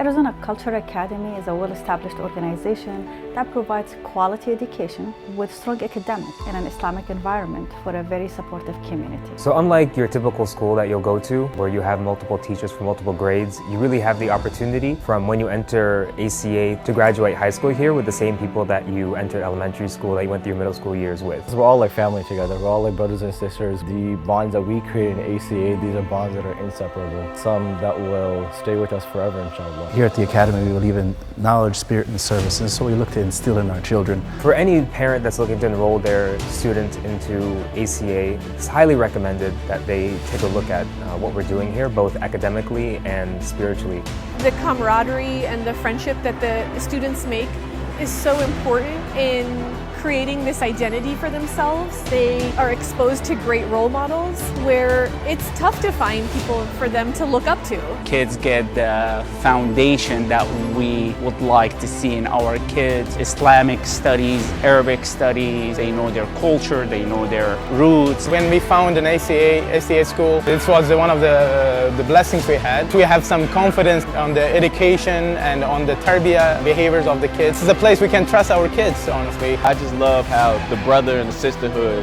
Arizona Cultural Academy is a well-established organization that provides quality education with strong academics in an Islamic environment for a very supportive community. So unlike your typical school that you'll go to, where you have multiple teachers for multiple grades, you really have the opportunity from when you enter ACA to graduate high school here with the same people that you entered elementary school, that you went through your middle school years with. So we're all like family together. We're all like brothers and sisters. The bonds that we create in ACA, these are bonds that are inseparable. Some that will stay with us forever, inshallah. Here at the Academy, we believe in knowledge, spirit, and service, and so we look to instill in our children. For any parent that's looking to enroll their student into ACA, it's highly recommended that they take a look at what we're doing here, both academically and spiritually. The camaraderie and the friendship that the students make is so important in creating this identity for themselves. They are exposed to great role models where it's tough to find people for them to look up to. Kids get the foundation that we would like to see in our kids. Islamic studies, Arabic studies, they know their culture, they know their roots. When we found an ACA school, this was one of the blessings we had. We have some confidence on the education and on the tarbiyah behaviors of the kids. It's a place we can trust our kids, honestly. I just love how the brother and the sisterhood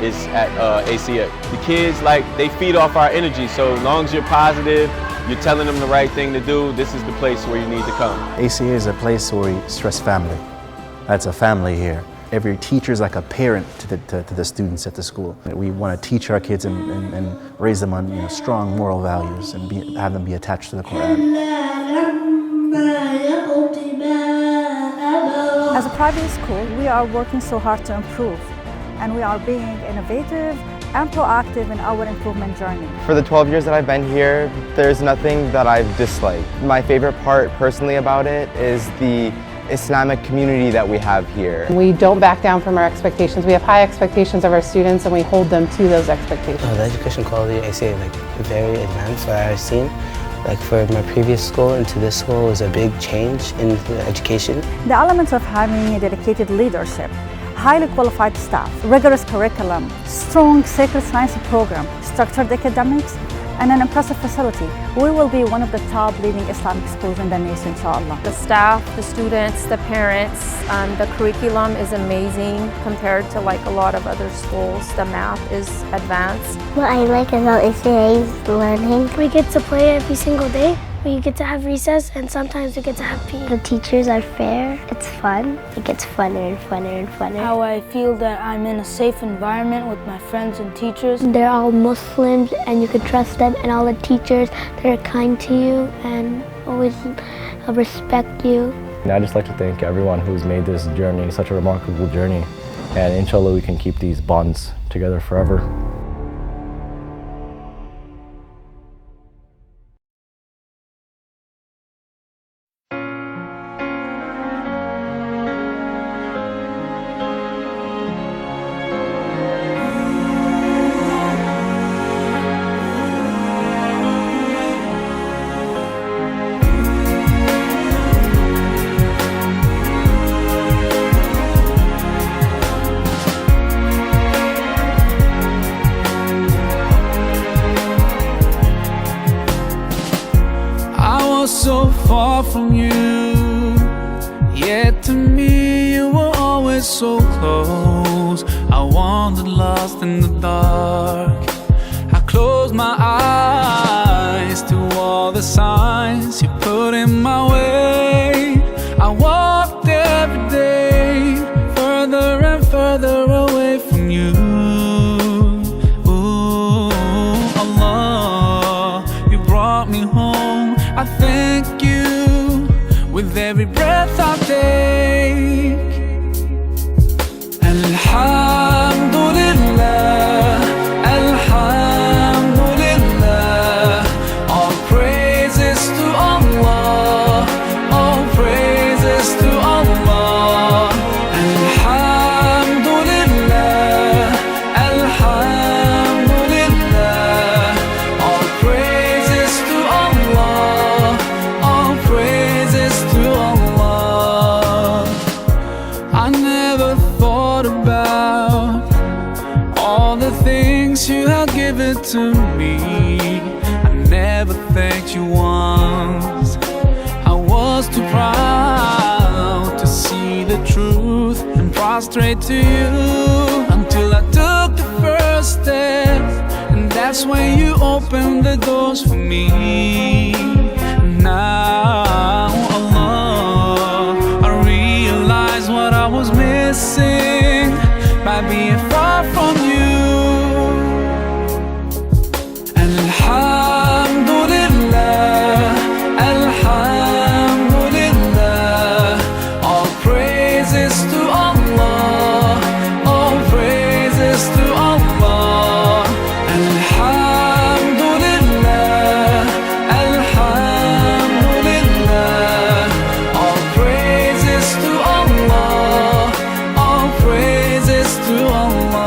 is at ACA. The kids, they feed off our energy, so as long as you're positive, you're telling them the right thing to do, this is the place where you need to come. ACA is a place where we stress family. That's a family here. Every teacher is like a parent to the students at the school. We want to teach our kids and raise them on strong moral values and have them be attached to the Quran. As a private school, we are working so hard to improve, and we are being innovative and proactive in our improvement journey. For the 12 years that I've been here, there's nothing that I've disliked. My favorite part personally about it is the Islamic community that we have here. We don't back down from our expectations. We have high expectations of our students and we hold them to those expectations. The education quality I say very advanced what I've seen. For my previous school into this school was a big change in the education. The elements of having a dedicated leadership, highly qualified staff, rigorous curriculum, strong sacred science program, structured academics, and an impressive facility. We will be one of the top leading Islamic schools in the nation, inshallah. The staff, the students, the parents, the curriculum is amazing compared to a lot of other schools. The math is advanced. What I like about ACA is learning. We get to play every single day. We get to have recess and sometimes we get to have PE. The teachers are fair. It's fun. It gets funner and funner and funner. How I feel that I'm in a safe environment with my friends and teachers. They're all Muslims and you can trust them, and all the teachers, they're kind to you and always respect you. And I'd just like to thank everyone who's made this journey such a remarkable journey, and inshallah we can keep these bonds together forever. So far from you, yet to me you were always so close. I wandered lost in the dark. I closed my eyes to all the signs you put in my way. I walked every day further and further away from you. Ooh, Allah, you brought me home. I thank you with every breath I take. Alhamdulillah, Alhamdulillah. All praises to Allah, all praises to Allah. Alhamdulillah, Alhamdulillah. All praises to Allah, all praises to Allah. I never thought about all the things you have given to me. I never thanked you once. I was too proud to see the truth and prostrate to you, until I took the first step, and that's when you opened the doors for me. Now, Allah, I realize what I was missing by being far from you. Alhamdulillah, Alhamdulillah, all praises to Allah, all praises to Allah. Alhamdulillah, Alhamdulillah, all praises to Allah, all praises to Allah.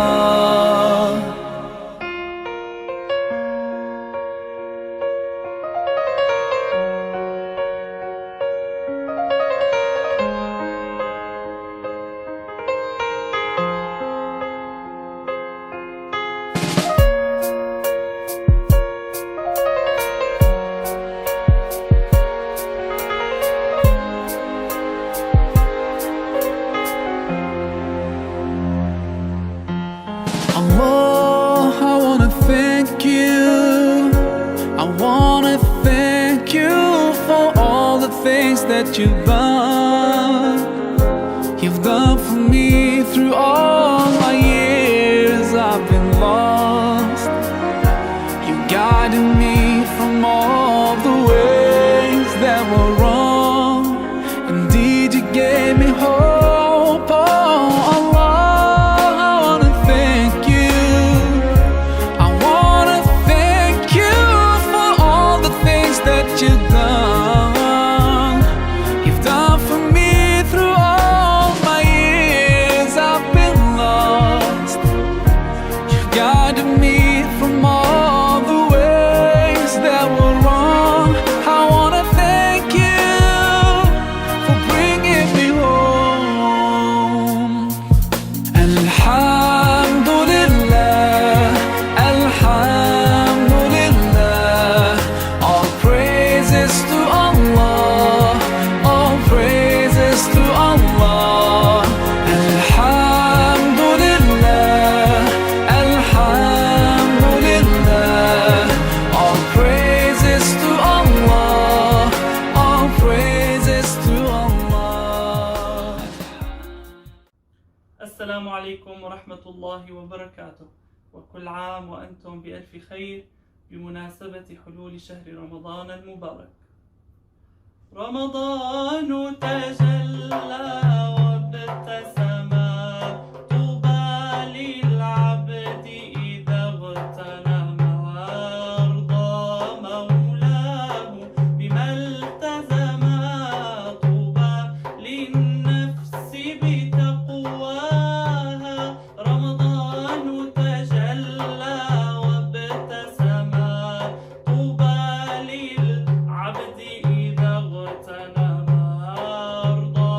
Allah, I wanna thank you. I wanna thank you for all the things that you've done. You've done for me through all my years I've been lost. You guided me from all the ways that were wrong. Indeed, you gave me hope. Oh, Allah, I wanna thank you. I wanna thank you for all the things that you've done. You've done for me through all my years I've been lost. You guided me from all the ways that were wrong. I wanna thank you for bringing me home. Alhamdulillah, Alhamdulillah, all praises to Allah, all praises to Allah. Alhamdulillah, Alhamdulillah, all praises to Allah, all praises to Allah. السلام عليكم ورحمة الله وبركاته، وكل عام وأنتم بألف خير بمناسبة حلول شهر رمضان المبارك. رمضان تجلى وابتسم، طوبى للعبد إذا اغتنم، أرضى مولاه بما التزم، طوبى للنفس بتقواها. رمضان تجلى وابتسم، طوبى للعبد إذا اغتنم، أرضى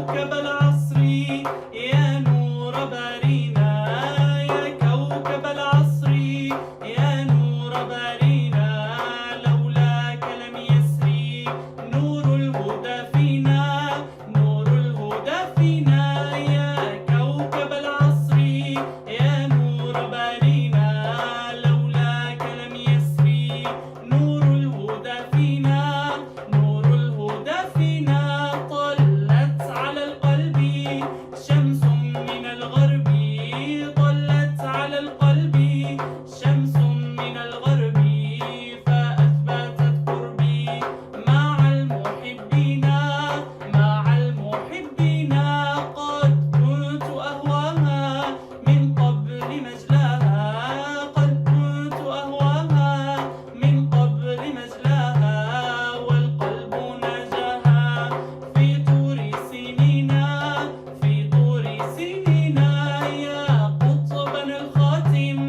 كوكب العصر يا نور بارينا يا كوكب العصر يا نور بارينا لولاك لم يسري نور الهدى فينا نور الهدى فينا يا كوكب العصر يا نور بارينا لولاك لم يسري نور الهدى فينا نور الهدى فينا طلت على القلب شمس من الغرب طلت على القلب شمس من الغرب فأثبتت قربي مع المحبين مع المحبين قد كنت أهواها من قبل مجلاها قد كنت أهواها من قبل مجلاها والقلب نجاها في طور سنينا في طور سنينا يا قطبا الخاتم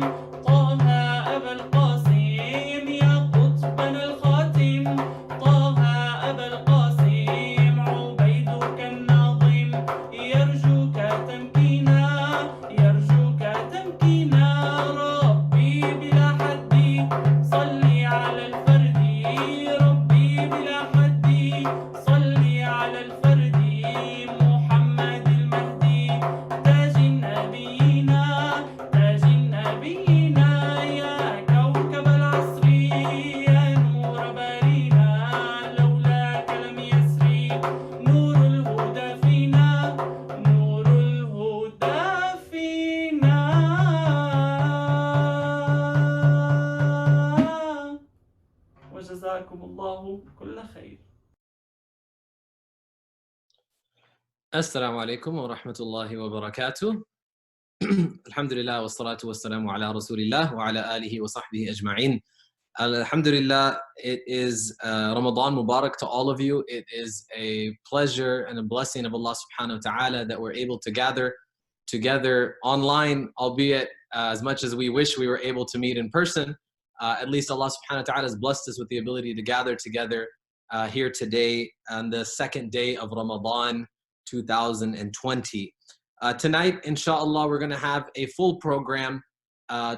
طه أبا القاسم يا قطبا الخاتم طه أبا القاسم عبيدك الناظم يرجوك تمكينا يرجوك تمكينا ربي بلا حد صلي على الفرد ربي بلا حد صلي على الفرد محمد المهدي تاج النبيين تاج النبيين يا كوكب العصر يا نور بارينا لولاك لم يسري نور الهدى فينا نور الهدى فينا وجزاكم الله كل خير. السلام عليكم ورحمة الله وبركاته. الحمد لله والصلاة والسلام على رسول الله وعلى آله وصحبه أجمعين. Alhamdulillah, it is Ramadan Mubarak to all of you. It is a pleasure and a blessing of Allah subhanahu wa ta'ala that we're able to gather together online, albeit as much as we wish we were able to meet in person. At least Allah subhanahu wa ta'ala has blessed us with the ability to gather together here today on the second day of Ramadan 2020. Tonight, inshallah, we're going to have a full program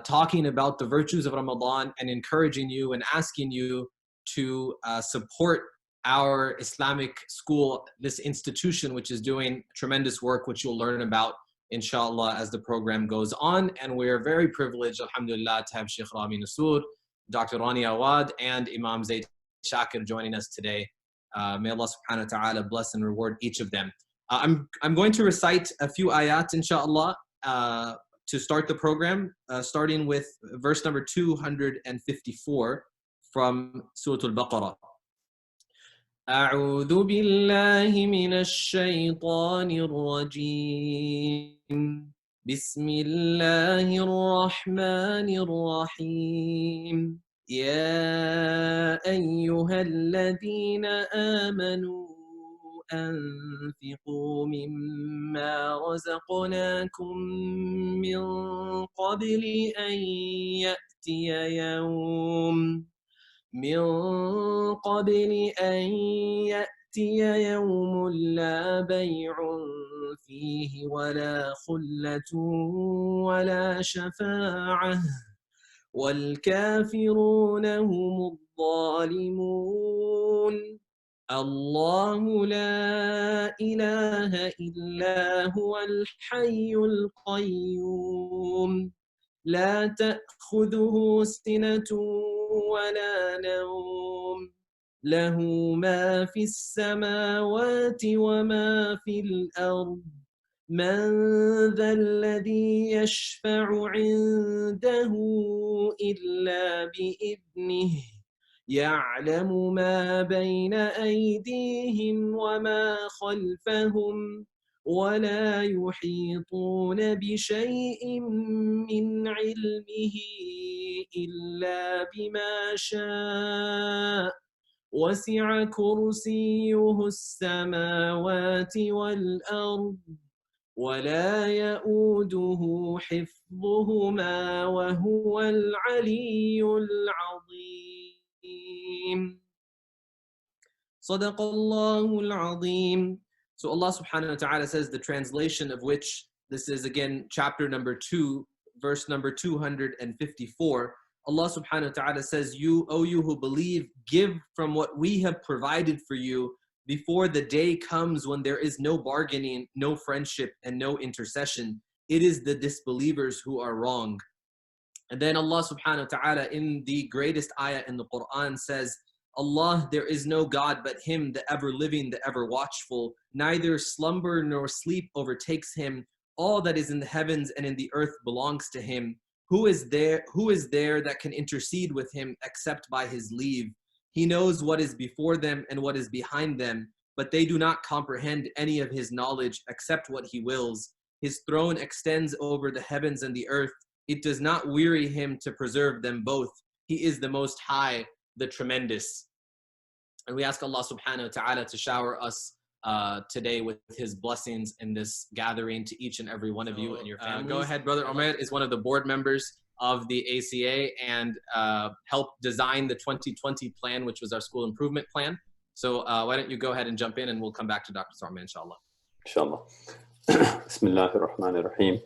talking about the virtues of Ramadan and encouraging you and asking you to support our Islamic school, this institution which is doing tremendous work, which you'll learn about, inshallah, as the program goes on. And we are very privileged, alhamdulillah, to have Sheikh Rami Nasur, Dr. Rani Awad, and Imam Zayd Shakir joining us today. May Allah subhanahu wa ta'ala bless and reward each of them. I'm going to recite a few ayat, inshallah, to start the program, starting with verse number 254 from Surah Al-Baqarah. أعوذ بالله من الشيطان الرجيم بسم الله الرحمن الرحيم يا أيها الذين آمنوا أنفقوا مما رزقناكم من قبل أن يأتي يوم لا بيع فيه ولا خلة ولا شفاعة والكافرون هم الظالمون الله لا إله إلا هو الحي القيوم لا تأخذه سنة ولا نوم له ما في السماوات وما في الأرض من ذا الذي يشفع عنده إلا بإذنه يعلم ما بين أيديهم وما خلفهم ولا يحيطون بشيء من علمه إلا بما شاء وسع كرسيه السماوات والأرض ولا يؤوده حفظهما وهو العلي العظيم صدق الله العظيم So Allah subhanahu wa ta'ala says, the translation of which, this is again chapter number 2, verse number 254. Allah subhanahu wa ta'ala says, O you who believe, give from what we have provided for you before the day comes when there is no bargaining, no friendship, and no intercession. It is the disbelievers who are wrong. And then Allah subhanahu wa ta'ala in the greatest ayah in the Quran says, Allah, there is no God but Him, the ever living, the ever watchful. Neither slumber nor sleep overtakes Him. All that is in the heavens and in the earth belongs to Him. Who is there that can intercede with Him except by His leave? He knows what is before them and what is behind them, but they do not comprehend any of His knowledge except what He wills. His throne extends over the heavens and the earth. It does not weary Him to preserve them both. He is the Most High, the Tremendous. And we ask Allah subhanahu wa ta'ala to shower us today with His blessings in this gathering to each and every one of you and your families. Go ahead, Brother Omer is one of the board members of the ACA and helped design the 2020 plan, which was our school improvement plan. So why don't you go ahead and jump in and we'll come back to Dr. Sarma, inshallah. Inshallah. Bismillahir Rahmanir Rahim.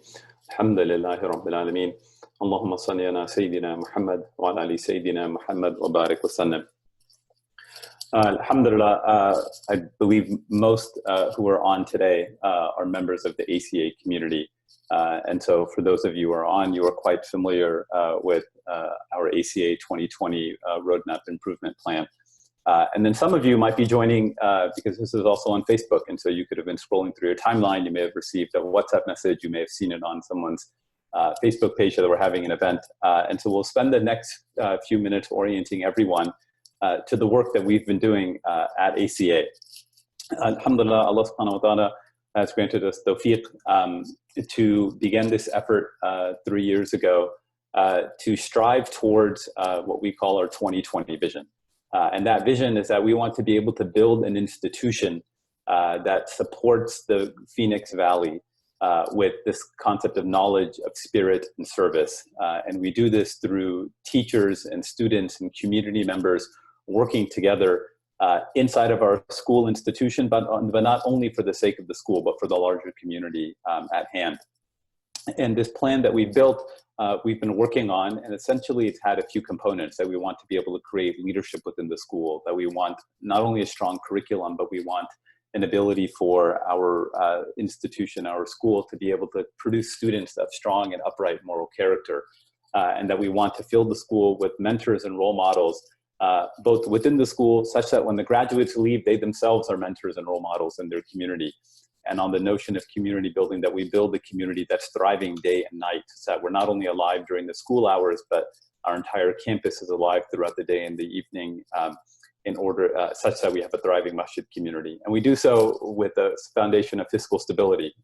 Alhamdulillahi Rabbil Alameen. Allahumma salli ala Sayyidina Muhammad wa ala ali Sayyidina Muhammad wa barik wa sallam. Alhamdulillah, I believe most who are on today are members of the ACA community. And so for those of you who are on, you are quite familiar with our ACA 2020 Roadmap Improvement Plan. And then some of you might be joining because this is also on Facebook. And so you could have been scrolling through your timeline. You may have received a WhatsApp message. You may have seen it on someone's Facebook page that we're having an event. And so we'll spend the next few minutes orienting everyone to the work that we've been doing at ACA. Alhamdulillah, Allah subhanahu wa ta'ala has granted us tawfiq to begin this effort 3 years ago to strive towards what we call our 2020 vision. And that vision is that we want to be able to build an institution that supports the Phoenix Valley with this concept of knowledge, of spirit, and service. And we do this through teachers and students and community members working together inside of our school institution, but not only for the sake of the school, but for the larger community at hand. And this plan that we've built, we've been working on, and essentially it's had a few components that we want to be able to create leadership within the school, that we want not only a strong curriculum, but we want an ability for our institution, our school, to be able to produce students of strong and upright moral character, and that we want to fill the school with mentors and role models, both within the school, such that when the graduates leave, they themselves are mentors and role models in their community. And on the notion of community building, that we build a community that's thriving day and night, so that we're not only alive during the school hours, but our entire campus is alive throughout the day and the evening, in order such that we have a thriving masjid community. And we do so with a foundation of fiscal stability.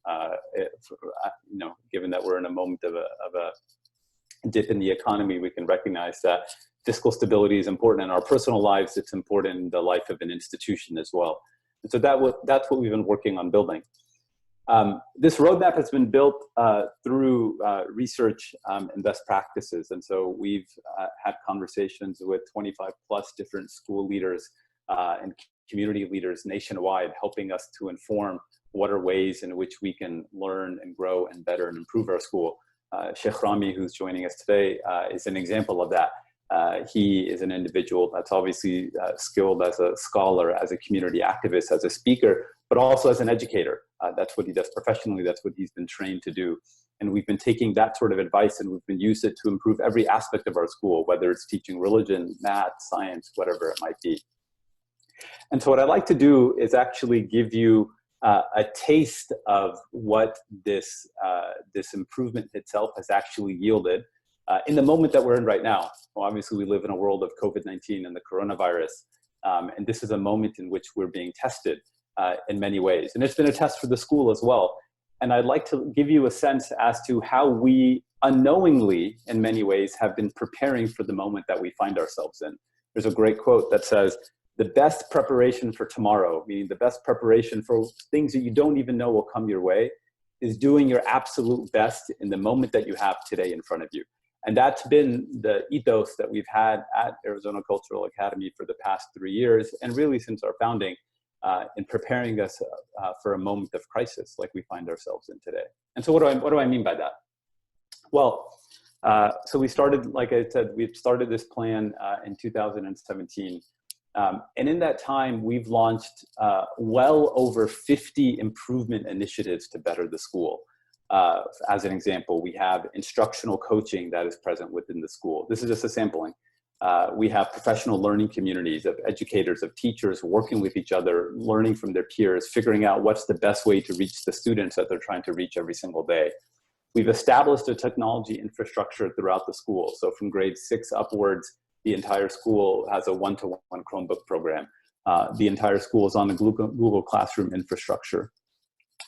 Given that we're in a moment of a dip in the economy, we can recognize that fiscal stability is important in our personal lives. It's important in the life of an institution as well. And so that's what we've been working on building. This roadmap has been built through research and best practices. And so we've had conversations with 25 plus different school leaders and community leaders nationwide, helping us to inform what are ways in which we can learn and grow and better and improve our school. Sheikh Rami, who's joining us today, is an example of that. He is an individual that's obviously skilled as a scholar, as a community activist, as a speaker, but also as an educator. That's what he does professionally. That's what he's been trained to do. And we've been taking that sort of advice and we've been used it to improve every aspect of our school, whether it's teaching religion, math, science, whatever it might be. And so what I'd like to do is actually give you a taste of what this improvement itself has actually yielded in the moment that we're in right now. Well, obviously, we live in a world of COVID-19 and the coronavirus, and this is a moment in which we're being tested in many ways. And it's been a test for the school as well. And I'd like to give you a sense as to how we unknowingly, in many ways, have been preparing for the moment that we find ourselves in. There's a great quote that says, "The best preparation for tomorrow," meaning the best preparation for things that you don't even know will come your way, is doing your absolute best in the moment that you have today in front of you. And that's been the ethos that we've had at Arizona Cultural Academy for the past 3 years, and really since our founding. in preparing us for a moment of crisis like we find ourselves in today. And so what do I mean by that? Well, so we started, like I said, we started this plan in 2017. And in that time, we've launched well over 50 improvement initiatives to better the school. As an example, we have instructional coaching that is present within the school. This is just a sampling. We have professional learning communities of educators, of teachers working with each other, learning from their peers, figuring out what's the best way to reach the students that they're trying to reach every single day. We've established a technology infrastructure throughout the school. So from grade 6 upwards, the entire school has a one-to-one Chromebook program. The entire school is on the Google Classroom infrastructure.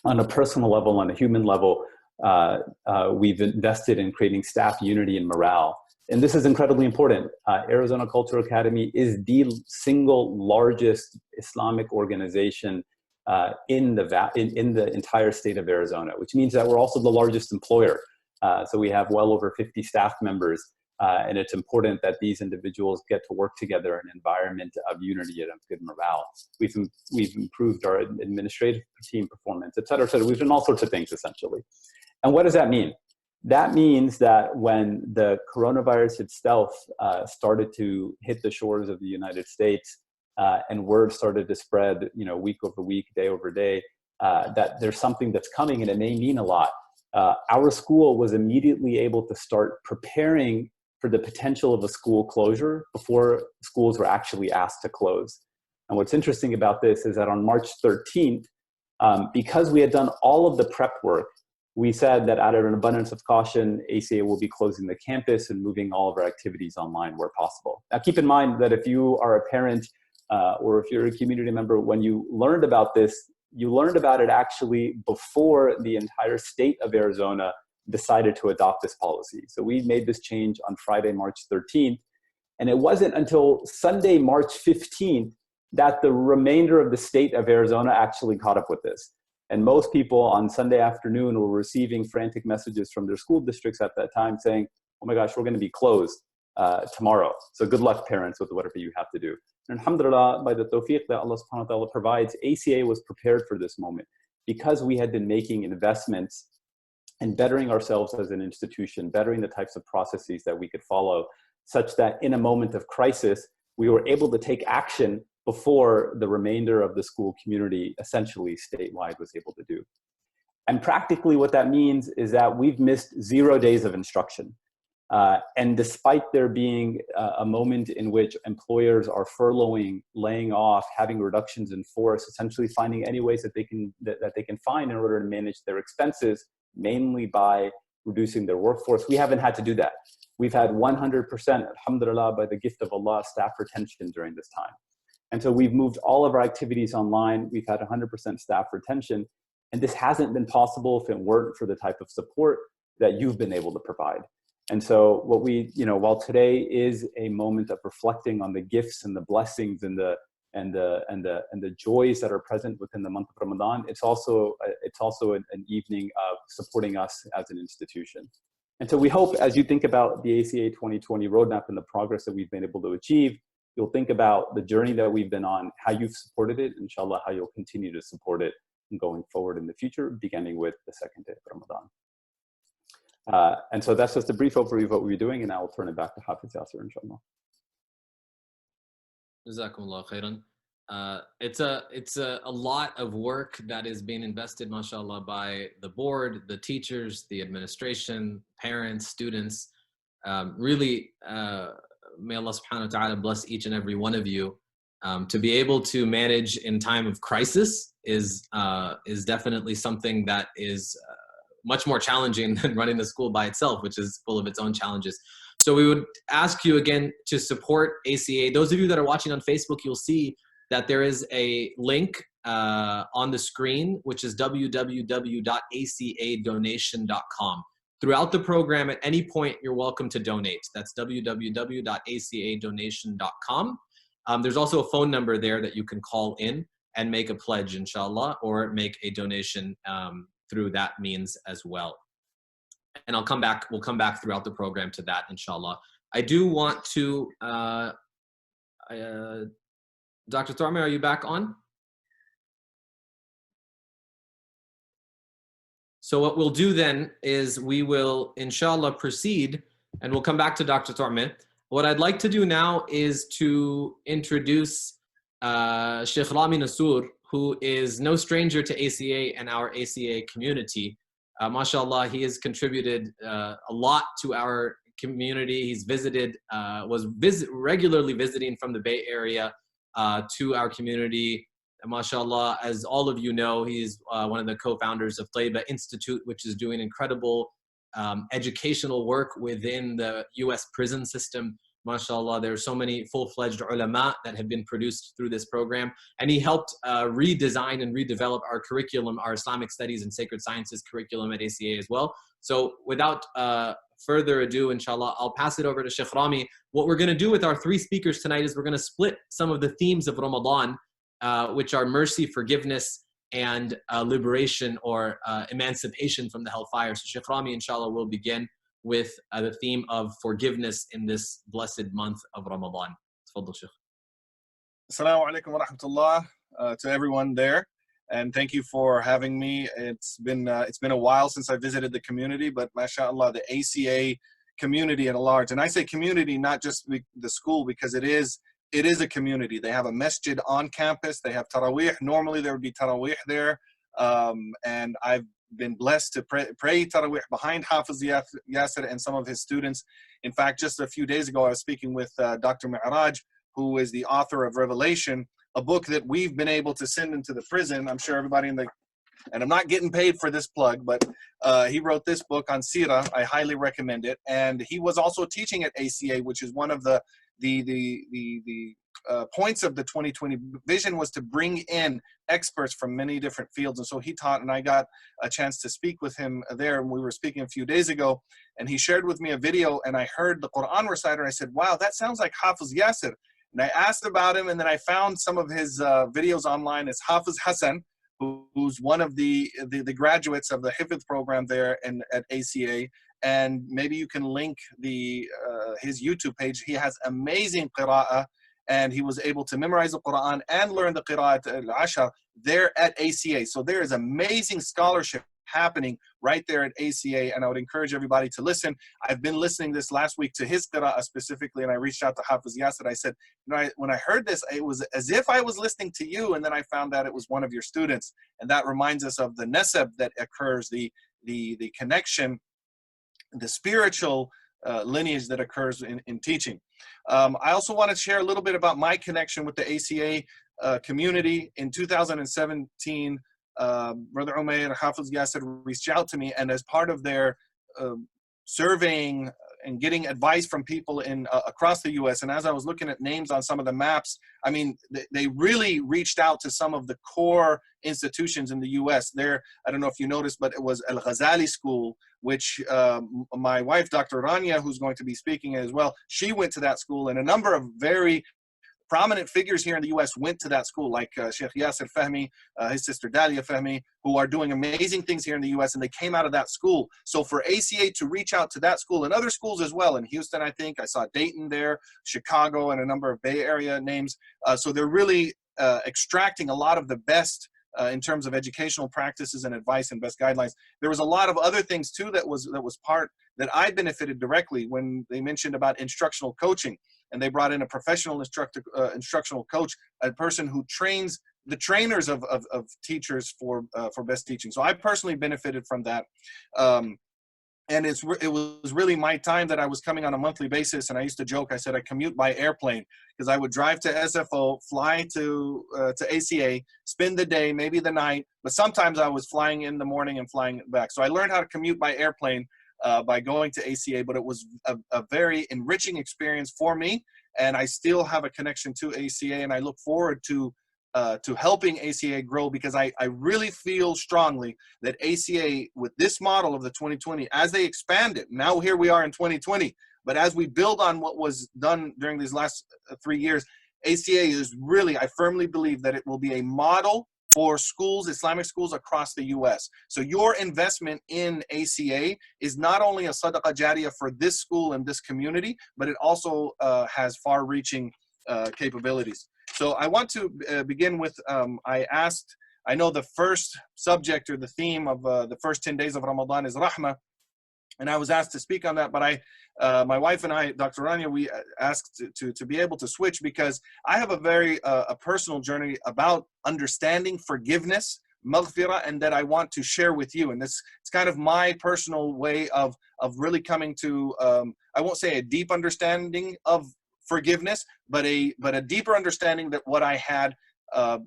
On a personal level, on a human level, we've invested in creating staff unity and morale. And this is incredibly important. Arizona Cultural Academy is the single largest Islamic organization in the entire state of Arizona, which means that we're also the largest employer. So we have well over 50 staff members, and it's important that these individuals get to work together in an environment of unity and of good morale. We've improved our administrative team performance, et cetera, et cetera. We've done all sorts of things, essentially. And what does that mean? That means that when the coronavirus itself started to hit the shores of the United States, and word started to spread, week over week, day over day, that there's something that's coming and it may mean a lot. Our school was immediately able to start preparing for the potential of a school closure before schools were actually asked to close. And what's interesting about this is that on March 13th, because we had done all of the prep work, we said that out of an abundance of caution, ACA will be closing the campus and moving all of our activities online where possible. Now keep in mind that if you are a parent or if you're a community member, when you learned about this, you learned about it actually before the entire state of Arizona decided to adopt this policy. So we made this change on Friday, March 13th, and it wasn't until Sunday, March 15th, that the remainder of the state of Arizona actually caught up with this. And most people on Sunday afternoon were receiving frantic messages from their school districts at that time saying, oh my gosh, we're going to be closed tomorrow. So good luck, parents, with whatever you have to do. And alhamdulillah, by the tawfiq that Allah subhanahu wa ta'ala provides, ACA was prepared for this moment because we had been making investments and bettering ourselves as an institution, bettering the types of processes that we could follow, such that in a moment of crisis, we were able to take action before the remainder of the school community, essentially statewide, was able to do. And practically what that means is that we've missed 0 days of instruction. And despite there being a moment in which employers are furloughing, laying off, having reductions in force, essentially finding any ways that they can find in order to manage their expenses, mainly by reducing their workforce, we haven't had to do that. We've had 100%, alhamdulillah, by the gift of Allah, staff retention during this time. And so we've moved all of our activities online. We've had 100% staff retention. And this hasn't been possible if it weren't for the type of support that you've been able to provide. And so what we, while today is a moment of reflecting on the gifts and the blessings and the joys that are present within the month of Ramadan, it's also an evening of supporting us as an institution. And so we hope, as you think about the ACA 2020 roadmap and the progress that we've been able to achieve, you'll think about the journey that we've been on, how you've supported it, inshallah, how you'll continue to support it going forward in the future, beginning with the second day of Ramadan. And so that's just a brief overview of what we're doing, and I will turn it back to Hafiz Yasser, inshallah. Jazakumullah khairan. It's a lot of work that is being invested, mashallah, by the board, the teachers, the administration, parents, students. Really, may Allah subhanahu wa ta'ala bless each and every one of you. To be able to manage in time of crisis is definitely something that is much more challenging than running the school by itself, which is full of its own challenges. So we would ask you again to support ACA. Those of you that are watching on Facebook, you'll see that there is a link on the screen, which is www.acadonation.com. Throughout the program, at any point, you're welcome to donate. That's www.acadonation.com. There's also a phone number there that you can call in and make a pledge, inshallah, or make a donation through that means as well. And we'll come back throughout the program to that, inshallah. I do want to, Dr. Thormer, are you back on? So what we'll do then is we will, inshallah, proceed, and we'll come back to Dr. Tu'meh. What I'd like to do now is to introduce Sheikh Rami Nasur, who is no stranger to ACA and our ACA community. MashaAllah, he has contributed a lot to our community. He's visited, regularly visiting from the Bay Area to our community. MashaAllah, as all of you know, he's one of the co-founders of Taiba Institute, which is doing incredible educational work within the US prison system. MashaAllah, there are so many full-fledged ulama that have been produced through this program. And he helped redesign and redevelop our curriculum, our Islamic Studies and Sacred Sciences curriculum at ACA as well. So without further ado, inshallah, I'll pass it over to Sheikh Rami. What we're going to do with our three speakers tonight is we're going to split some of the themes of Ramadan, which are mercy, forgiveness, and liberation or emancipation from the hellfire. So Sheikh Rami, inshallah, will begin with the theme of forgiveness in this blessed month of Ramadan. Tafadhal, Sheikh. Assalamu alaikum wa rahmatullah to everyone there, and thank you for having me. It's been a while since I visited the community, but mashallah, the ACA community at large, and I say community not just the school, because it is a community. They have a masjid on campus. They have tarawih. Normally there would be tarawih there, and I've been blessed to pray tarawih behind Hafiz Yasser and some of his students. In fact, just a few days ago, I was speaking with Dr. Mi'raj, who is the author of Revelation, a book that we've been able to send into the prison. I'm sure everybody and I'm not getting paid for this plug, but he wrote this book on Sirah. I highly recommend it. And he was also teaching at ACA, which is one of the points of the 2020 vision, was to bring in experts from many different fields. And so he taught, and I got a chance to speak with him there. And we were speaking a few days ago, and he shared with me a video, and I heard the Quran reciter, and I said, wow, that sounds like Hafiz Yasser. And I asked about him, and then I found some of his videos online. It's Hafiz Hassan, who's one of the graduates of the Hifz program there at ACA. And maybe you can link his YouTube page. He has amazing qira'ah, and he was able to memorize the Quran and learn the qira'at al-ashar there at ACA. So there is amazing scholarship happening right there at ACA, and I would encourage everybody to listen. I've been listening this last week to his qira'ah specifically, and I reached out to Hafiz Yasser. I said, when I heard this, it was as if I was listening to you, and then I found out it was one of your students. And that reminds us of the nasab that occurs, the connection, the spiritual lineage that occurs in teaching. I also want to share a little bit about my connection with the ACA community. In 2017, Brother Umair, Hafiz Yasser reached out to me, and as part of their surveying and getting advice from people across the US, and as I was looking at names on some of the maps, I mean, they really reached out to some of the core institutions in the US. There, I don't know if you noticed, but it was Al-Ghazali School, which my wife, Dr. Rania, who's going to be speaking as well, she went to that school, and a number of very prominent figures here in the US went to that school, like Sheikh Yasser Fahmy, his sister Dalia Fahmy, who are doing amazing things here in the US, and they came out of that school. So for ACA to reach out to that school and other schools as well, in Houston, I think, I saw Dayton there, Chicago, and a number of Bay Area names. So they're really extracting a lot of the best in terms of educational practices and advice and best guidelines. There was a lot of other things too that was part that I benefited directly when they mentioned about instructional coaching. And they brought in a professional instructional coach, a person who trains the trainers of teachers for best teaching. So I personally benefited from that. And it was really my time that I was coming on a monthly basis. And I used to joke, I said I commute by airplane, because I would drive to SFO, fly to ACA, spend the day, maybe the night, but sometimes I was flying in the morning and flying back. So I learned how to commute by airplane by going to ACA, but it was a very enriching experience for me, and I still have a connection to ACA, and I look forward to helping ACA grow, because I really feel strongly that ACA, with this model of the 2020, as they expand it, now here we are in 2020, but as we build on what was done during these last 3 years, ACA is really, I firmly believe that it will be a model for schools, Islamic schools across the US. So your investment in ACA is not only a sadaqah jariyah for this school and this community, but it also has far-reaching capabilities. So I want to begin with, I asked I know the first subject or the theme of the first 10 days of Ramadan is Rahmah, and I was asked to speak on that, but my wife and I, Dr. Rania, we asked to be able to switch because I have a very a personal journey about understanding forgiveness, maghfirah, and that I want to share with you. And it's kind of my personal way of really coming to, I won't say a deep understanding of forgiveness, but a deeper understanding that what I had,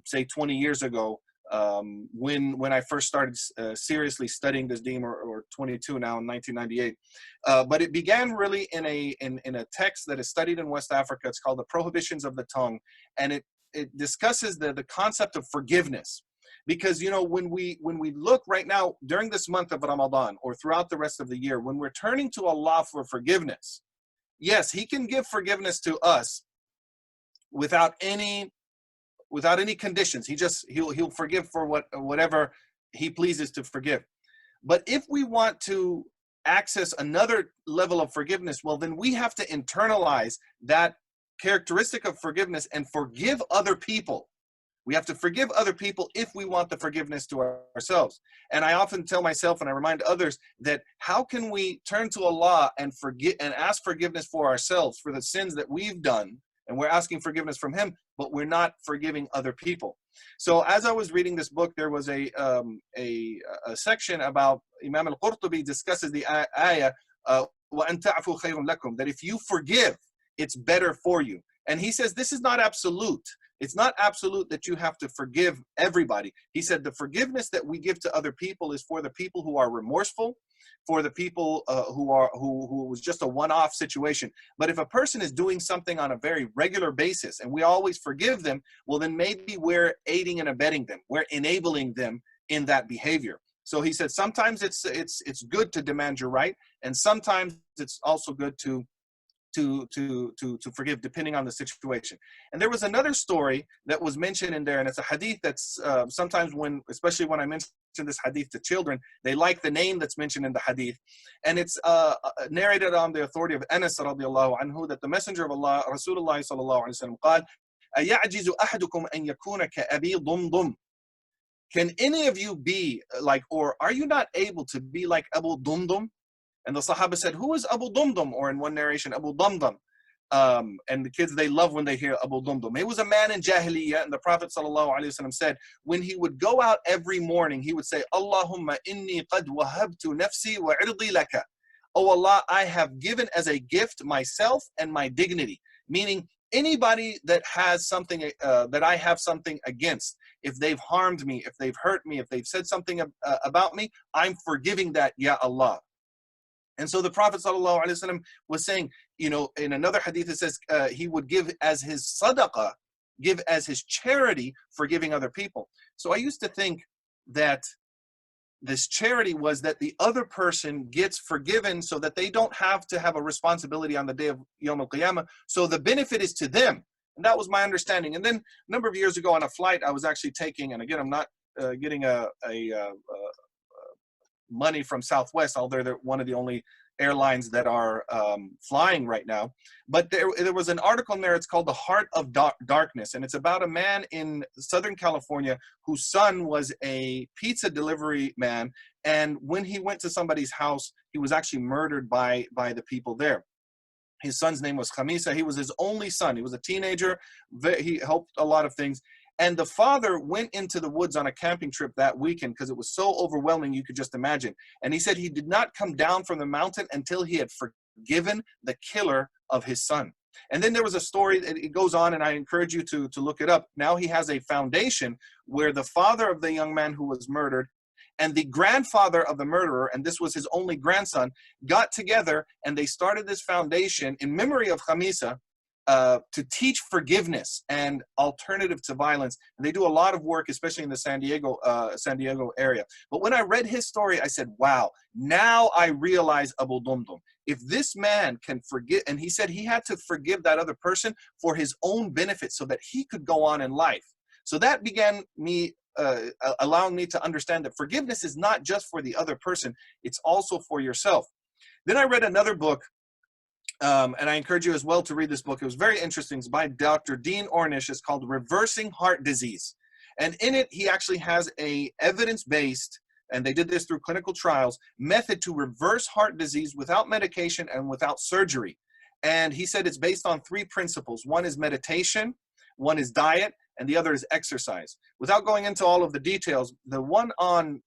say 20 years ago, when I first started seriously studying this deen, or 22 now in 1998. But it began really in a text that is studied in West Africa. It's called The Prohibitions of the Tongue, and it discusses the concept of forgiveness. Because, you know, when we look right now during this month of Ramadan or throughout the rest of the year, when we're turning to Allah for forgiveness, yes, He can give forgiveness to us without any conditions. He'll forgive for whatever He pleases to forgive. But if we want to access another level of forgiveness, well, then we have to internalize that characteristic of forgiveness and forgive other people. We have to forgive other people if we want the forgiveness to ourselves. And I often tell myself, and I remind others, that how can we turn to Allah and forget and ask forgiveness for ourselves for the sins that we've done, and we're asking forgiveness from Him, but we're not forgiving other people. So as I was reading this book, there was a section about Imam al-Qurtubi discusses the ayah, وَأَن تَعْفُوا خَيْرٌ لَكُمْ, that if you forgive, it's better for you. And he says this is not absolute. It's not absolute that you have to forgive everybody. He said the forgiveness that we give to other people is for the people who are remorseful, for the people who was just a one-off situation. But if a person is doing something on a very regular basis and we always forgive them, well, then maybe we're aiding and abetting them. We're enabling them in that behavior. So he said sometimes it's good to demand your right, and sometimes it's also good to forgive depending on the situation. And there was another story that was mentioned in there, and it's a hadith that's sometimes especially when I mention this hadith to children, they like the name that's mentioned in the hadith. And it's narrated on the authority of Anas radiallahu anhu that the Messenger of Allah, Rasulullah sallallahu alaihi wasallam, قال أَيَعْجِزُ أَحَدُكُمْ أَن يَكُونَ كَأَبِي ضُمْضُمْ. Can any of you be like, or are you not able to be like Abu Dumdum? And the Sahaba said, who is Abu Dumdum? Or in one narration, Abu Damdam. And the kids, they love when they hear Abu Dumdum. He was a man in Jahiliyyah, and the Prophet ﷺ said, when he would go out every morning, he would say, Allahumma inni qad wahabtu nafsi wa irdi laka. Oh Allah, I have given as a gift myself and my dignity. Meaning, anybody that has something that I have something against, if they've harmed me, if they've hurt me, if they've said something about me, I'm forgiving that, Ya Allah. And so the Prophet ﷺ was saying, you know, in another hadith, it says he would give as his sadaqah, give as his charity, forgiving other people. So I used to think that this charity was that the other person gets forgiven so that they don't have to have a responsibility on the day of Yawm al-Qiyamah. So the benefit is to them. And that was my understanding. And then a number of years ago on a flight I was actually taking, and again, I'm not getting money from Southwest, although they're one of the only airlines that are flying right now. But there was an article in there, it's called The Heart of Darkness, and it's about a man in Southern California whose son was a pizza delivery man, and when he went to somebody's house, he was actually murdered by the people there. His son's name was Khamisa. He was his only son. He was a teenager. He helped a lot of things. And the father went into the woods on a camping trip that weekend because it was so overwhelming, you could just imagine. And he said he did not come down from the mountain until he had forgiven the killer of his son. And then there was a story, it goes on, and I encourage you to look it up. Now he has a foundation where the father of the young man who was murdered and the grandfather of the murderer, and this was his only grandson, got together and they started this foundation in memory of Khamisa, to teach forgiveness and alternative to violence. And they do a lot of work, especially in the San Diego area. But when I read his story, I said, wow, now I realize Abu Dumdum. If this man can forgive, and he said he had to forgive that other person for his own benefit so that he could go on in life. So that began me allowing me to understand that forgiveness is not just for the other person, it's also for yourself. Then I read another book, and I encourage you as well to read this book. It was very interesting. It's by Dr. Dean Ornish. It's called Reversing Heart Disease. And in it, he actually has a evidence-based, and they did this through clinical trials, method to reverse heart disease without medication and without surgery. And he said it's based on 3 principles. One is meditation, one is diet, and the other is exercise. Without going into all of the details, the one on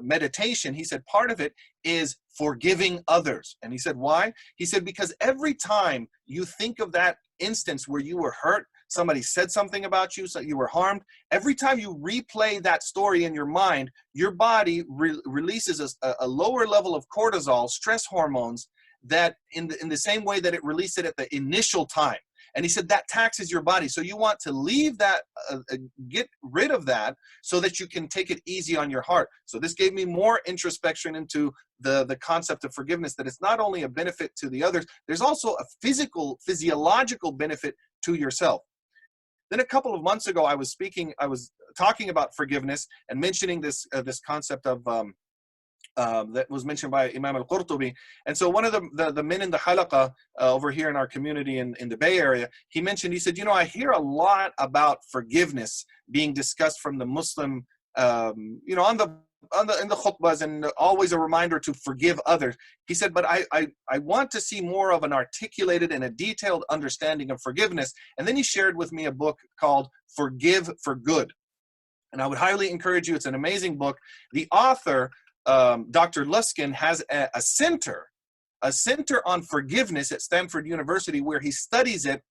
meditation, he said part of it is forgiving others. And he said, why? He said, because every time you think of that instance where you were hurt, somebody said something about you, so you were harmed, every time you replay that story in your mind, your body releases a lower level of cortisol, stress hormones, that in the same way that it released it at the initial time. And he said that taxes your body. So you want to leave that, get rid of that so that you can take it easy on your heart. So this gave me more introspection into the concept of forgiveness, that it's not only a benefit to the others, there's also a physiological benefit to yourself. Then a couple of months ago, I was talking about forgiveness and mentioning this concept of that was mentioned by Imam al-Qurtubi. And so one of the men in the halaqah over here in our community in the Bay Area, he mentioned, he said, you know, I hear a lot about forgiveness being discussed from the Muslim, you know, in the khutbahs, and always a reminder to forgive others. He said, but I want to see more of an articulated and a detailed understanding of forgiveness. And then he shared with me a book called Forgive for Good. And I would highly encourage you. It's an amazing book. The author, Dr. Luskin, has a center on forgiveness at Stanford University where he studies it.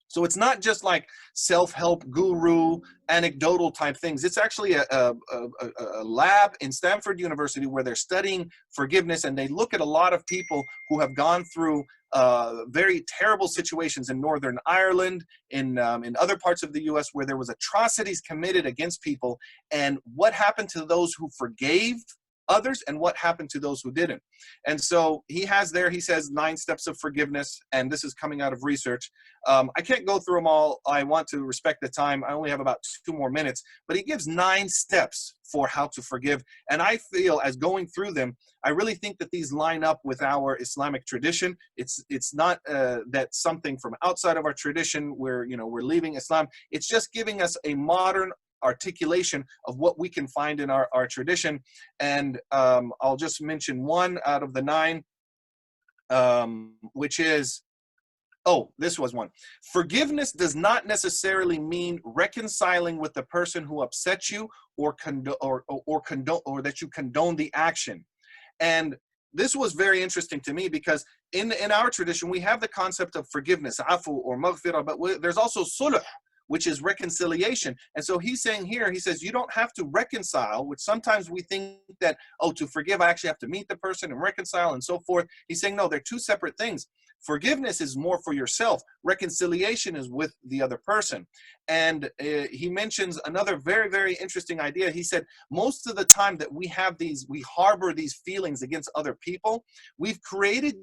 So it's not just like self-help guru, anecdotal type things. It's actually a lab in Stanford University where they're studying forgiveness, and they look at a lot of people who have gone through very terrible situations in Northern Ireland, in other parts of the US where there was atrocities committed against people, and what happened to those who forgave others and what happened to those who didn't. And so he has there, he says 9 steps of forgiveness, and this is coming out of research. I can't go through them all. I want to respect the time. I only have about 2 more minutes, but he gives 9 steps for how to forgive. And I feel, as going through them, I really think that these line up with our Islamic tradition. It's not that something from outside of our tradition where, you know, we're leaving Islam. It's just giving us a modern articulation of what we can find in our tradition. And I'll just mention 1 out of the 9, which is, this was 1. Forgiveness does not necessarily mean reconciling with the person who upset you or that you condone the action. And this was very interesting to me because in our tradition, we have the concept of forgiveness, afu or maghfirah, but there's also sulh, which is reconciliation. And so he's saying here, he says, you don't have to reconcile, which sometimes we think that, to forgive, I actually have to meet the person and reconcile and so forth. He's saying, no, they're 2 separate things. Forgiveness is more for yourself. Reconciliation is with the other person. And he mentions another very, very interesting idea. He said, most of the time that we harbor these feelings against other people, we've created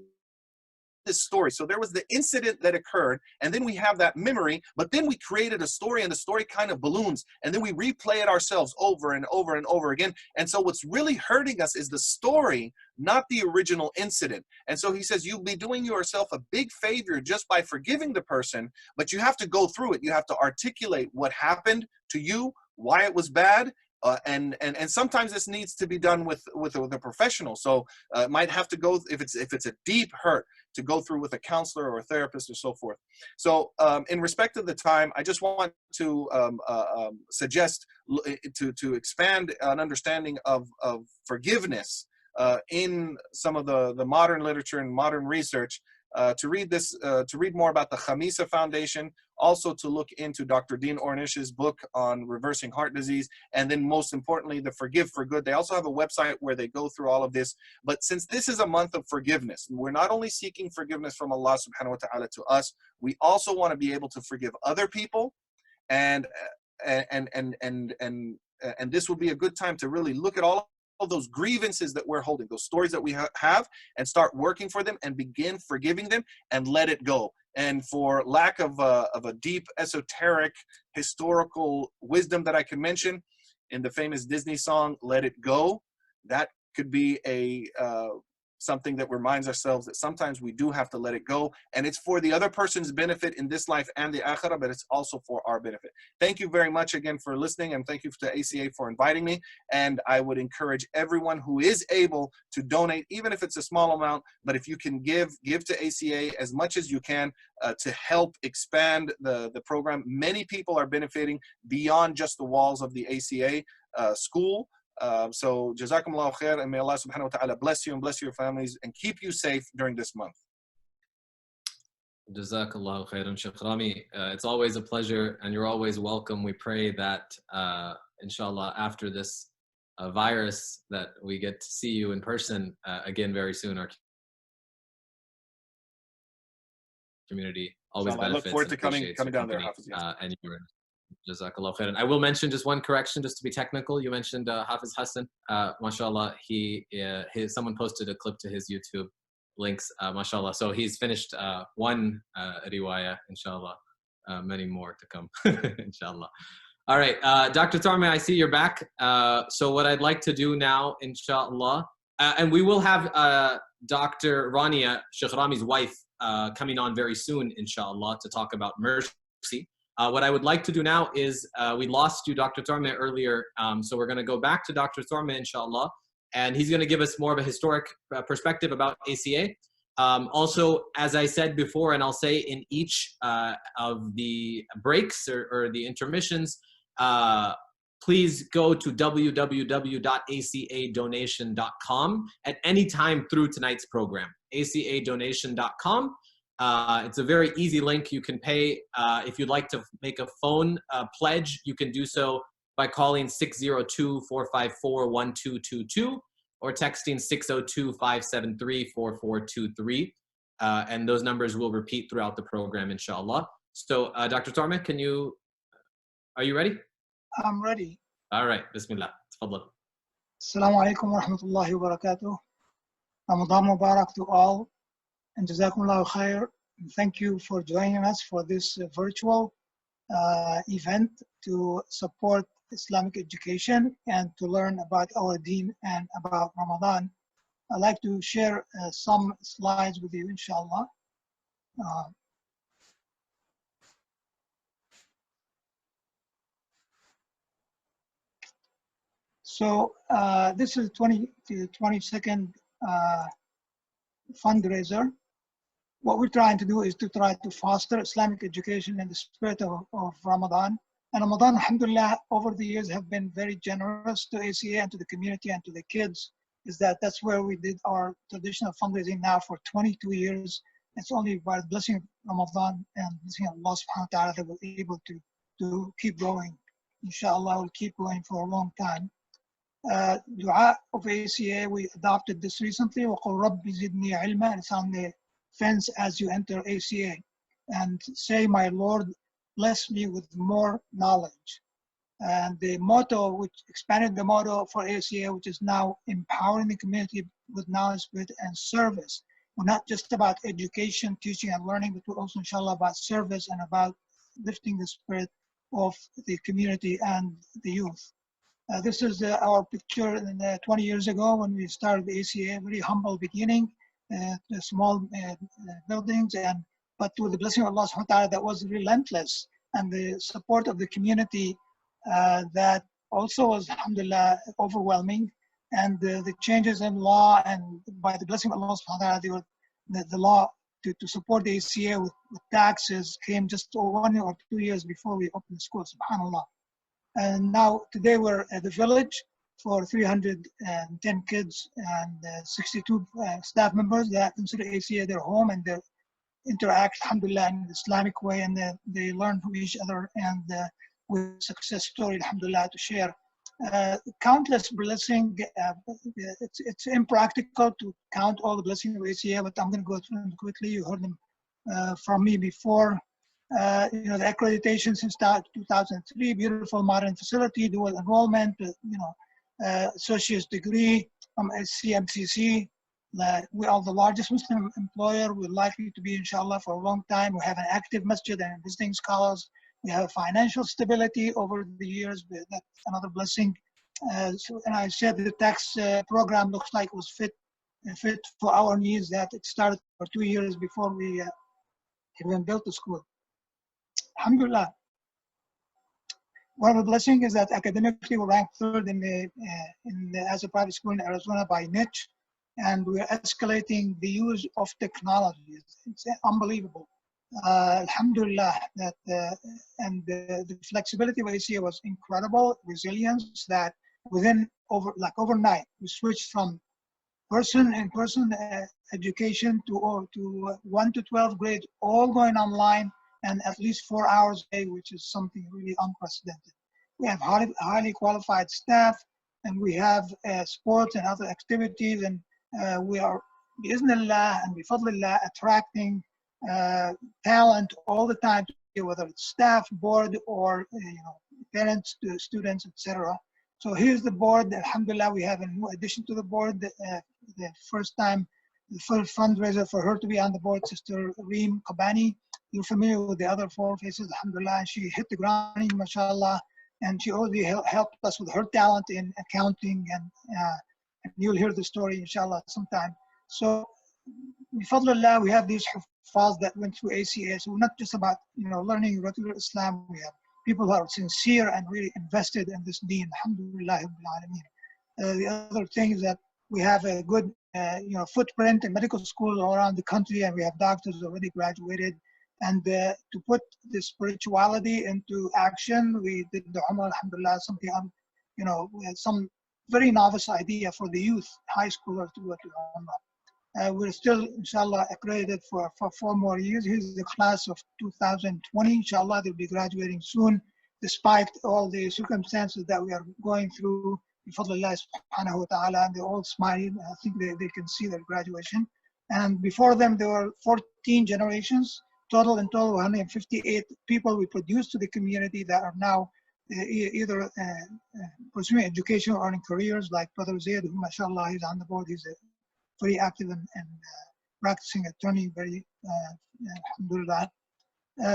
this story. So there was the incident that occurred, and then we have that memory, but then we created a story, and the story kind of balloons, and then we replay it ourselves over and over and over again. And so what's really hurting us is the story, not the original incident. And so he says, you'll be doing yourself a big favor just by forgiving the person, but you have to go through it. You have to articulate what happened to you, why it was bad. And sometimes this needs to be done with a professional. So it might have to go, if it's a deep hurt, to go through with a counselor or a therapist or so forth. So in respect of the time, I just want to suggest to expand an understanding of forgiveness in some of the modern literature and modern research. To read more about the Khamisa Foundation, also to look into Dr. Dean Ornish's book on reversing heart disease, and then most importantly, the Forgive for Good. They also have a website where they go through all of this. But since this is a month of forgiveness, we're not only seeking forgiveness from Allah subhanahu wa ta'ala to us, we also want to be able to forgive other people. And this will be a good time to really look at all of those grievances that we're holding, those stories that we have, and start working for them and begin forgiving them and let it go. And for lack of a deep esoteric historical wisdom that I can mention, in the famous Disney song, Let It Go, that could be a something that reminds ourselves that sometimes we do have to let it go. And it's for the other person's benefit in this life and the akhirah, but it's also for our benefit. Thank you very much again for listening, and thank you to ACA for inviting me. And I would encourage everyone who is able to donate, even if it's a small amount, but if you can give to ACA as much as you can to help expand the program. Many people are benefiting beyond just the walls of the ACA school. So Jazakumullahu khair, and may Allah subhanahu wa ta'ala bless you and bless your families and keep you safe during this month. Jazakallahu khairan, Sheikh Rami. It's always a pleasure, and you're always welcome. We pray that, inshallah, after this virus, that we get to see you in person again very soon. Our community always Inshallah, benefits. I look forward to coming down there, company, Hafiz. Yes. And you're Jazakallah khairan. I will mention just one correction, just to be technical. You mentioned Hafiz Hassan. Mashallah, someone posted a clip to his YouTube links. Mashallah. So he's finished one riwayah, inshallah. Many more to come, inshallah. All right, Dr. Tarme, I see you're back. So what I'd like to do now, inshallah, and we will have Dr. Rania, Sheikh Rami's wife, coming on very soon, inshallah, to talk about mercy. What I would like to do now is, we lost you, Dr. Tarme, earlier, so we're going to go back to Dr. Tarme, inshallah, and he's going to give us more of a historic perspective about ACA. Also, as I said before, and I'll say in each of the breaks or the intermissions, please go to www.acadonation.com at any time through tonight's program, acadonation.com. It's a very easy link. You can pay. If you'd like to make a phone pledge, you can do so by calling 602-454-1222 or texting 602-573-4423. And those numbers will repeat throughout the program, inshallah. So, Dr. Tarme, are you ready? I'm ready. All right. Bismillah. Tafadhal. Assalamu alaikum wa rahmatullahi wa barakatuh. Ramadan Mubarak to all. And Jazakumullahu khair. Thank you for joining us for this virtual event to support Islamic education and to learn about our deen and about Ramadan. I'd like to share some slides with you, inshallah. So this is the 22nd fundraiser. What we're trying to do is to try to foster Islamic education in the spirit of Ramadan. And Ramadan, alhamdulillah, over the years have been very generous to ACA and to the community and to the kids. That's where we did our traditional fundraising now for 22 years. It's only by the blessing of Ramadan and blessing of Allah subhanahu wa ta'ala that we're able to keep going. Inshallah, we'll keep going for a long time. Dua of ACA, we adopted this recently. وَقُلْ رَبِّ زِدْنِي عِلْمًا. It's on the fence as you enter ACA. And say, my Lord, bless me with more knowledge. And the motto, which expanded the motto for ACA, which is now empowering the community with knowledge, spirit, and service. We're not just about education, teaching, and learning, but we're also, inshallah, about service and about lifting the spirit of the community and the youth. This is our picture 20 years ago when we started the ACA, very humble beginning, small buildings, but with the blessing of Allah subhanahu wa ta'ala that was relentless, and the support of the community that also was, alhamdulillah, overwhelming. And the changes in law, and by the blessing of Allah subhanahu wa ta'ala, the law to support the ACA with taxes came just 1 or 2 years before we opened the school, subhanAllah. And now today we're at the village for 310 kids and 62 staff members that consider ACA their home, and they interact, alhamdulillah, in an Islamic way, and they learn from each other, and with a success story, alhamdulillah, to share. Countless blessings. It's impractical to count all the blessings of ACA, but I'm going to go through them quickly. You heard them from me before. The accreditation since 2003, beautiful modern facility, dual enrollment, associate's degree from CMCC. We are the largest Muslim employer. We're likely to be, inshallah, for a long time. We have an active masjid and visiting scholars. We have financial stability over the years. That's another blessing. And I said the tax program looks like it was fit fit for our needs that it started for 2 years before we even built the school. Alhamdulillah. One of the blessings is that academically we're ranked third as a private school in Arizona by niche, and we're escalating the use of technology. It's unbelievable. Alhamdulillah, that and the flexibility of ACA was incredible. Resilience that overnight we switched from in-person education to 1 to 12 grade, all going online, and at least 4 hours a day, which is something really unprecedented. We have highly qualified staff, and we have sports and other activities, and we are, bi'Iznillah and bifadlillah, attracting talent all the time, whether it's staff, board, or parents, students, etc. So here's the board. Alhamdulillah, we have a new addition to the board. The first time, the first fundraiser for her to be on the board, Sister Reem Qabani. You're familiar with the other 4 faces, alhamdulillah. She hit the ground running, mashallah, and she already helped us with her talent in accounting, and you'll hear the story, inshallah, sometime. So, bifadlillah, we have these hufaz that went through ACA. So we're not just about learning regular Islam. We have people who are sincere and really invested in this deen. Alhamdulillah. The other thing is that we have a good footprint in medical schools all around the country, and we have doctors already graduated. And to put the spirituality into action, we did the Umrah, alhamdulillah, something, we had some very novice idea for the youth, high schoolers to go to Umrah. We're still, inshallah, accredited for 4 more years. Here's the class of 2020. Inshallah, they'll be graduating soon, despite all the circumstances that we are going through. Bifadlillah subhanahu wa ta'ala, and they're all smiling. I think they can see their graduation. And before them, there were 14 generations. In total, 158 people we produced to the community that are now either pursuing education or in careers, like Brother Zaid, who, mashallah, he's on the board. He's very active and practicing attorney, very, alhamdulillah.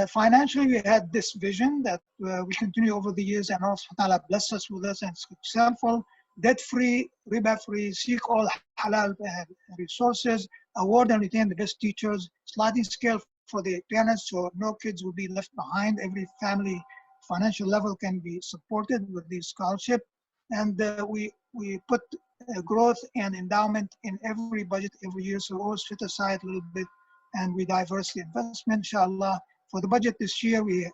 Financially, we had this vision that we continue over the years, and Allah subhanahu wa ta'ala bless us with this, and it's successful, debt-free, riba-free, seek all halal resources, award and retain the best teachers, sliding scale for the parents, so no kids will be left behind. Every family financial level can be supported with this scholarship. And we put growth and endowment in every budget every year, so we always set aside a little bit, and we diverse the investment, inshallah. For the budget this year, we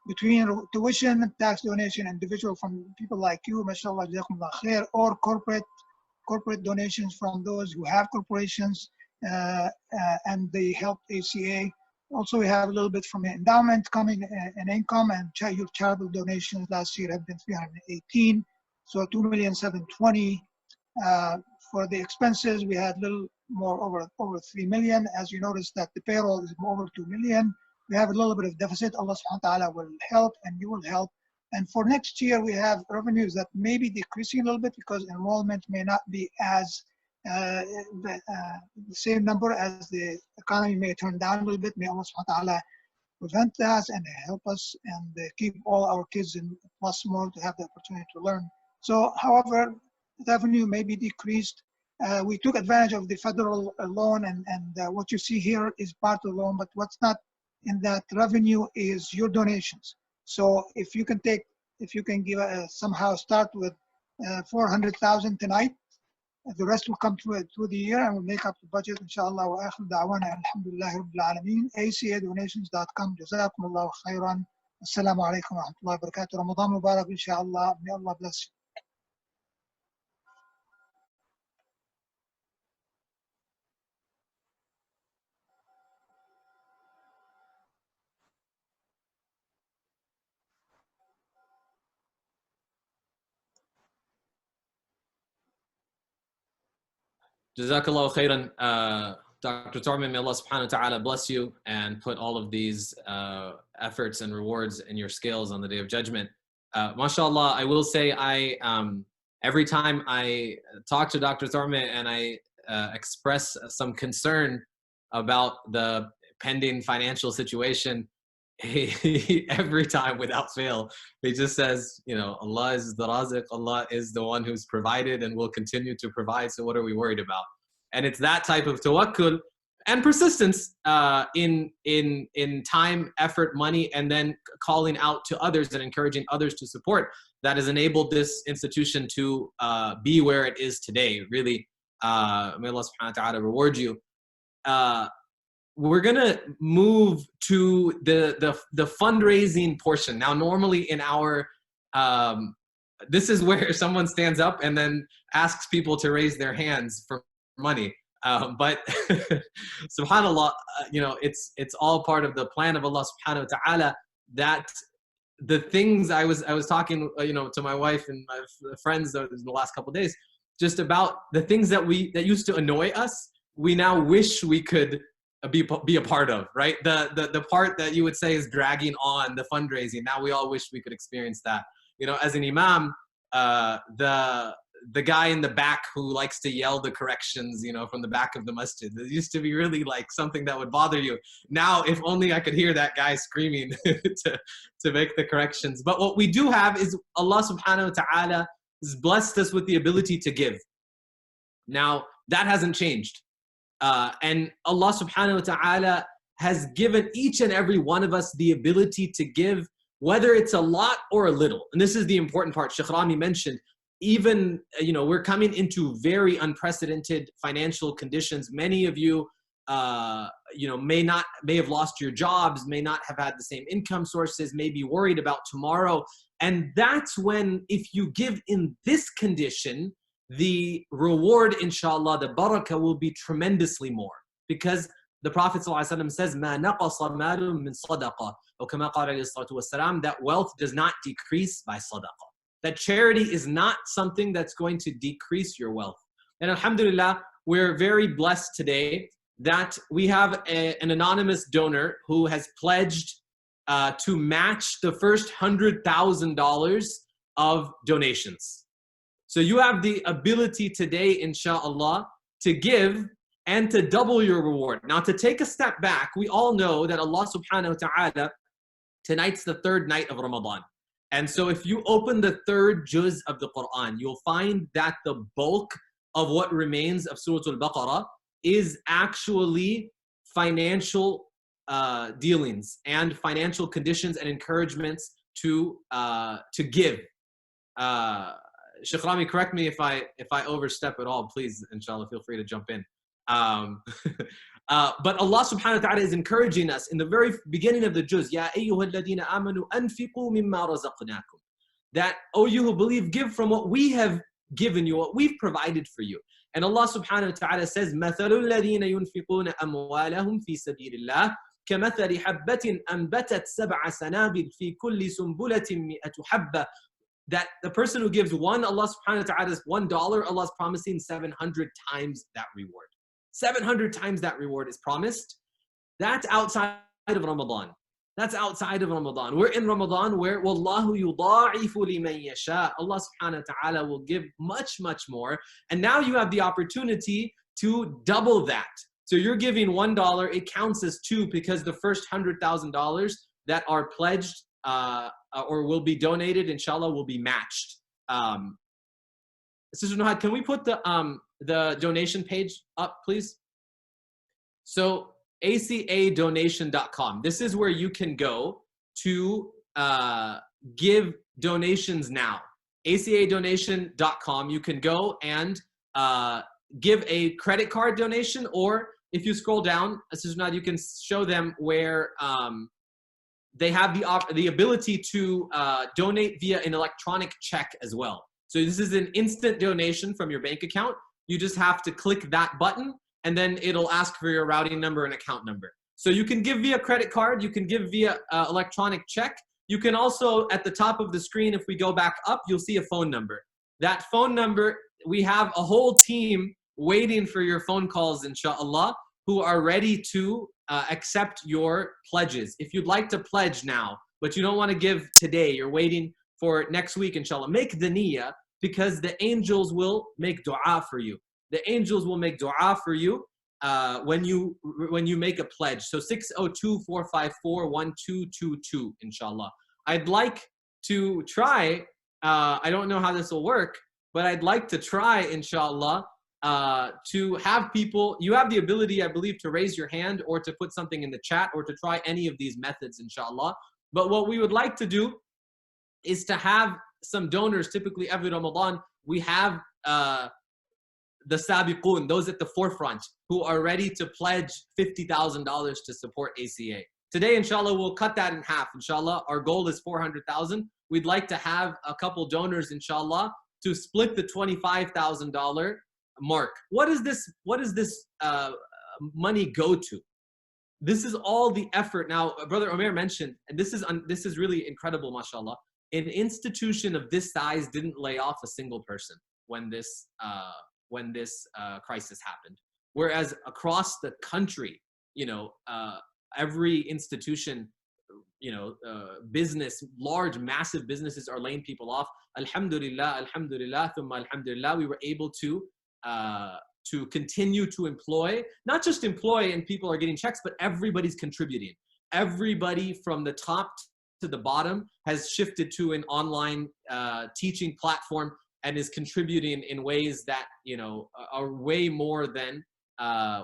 between tuition, tax donation, individual from people like you, mashallah, jazakumullah khair, or corporate donations from those who have corporations, and they help ACA. Also, we have a little bit from endowment coming in income, and your charitable donations last year have been 318, so 2,720,000. For the expenses, we had a little more, over 3 million. As you notice that the payroll is over 2 million. We have a little bit of deficit. Allah subhanahu wa ta'ala will help, and you will help. And for next year, we have revenues that may be decreasing a little bit because enrollment may not be as the same number as the economy may turn down a little bit. May Allah subhanahu wa ta'ala prevent that and help us, and keep all our kids in plus more to have the opportunity to learn. So, however, revenue may be decreased. We took advantage of the federal loan, and what you see here is part of the loan, but what's not in that revenue is your donations. So if you can give somehow start with 400,000 tonight, the rest will come through the year, and we'll make up the budget, inshallah. Wa akhir da'wana alhamdulillahi rabbil alameen. ACAdonations.com. Jazakumullahu khairan. Assalamu alaikum wa rahmatullahi wa barakatuh. Ramadan Mubarak, inshallah. May Allah bless you. Jazakallah khairan. Dr. Torman, may Allah subhanahu wa ta'ala bless you and put all of these efforts and rewards in your scales on the Day of Judgment. MashaAllah, I will say every time I talk to Dr. Torman and I express some concern about the pending financial situation, he every time without fail, he just says, Allah is the Raziq, Allah is the one who's provided and will continue to provide, so what are we worried about? And it's that type of tawakkul and persistence in time, effort, money, and then calling out to others and encouraging others to support that has enabled this institution to be where it is today. Really, may Allah subhanahu wa ta'ala reward you. We're gonna move to the fundraising portion. Now, normally in our this is where someone stands up and then asks people to raise their hands for money. But subhanallah, it's all part of the plan of Allah subhanahu wa ta'ala, that the things I was talking to my wife and my friends in the last couple of days, just about the things that used to annoy us, we now wish we could be a part of, right? The part that you would say is dragging on, the fundraising, now we all wish we could experience that. As an imam, the guy in the back who likes to yell the corrections, from the back of the masjid. It used to be really like something that would bother you. Now, if only I could hear that guy screaming to make the corrections. But what we do have is Allah subhanahu wa ta'ala has blessed us with the ability to give. Now, that hasn't changed. And Allah subhanahu wa ta'ala has given each and every one of us the ability to give, whether it's a lot or a little. And this is the important part. Sheikh Rami mentioned, even, we're coming into very unprecedented financial conditions. Many of you, may have lost your jobs, may not have had the same income sources, may be worried about tomorrow. And that's when, if you give in this condition, the reward, inshallah, the barakah will be tremendously more. Because the Prophet ﷺ says, مَا نَقَصَ مَالٌ مِّن صَدَقَةٍ وَكَمَا قَالَ عَلَيْهِ الصَّلَاةُ وَالسَّلَامُ, that wealth does not decrease by sadaqah. That charity is not something that's going to decrease your wealth. And alhamdulillah, we're very blessed today that we have an anonymous donor who has pledged to match the first $100,000 of donations. So you have the ability today, inshallah, to give and to double your reward. Now, to take a step back, we all know that Allah subhanahu wa ta'ala, tonight's the third night of Ramadan. And so if you open the third juz of the Quran, you'll find that the bulk of what remains of Surah Al-Baqarah is actually financial dealings and financial conditions and encouragements to give. Sheikh Rami, correct me if I overstep at all, please, inshallah, feel free to jump in. But Allah subhanahu wa ta'ala is encouraging us in the very beginning of the juz, Ya ayyuha alladhina amanu anfiqu mimma razaqnakum, that, oh, you who believe, give from what we have given you, what we've provided for you. And Allah subhanahu wa ta'ala says, مَثَلُ الَّذِينَ يُنْفِقُونَ أَمْوَالَهُمْ فِي سَبِيلِ اللَّهِ كَمَثَلِ حَبَّةٍ أَنْبَتَتْ سَبْعَ سَنَابِلَ فِي كُلِّ سُنْبُلَةٍ مِئَةُ حَبَّةٍ. That the person who gives Allah subhanahu wa ta'ala's $1, Allah is promising 700 times that reward. 700 times that reward is promised. That's outside of Ramadan. That's outside of Ramadan. We're in Ramadan where Wallahu yudha'ifu liman yasha. Allah subhanahu wa ta'ala will give much, much more. And now you have the opportunity to double that. So you're giving $1, it counts as two, because the first $100,000 that are pledged or will be donated, inshallah, will be matched. Sister Nuhad, can we put the donation page up, please? So acadonation.com. This is where you can go to give donations now. acadonation.com. You can go and give a credit card donation, or if you scroll down, Sister Nuhad, you can show them where they have the ability to donate via an electronic check as well. So this is an instant donation from your bank account. You just have to click that button, and then it'll ask for your routing number and account number. So you can give via credit card, you can give via electronic check. You can also, at the top of the screen, if we go back up, you'll see a phone number. That phone number, we have a whole team waiting for your phone calls, inshallah, who are ready to accept your pledges. If you'd like to pledge now, but you don't want to give today, you're waiting for next week, inshallah, make the niyyah, because the angels will make dua for you. The angels will make dua for you when you make a pledge. So 602-454-1222, inshallah. I'd like to try, I don't know how this will work, but I'd like to try, inshallah, to have people, you have the ability, I believe, to raise your hand or to put something in the chat or to try any of these methods, inshallah. But what we would like to do is to have some donors. Typically every Ramadan, we have the sabiqun, those at the forefront, who are ready to pledge $50,000 to support ACA. Today, inshallah, we'll cut that in half. Inshallah, our goal is 400,000. We'd like to have a couple donors, inshallah, to split the $25,000 mark. What is this money go to? This is all the effort. Now, Brother Omer mentioned, and this is really incredible, mashallah. An institution of this size didn't lay off a single person when this crisis happened. Whereas across the country, every institution, business, large, massive businesses are laying people off. Alhamdulillah, alhamdulillah, thumma alhamdulillah, we were able to continue to employ, not just employ and people are getting checks, but everybody's contributing. Everybody from the top to the bottom has shifted to an online teaching platform and is contributing in ways that, are way more than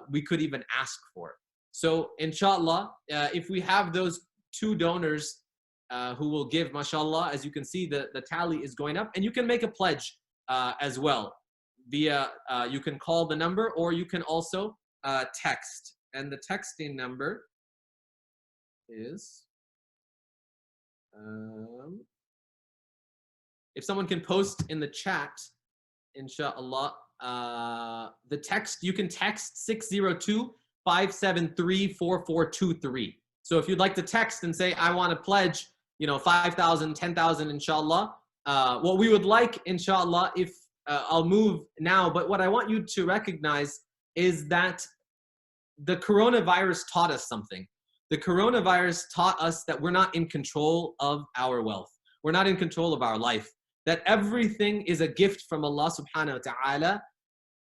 we could even ask for. So inshallah, if we have those 2 donors who will give, mashallah, as you can see, the tally is going up, and you can make a pledge as well via, you can call the number or you can also text. And the texting number is, if someone can post in the chat, inshallah, the text, you can text 602-573-4423. So if you'd like to text and say, I want to pledge, 5,000, 10,000, inshallah, what we would like, inshallah, if I'll move now, but what I want you to recognize is that the coronavirus taught us something. The coronavirus taught us that we're not in control of our wealth. We're not in control of our life. That everything is a gift from Allah subhanahu wa ta'ala,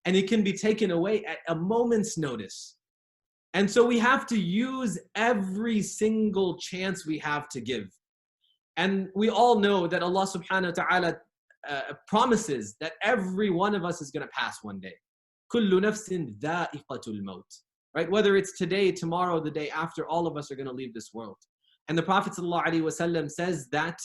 and it can be taken away at a moment's notice. And so we have to use every single chance we have to give. And we all know that Allah subhanahu wa ta'ala promises that every one of us is going to pass one day. Kullu nafsin dha'iqatul maut. Right? Whether it's today, tomorrow, the day after, all of us are going to leave this world. And the Prophet ﷺ says that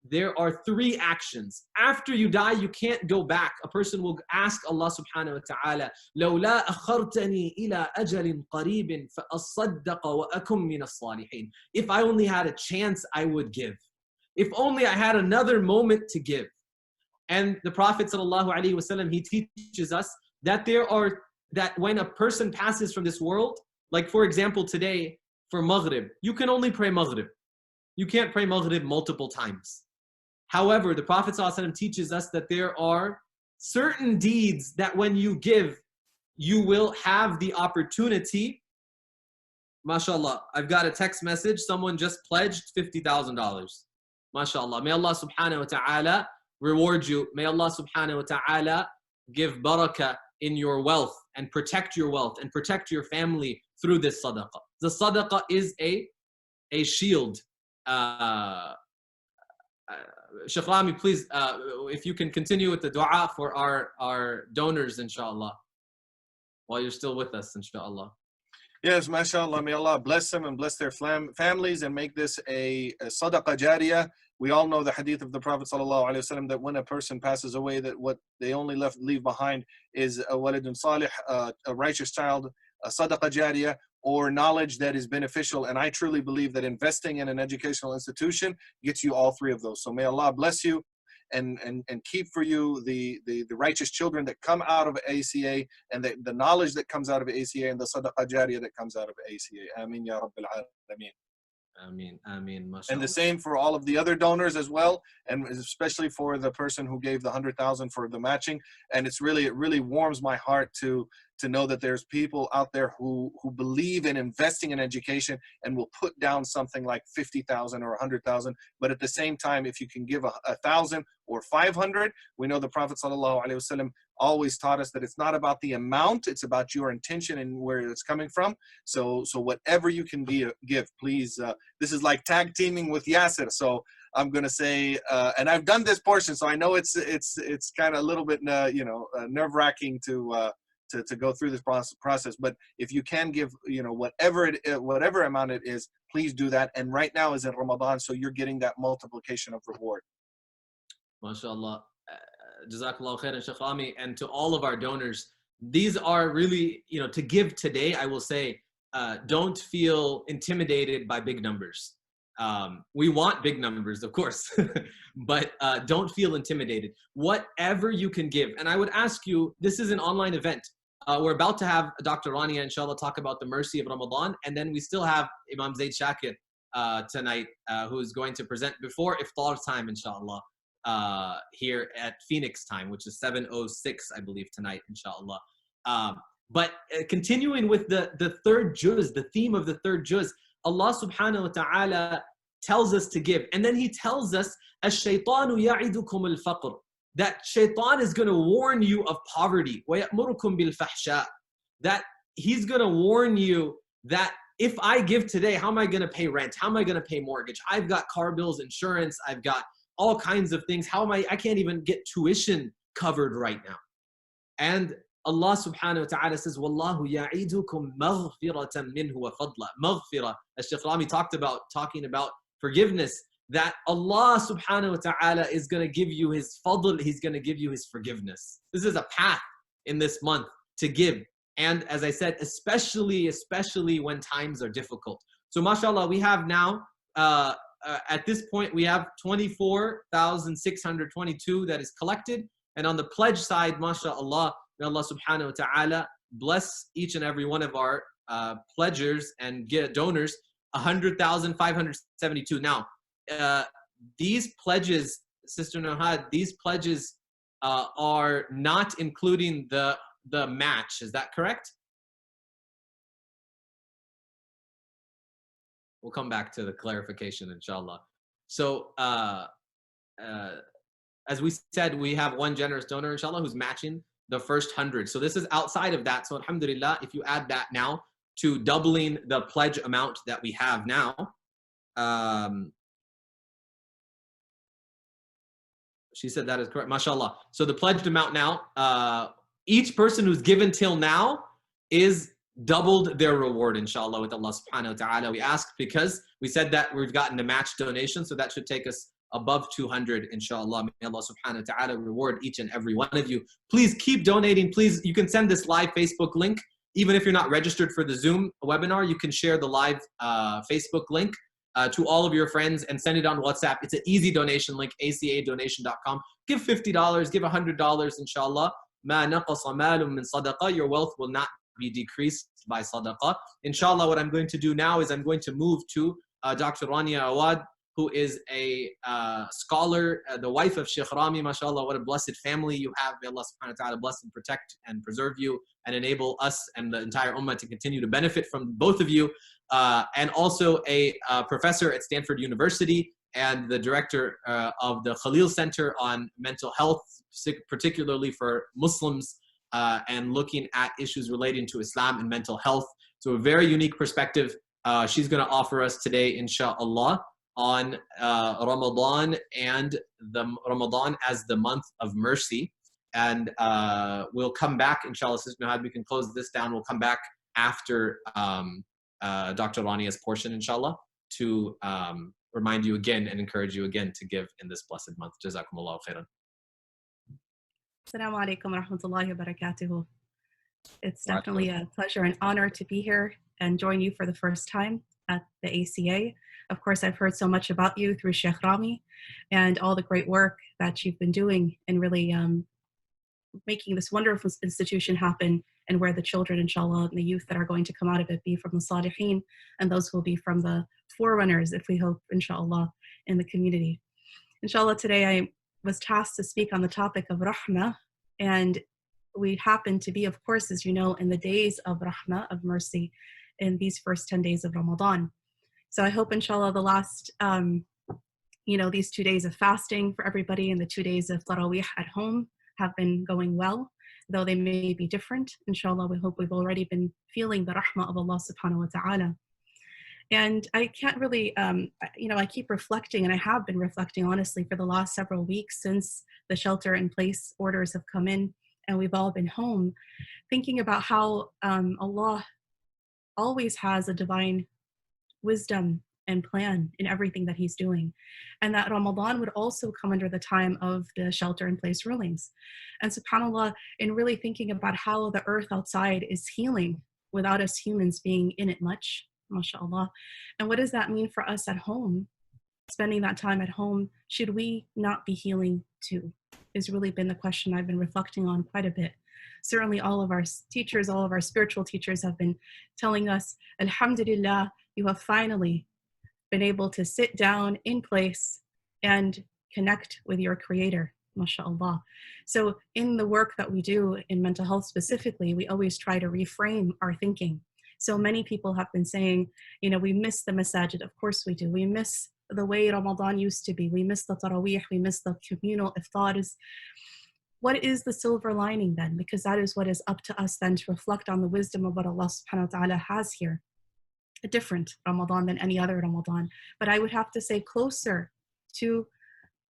there are 3 actions. After you die, you can't go back. A person will ask Allah subhanahu wa ta'ala, لَوْلَا أَخَرْتَنِي إِلَىٰ أَجَلٍ قَرِيبٍ فَأَصَّدَّقَ وَأَكُمْ مِنَ الصَّالِحِينَ. If I only had a chance, I would give. If only I had another moment to give. And the Prophet ﷺ, he teaches us that that when a person passes from this world, like for example today, for Maghrib, you can only pray Maghrib. You can't pray Maghrib multiple times. However, the Prophet ﷺ teaches us that there are certain deeds that when you give, you will have the opportunity. MashaAllah, I've got a text message. Someone just pledged $50,000. MashaAllah. May Allah subhanahu wa ta'ala reward you. May Allah subhanahu wa ta'ala give barakah in your wealth and protect your wealth and protect your family through this sadaqah. The sadaqah is a shield. Sheikh Rami, please, if you can continue with the dua for our donors, inshallah, while you're still with us, inshallah. Yes, mashallah, may Allah bless them and bless their families and make this a sadaqah jariyah. We all know the hadith of the Prophet ﷺ that when a person passes away, that what they only leave behind is a walidun salih, a righteous child, a sadaqah jariyah, or knowledge that is beneficial. And I truly believe that investing in an educational institution gets you all 3 of those. So may Allah bless you and keep for you the righteous children that come out of ACA and the knowledge that comes out of ACA and the sadaqah jariyah that comes out of ACA. Ameen ya Rabbil Alameen. Ameen, ameen, mashallah. And the same for all of the other donors as well, and especially for the person who gave the 100,000 for the matching. And it really warms my heart to know that there's people out there who believe in investing in education and will put down something like 50,000 or 100,000. But at the same time, if you can give 1,000 or 500, we know the Prophet ﷺ always taught us that it's not about the amount, it's about your intention and where it's coming from. So whatever you can give, please. This is like tag teaming with Yasser. So I'm going to say, and I've done this portion, so I know it's kind of a little bit, nerve-wracking to go through this process. But if you can give, whatever amount it is, please do that. And right now is in Ramadan, so you're getting that multiplication of reward. MashaAllah. Jazakallah khairan, Shaykh Rami. And to all of our donors, these are really, to give today, I will say, don't feel intimidated by big numbers. We want big numbers, of course, but don't feel intimidated. Whatever you can give. And I would ask you, this is an online event. We're about to have Dr. Rania, inshallah, talk about the mercy of Ramadan. And then we still have Imam Zaid Shakir tonight, who is going to present before iftar time, inshallah, here at Phoenix time, which is 7:06, I believe, tonight, inshallah. But continuing with the third juz, the theme of the third juz, Allah subhanahu wa ta'ala tells us to give. And then he tells us, الشَّيْطَانُ يَعِدُكُمُ الْفَقْرِ, that shaitan is going to warn you of poverty. وَيَأْمُرُكُمْ بِالْفَحْشَاءِ, that he's going to warn you that if I give today, how am I going to pay rent? How am I going to pay mortgage? I've got car bills, insurance, I've got all kinds of things. How am I can't even get tuition covered right now. And Allah subhanahu wa ta'ala says, Wallahu ya'idukum maghfiratan minhu wa fadla. Maghfirah, as Shaykh Rami talking about forgiveness, that Allah subhanahu wa ta'ala is going to give you his fadl, he's going to give you his forgiveness. This is a path in this month to give. And as I said, especially when times are difficult. So mashallah, we have now, at this point, we have 24,622 that is collected. And on the pledge side, mashallah, may Allah subhanahu wa ta'ala bless each and every one of our pledgers and donors, 100,572. Now, these pledges, Sister Nahad, these pledges are not including the match. Is that correct? We'll come back to the clarification, inshallah. So, as we said, we have one generous donor, inshallah, who's matching the first 100. So this is outside of that. So alhamdulillah, if you add that now to doubling the pledge amount that we have now, she said that is correct, mashallah. So the pledged amount now, each person who's given till now is doubled their reward, inshallah, with Allah subhanahu wa ta'ala. We asked because we said that we've gotten a match donation, so that should take us above 200, inshallah. May Allah subhanahu wa ta'ala reward each and every one of you. Please keep donating. Please, you can send this live Facebook link. Even if you're not registered for the Zoom webinar, you can share the live Facebook link to all of your friends and send it on WhatsApp. It's an easy donation link, acadonation.com. Give $50, give $100, inshallah. Ma naqasa malum min sadaqah. Your wealth will not be decreased by sadaqah. Inshallah, what I'm going to do now is I'm going to move to Dr. Rania Awad, who is a scholar, the wife of Shaykh Rami, mashallah. What a blessed family you have. May Allah subhanahu wa ta'ala bless and protect and preserve you and enable us and the entire ummah to continue to benefit from both of you. And also a professor at Stanford University and the director of the Khalil Center on Mental Health, particularly for Muslims, and looking at issues relating to Islam and mental health. So a very unique perspective she's going to offer us today, inshallah, on Ramadan and the Ramadan as the month of mercy. And we'll come back, inshallah, Sister Nahad, we can close this down. We'll come back after Dr. Rania's portion, inshallah, to remind you again and encourage you again to give in this blessed month. Jazakumullahu khairan. Assalamu alaikum wa rahmatullahi wa barakatuhu. It's definitely a pleasure and honor to be here and join you for the first time at the ACA. Of course, I've heard so much about you through Shaykh Rami and all the great work that you've been doing and really making this wonderful institution happen, and where the children, inshallah, and the youth that are going to come out of it be from the Salihin, and those who will be from the forerunners, if we hope, inshallah, in the community. Inshallah, today I was tasked to speak on the topic of Rahmah, and we happen to be, of course, as you know, in the days of Rahmah, of mercy, in these first 10 days of Ramadan. So I hope, inshallah, the last, these 2 days of fasting for everybody and the 2 days of Tarawih at home have been going well, though they may be different. Inshallah, we hope we've already been feeling the rahmah of Allah subhanahu wa ta'ala. And I can't really, I keep reflecting, and I have been reflecting honestly for the last several weeks since the shelter in place orders have come in and we've all been home, thinking about how Allah always has a divine wisdom and plan in everything that he's doing. And that Ramadan would also come under the time of the shelter in place rulings. And subhanAllah, in really thinking about how the earth outside is healing without us humans being in it much, mashallah. And what does that mean for us at home? Spending that time at home, should we not be healing too? Has really been the question I've been reflecting on quite a bit. Certainly all of our teachers, all of our spiritual teachers have been telling us, Alhamdulillah, you have finally been able to sit down in place and connect with your creator, mashallah. So in the work that we do in mental health specifically, we always try to reframe our thinking. So many people have been saying, we miss the masajid. Of course we do. We miss the way Ramadan used to be. We miss the tarawih. We miss the communal iftars. What is the silver lining then? Because that is what is up to us then to reflect on the wisdom of what Allah subhanahu wa ta'ala has here. A different Ramadan than any other Ramadan. But I would have to say closer to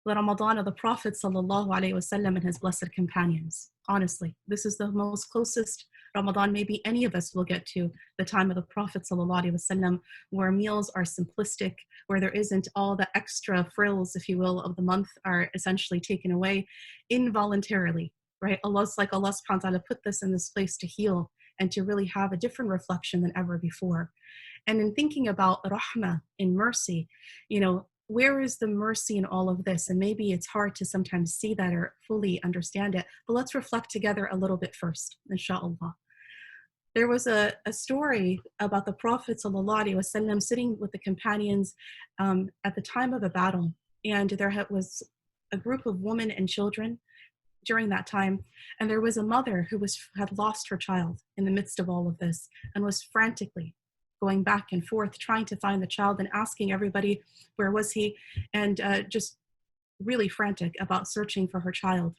the Ramadan of the Prophet sallallahu alaihi wasallam and his blessed companions. Honestly, this is the most closest Ramadan maybe any of us will get to the time of the Prophet sallallahu alaihi wasallam, where meals are simplistic, where there isn't all the extra frills, if you will, of the month are essentially taken away involuntarily, right? Allah subhanahu wa ta'ala put this in this place to heal and to really have a different reflection than ever before. And in thinking about rahmah, in mercy, where is the mercy in all of this? And maybe it's hard to sometimes see that or fully understand it, but let's reflect together a little bit first, inshallah. There was a story about the Prophet ﷺ sitting with the companions at the time of a battle, and there was a group of women and children during that time, and there was a mother who had lost her child in the midst of all of this and was frantically going back and forth trying to find the child and asking everybody where was he, and just really frantic about searching for her child.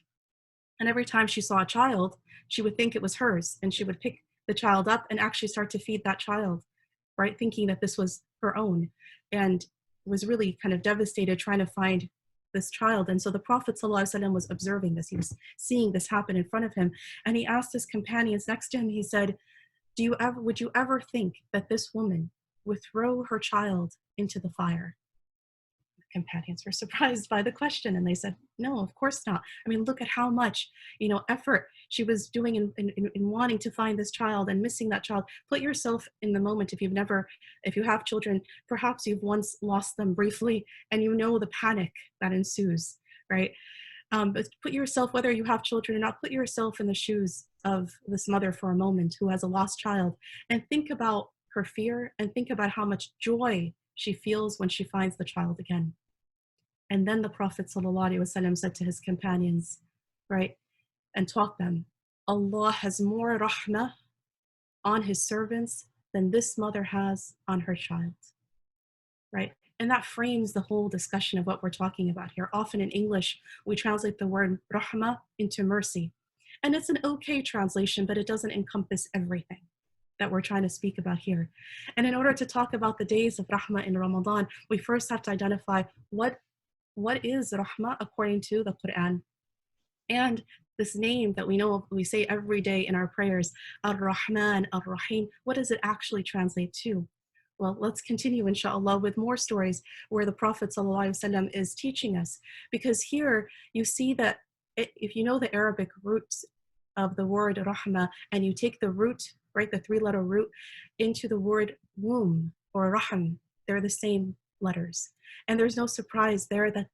And every time she saw a child, she would think it was hers, and she would pick the child up and actually start to feed that child, right, thinking that this was her own, and was really kind of devastated trying to find this child. And so the Prophet ﷺ was observing this. He was seeing this happen in front of him, and he asked his companions next to him, he said, would you ever think that this woman would throw her child into the fire? The companions were surprised by the question, and they said, no, of course not. I mean, look at how much, effort she was doing in wanting to find this child and missing that child. Put yourself in the moment. If you have children, perhaps you've once lost them briefly, and the panic that ensues, right? But put yourself, whether you have children or not, put yourself in the shoes of this mother for a moment who has a lost child, and think about her fear and think about how much joy she feels when she finds the child again. And then the Prophet ﷺ said to his companions, right, and taught them, Allah has more rahmah on his servants than this mother has on her child, right? And that frames the whole discussion of what we're talking about here. Often in English, we translate the word rahmah into mercy. And it's an okay translation, but it doesn't encompass everything that we're trying to speak about here. And in order to talk about the days of rahmah in Ramadan, we first have to identify what is rahmah according to the Quran. And this name that we know of, we say every day in our prayers, Ar-Rahman, Ar-Rahim, what does it actually translate to? Well, let's continue, inshallah, with more stories where the Prophet ﷺ is teaching us. Because here you see that if you know the Arabic roots of the word rahmah, and you take the root, right, the three-letter root, into the word womb or rahm, they're the same letters. And there's no surprise there that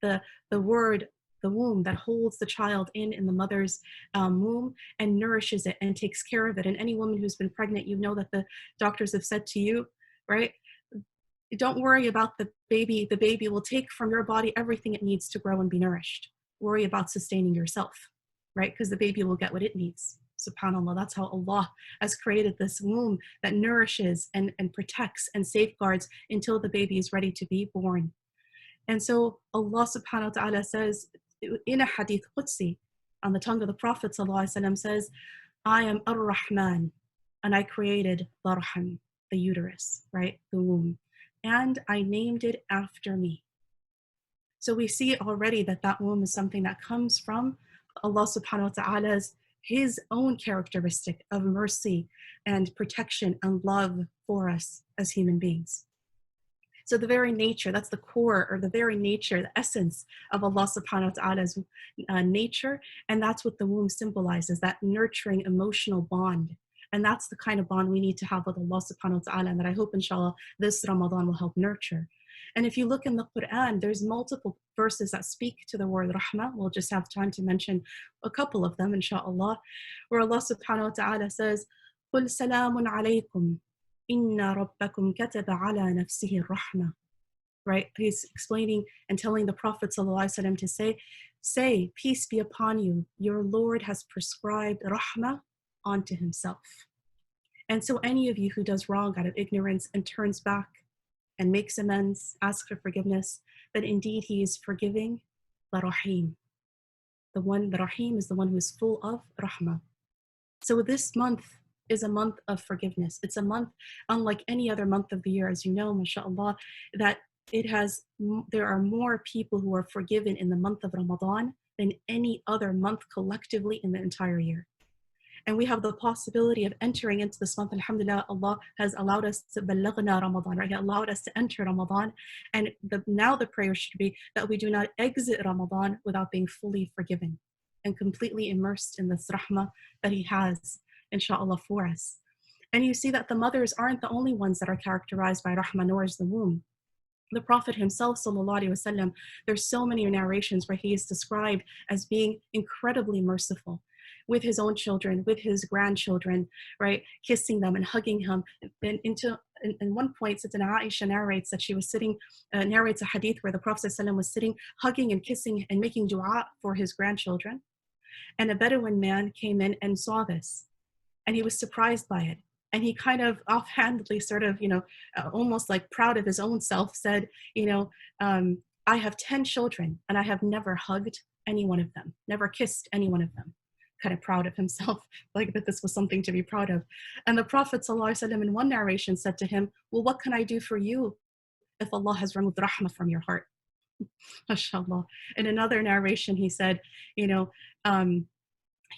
the word, the womb that holds the child in the mother's womb and nourishes it and takes care of it. And any woman who's been pregnant, you know that the doctors have said to you, right, don't worry about the baby. The baby will take from your body everything it needs to grow and be nourished. Worry about sustaining yourself, right? Because the baby will get what it needs. SubhanAllah, that's how Allah has created this womb that nourishes and protects and safeguards until the baby is ready to be born. And so Allah subhanahu wa ta'ala says in a hadith Qudsi, on the tongue of the Prophet ﷺ, says, I am Ar-Rahman, and I created the Rahim, the uterus, right, the womb. and I named it after me. So we see already that that womb is something that comes from Allah subhanahu wa ta'ala's his own characteristic of mercy and protection and love for us as human beings. So the very nature, that's the core or the very nature, the essence of Allah subhanahu wa ta'ala's nature. And that's what the womb symbolizes, that nurturing emotional bond. And that's the kind of bond we need to have with Allah subhanahu wa ta'ala, and that I hope inshallah this Ramadan will help nurture. And if you look in the Quran, there's multiple verses that speak to the word rahmah. We'll just have time to mention a couple of them, inshallah, where Allah subhanahu wa ta'ala says, قُلْ سَلَامٌ عَلَيْكُمْ إِنَّ رَبَّكُمْ كَتَبَ عَلَى نَفْسِهِ الرَّحْمَةِ. Right? He's explaining and telling the Prophet ﷺ to say, peace be upon you, your Lord has prescribed rahmah onto himself. And so any of you who does wrong out of ignorance and turns back and makes amends, asks for forgiveness, that indeed he is forgiving, the Rahim. The Rahim is the one who is full of rahmah. So this month is a month of forgiveness. It's a month unlike any other month of the year, as you know, mashallah, that there are more people who are forgiven in the month of Ramadan than any other month collectively in the entire year. And we have the possibility of entering into this month. Alhamdulillah, Allah has allowed us to balaghna Ramadan, right? He allowed us to enter Ramadan. And now the prayer should be that we do not exit Ramadan without being fully forgiven and completely immersed in this rahmah that He has, inshallah, for us. And you see that the mothers aren't the only ones that are characterized by rahmah, nor is the womb. The Prophet himself, sallallahu alaihi wasallam, there's so many narrations where he is described as being incredibly merciful with his own children, with his grandchildren, right? Kissing them and hugging him. And in one point, Sayyidina Aisha narrates that she was sitting, narrates a hadith where the Prophet ﷺ was sitting, hugging and kissing and making dua for his grandchildren. And a Bedouin man came in and saw this. And he was surprised by it. And he kind of offhandedly sort of, almost like proud of his own self said, I have 10 children and I have never hugged any one of them, never kissed any one of them. Kind of proud of himself, like that this was something to be proud of. And the Prophet ﷺ in one narration said to him, well, what can I do for you if Allah has removed rahmah from your heart? MashaAllah. In another narration, he said, he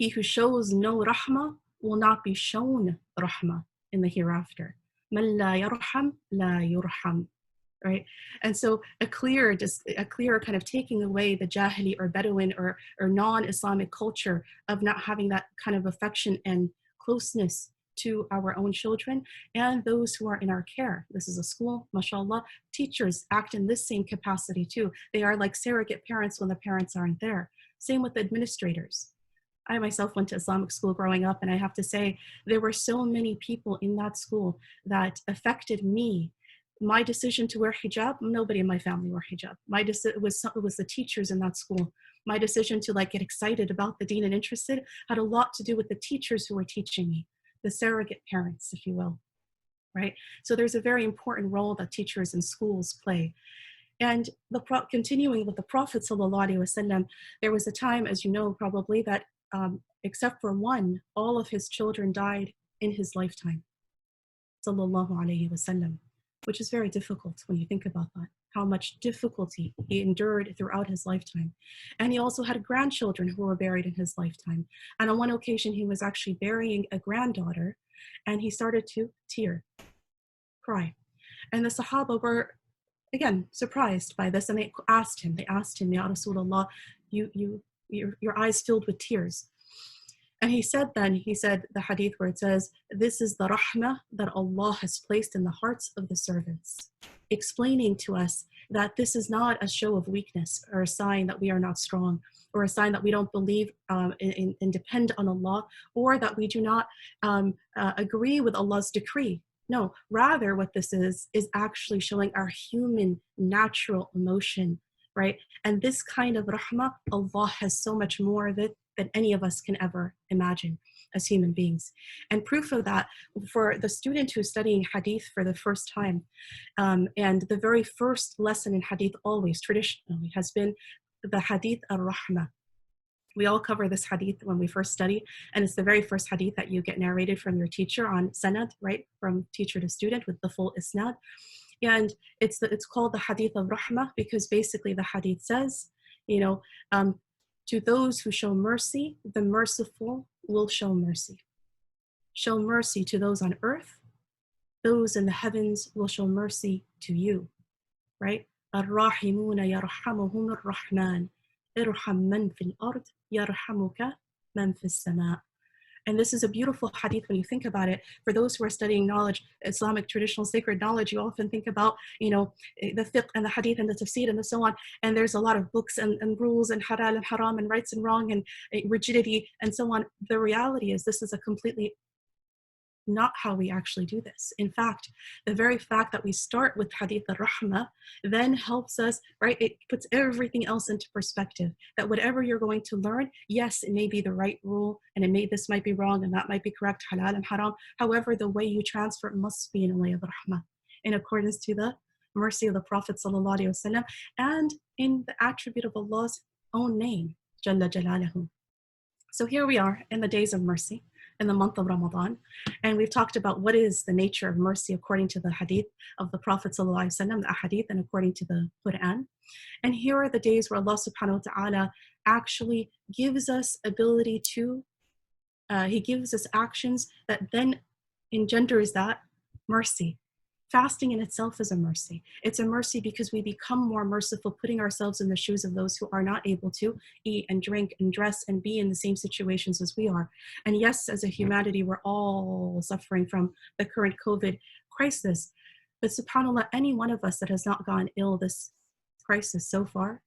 who shows no rahmah will not be shown rahmah in the hereafter. Man la yarham, la yurham. Right? And so a clear kind of taking away the Jahili or Bedouin or non-Islamic culture of not having that kind of affection and closeness to our own children and those who are in our care. This is a school, mashallah. Teachers act in this same capacity too. They are like surrogate parents when the parents aren't there. Same with administrators. I myself went to Islamic school growing up, and I have to say there were so many people in that school that affected me. My decision to wear hijab, nobody in my family wore hijab. It was the teachers in that school. My decision to get excited about the deen and interested had a lot to do with the teachers who were teaching me, the surrogate parents, if you will, right? So there's a very important role that teachers in schools play. And continuing with the Prophet ﷺ, there was a time, as you know probably, that except for one, all of his children died in his lifetime, sallallahu alaihi wasallam. Which is very difficult when you think about that, how much difficulty he endured throughout his lifetime. And he also had grandchildren who were buried in his lifetime. And on one occasion, he was actually burying a granddaughter, and he started to cry. And the Sahaba were, again, surprised by this, and they asked him, Ya Rasulullah, your eyes filled with tears. And he said the hadith where it says, this is the rahmah that Allah has placed in the hearts of the servants, explaining to us that this is not a show of weakness or a sign that we are not strong or a sign that we don't believe and depend on Allah, or that we do not agree with Allah's decree. No, rather what this is actually showing our human natural emotion, right? And this kind of rahmah, Allah has so much more of it than any of us can ever imagine as human beings. And proof of that, for the student who's studying hadith for the first time, and the very first lesson in hadith always, traditionally, has been the hadith al-rahmah. We all cover this hadith when we first study, and it's the very first hadith that you get narrated from your teacher on sanad, right? From teacher to student with the full isnad. And it's called the Hadith of Rahmah because basically the Hadith says, you know, to those who show mercy, the merciful will show mercy. Show mercy to those on earth, those in the heavens will show mercy to you, right? الراحمون يرحمهم الرحمن ارحم من في الأرض يرحمك من في السماء. And this is a beautiful hadith when you think about it. For those who are studying knowledge, Islamic traditional sacred knowledge, you often think about, you know, the fiqh and the hadith and the tafsir and so on. And there's a lot of books and rules and halal and haram and rights and wrong and rigidity and so on. The reality is this is a completely not how we actually do this. In fact, the very fact that we start with Hadith al-Rahmah then helps us, right? It puts everything else into perspective. That whatever you're going to learn, yes, it may be the right rule, and this might be wrong, and that might be correct, halal and haram. However, the way you transfer it must be in a way of rahmah, in accordance to the mercy of the Prophet ﷺ, and in the attribute of Allah's own name, Jalla Jalaluhu. So here we are in the days of mercy, in the month of Ramadan, and we've talked about what is the nature of mercy according to the hadith of the Prophet ﷺ, the ahadith, and according to the Quran. And here are the days where Allah subhanahu wa ta'ala actually gives us ability to, He gives us actions that then engenders that mercy. Fasting in itself is a mercy. It's a mercy because we become more merciful, putting ourselves in the shoes of those who are not able to eat and drink and dress and be in the same situations as we are. And yes, as a humanity, we're all suffering from the current COVID crisis. But subhanAllah, any one of us that has not gone ill this crisis so far,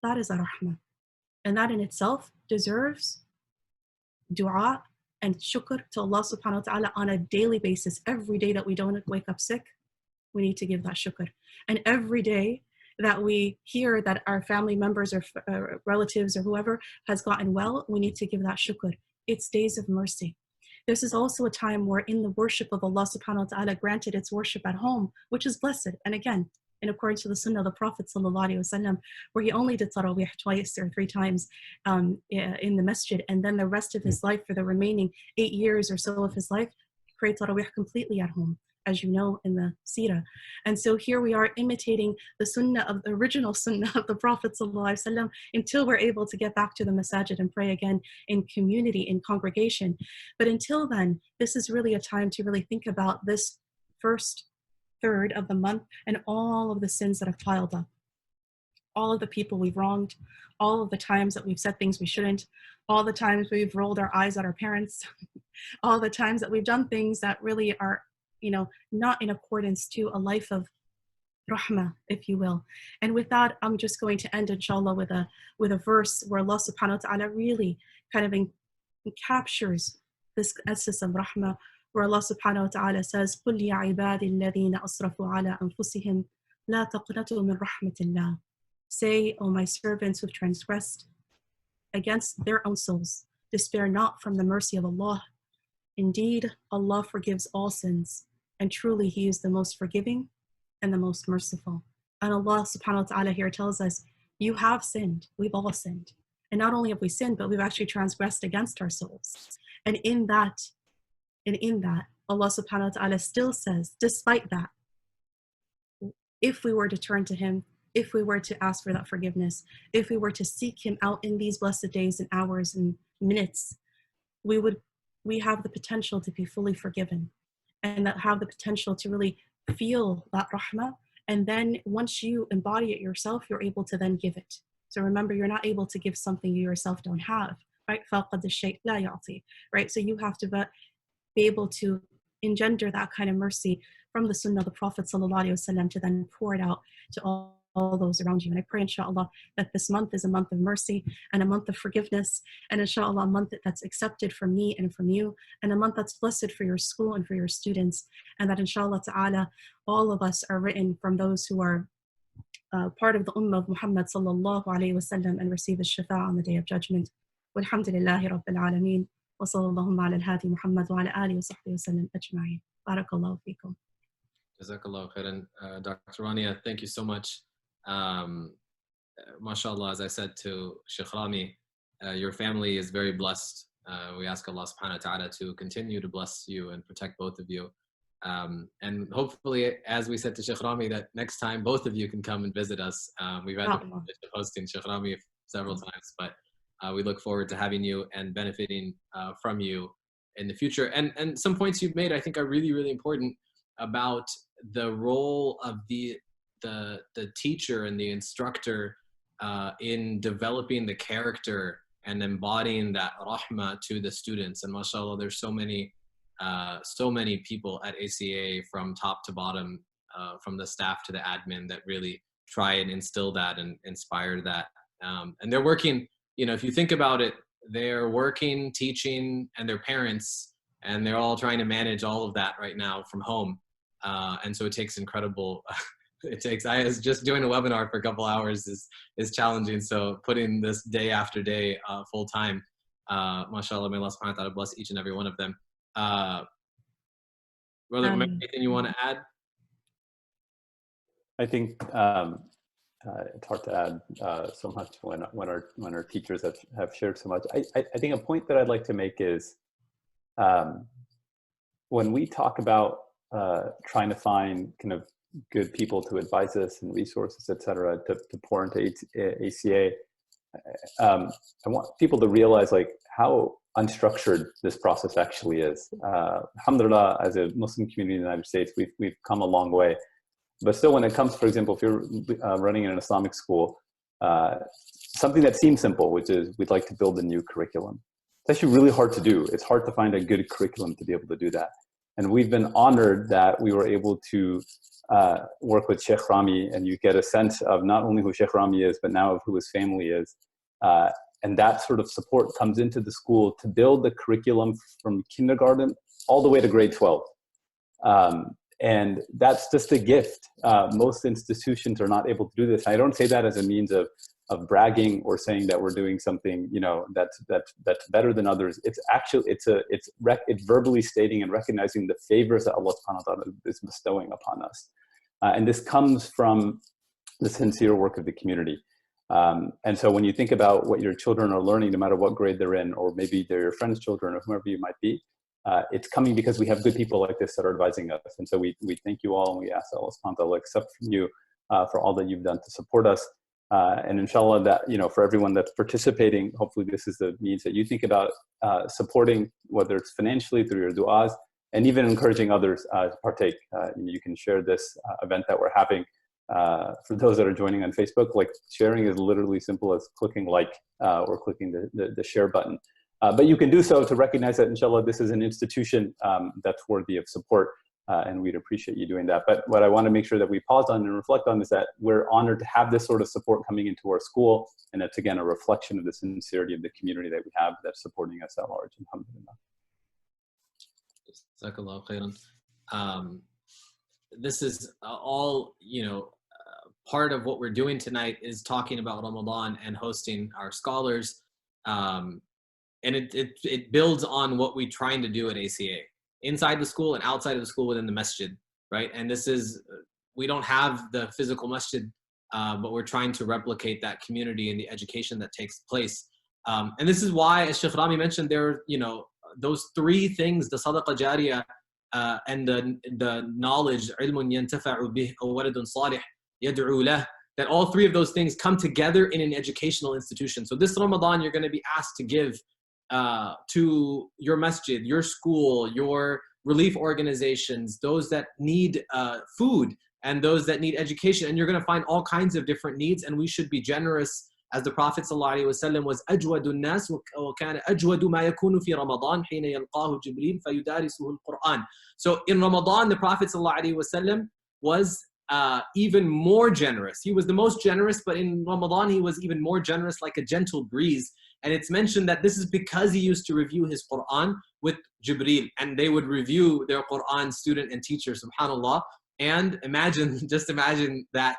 that is a rahmah. And that in itself deserves dua and shukr to Allah subhanahu wa ta'ala on a daily basis. Every day that we don't wake up sick, we need to give that shukr. And every day that we hear that our family members or relatives or whoever has gotten well, we need to give that shukr. It's days of mercy. This is also a time where in the worship of Allah subhanahu wa ta'ala, granted it's worship at home, which is blessed. And again, in accordance to the sunnah of the Prophet ﷺ, where he only did tarawih twice or three times in the masjid, and then the rest of his life, for the remaining 8 years or so of his life, prayed tarawih completely at home, as you know in the seerah. And so here we are imitating the sunnah of the original sunnah of the Prophet ﷺ until we're able to get back to the masajid and pray again in community, in congregation. But until then, this is really a time to really think about this first third of the month and all of the sins that have piled up. All of the people we've wronged, all of the times that we've said things we shouldn't, all the times we've rolled our eyes at our parents, all the times that we've done things that really are, not in accordance to a life of rahmah, if you will. And with that, I'm just going to end, inshallah, with a verse where Allah subhanahu wa ta'ala really kind of captures this essence of rahmah, where Allah subhanahu wa ta'ala says, قُلْ يَا عِبَادِ الَّذِينَ أَسْرَفُوا عَلَىٰ أَنفُسِهِمْ لَا تَقْنَطُوا مِنْ رَحْمَةِ اللَّهِ. Say, O my servants who've transgressed against their own souls, despair not from the mercy of Allah. Indeed, Allah forgives all sins, and truly He is the most forgiving and the most merciful. And Allah subhanahu wa ta'ala here tells us, you have sinned, we've all sinned. And not only have we sinned, but we've actually transgressed against our souls. And in that, Allah subhanahu wa ta'ala still says, despite that, if we were to turn to Him, if we were to ask for that forgiveness, if we were to seek Him out in these blessed days and hours and minutes, we have the potential to be fully forgiven and that have the potential to really feel that rahmah. And then once you embody it yourself, you're able to then give it. So remember, you're not able to give something you yourself don't have, right? Right? So you have to be able to engender that kind of mercy from the sunnah of the Prophet ﷺ to then pour it out to all those around you. And I pray, inshallah, that this month is a month of mercy and a month of forgiveness, and inshallah, a month that's accepted from me and from you, and a month that's blessed for your school and for your students, and that inshallah ta'ala, all of us are written from those who are part of the ummah of Muhammad sallallahu alayhi wa sallam and receive the shafa on the day of judgment. Walhamdulillahi rabbil alameen. وصلى الله على الهادي محمد وعلى آله وصحبه وسلم أجمعين. بارك الله فيكم. Jazakallah khairan. Dr. Rania, thank you so much. MashaAllah, as I said to Sheikh Rami, your family is very blessed. We ask Allah subhanahu wa ta'ala to continue to bless you and protect both of you. And hopefully, as we said to Sheikh Rami, that next time both of you can come and visit us. We've had the privilege of hosting Sheikh Rami several times, but we look forward to having you and benefiting from you in the future. And some points you've made, I think, are really, really important about the role of the teacher and the instructor in developing the character and embodying that rahmah to the students. And mashallah, there's so many people at ACA from top to bottom, from the staff to the admin, that really try and instill that and inspire that. And they're working, if you think about it, they're working, teaching, and their parents, and they're all trying to manage all of that right now from home. And so it takes incredible, I was just doing a webinar for a couple hours is challenging. So putting this day after day full time, mashallah, may Allah subhanahu wa ta'ala bless each and every one of them. Brother, anything you want to add? I think it's hard to add so much when our teachers have shared so much. I think a point that I'd like to make is when we talk about trying to find kind of good people to advise us and resources, etc., to pour into ACA, I want people to realize like how unstructured this process actually is. Alhamdulillah, as a Muslim community in the United States, we've come a long way. But still, when it comes, for example, if you're running in an Islamic school, something that seems simple, which is we'd like to build a new curriculum. It's actually really hard to do. It's hard to find a good curriculum to be able to do that. And we've been honored that we were able to work with Sheikh Rami, and you get a sense of not only who Sheikh Rami is, but now of who his family is. And that sort of support comes into the school to build the curriculum from kindergarten all the way to grade 12. And that's just a gift. Most institutions are not able to do this. I don't say that as a means of bragging or saying that we're doing something, that's better than others. It's actually, it's verbally stating and recognizing the favors that Allah subhanahu wa ta'ala is bestowing upon us. And this comes from the sincere work of the community. And so when you think about what your children are learning, no matter what grade they're in, or maybe they're your friend's children or whomever you might be, it's coming because we have good people like this that are advising us. And so we thank you all, and we ask Allah subhanahu wa ta'ala accept from you for all that you've done to support us. And inshallah that, for everyone that's participating, hopefully this is the means that you think about supporting, whether it's financially through your du'as, and even encouraging others to partake. You can share this event that we're having. For those that are joining on Facebook, like sharing is literally simple as clicking like or clicking the share button. But you can do so to recognize that, inshallah, this is an institution that's worthy of support, and we'd appreciate you doing that. But what I want to make sure that we pause on and reflect on is that we're honored to have this sort of support coming into our school, and that's, again, a reflection of the sincerity of the community that we have that's supporting us at large. Alhamdulillah. Jazakallahu khairan. This is all, part of what we're doing tonight is talking about Ramadan and hosting our scholars. And it builds on what we're trying to do at ACA, inside the school and outside of the school within the masjid, right? And this is, we don't have the physical masjid, but we're trying to replicate that community and the education that takes place. And this is why, as Sheikh Rami mentioned, there are, those three things, the sadaqah jariyah, and the knowledge, ilmun yantafa'u bih aw waladun salih yad'u lah, that all three of those things come together in an educational institution. So this Ramadan, you're going to be asked to give to your masjid, your school, your relief organizations, those that need food and those that need education. And you're going to find all kinds of different needs, and we should be generous, as the Prophet ﷺ was أجود الناس وكان أجود ما يكون في رمضان حين يلقاه جبريل فيدارسه القرآن. So in Ramadan, the Prophet ﷺ was even more generous. He was the most generous, but in Ramadan, he was even more generous, like a gentle breeze. And it's mentioned that this is because he used to review his Quran with Jibreel, and they would review their Quran student and teacher, subhanAllah. And just imagine that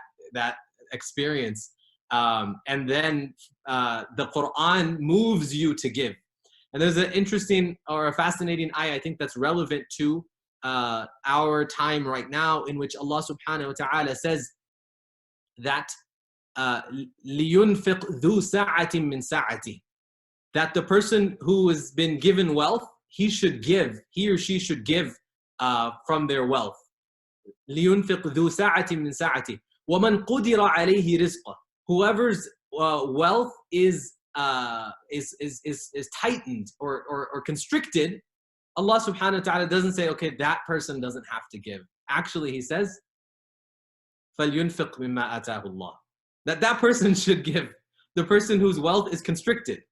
experience. And then the Quran moves you to give. And there's an interesting or a fascinating ayah, I think, that's relevant to our time right now, in which Allah subhanahu wa ta'ala says that لِيُنْفِقْ ذُو سَعَةٍ مِّن سَعَةِهِ, that the person who has been given wealth, he or she should give from their wealth. لينفق ذو ساعة من ساعته ومن قدر عليه رزقه. Whoever's wealth is tightened or constricted, Allah subhanahu wa ta'ala doesn't say, okay, that person doesn't have to give. Actually, He says, فَلْيُنْفِقْ مِمَّا آتَاهُ اللَّهُ. That person should give. The person whose wealth is constricted,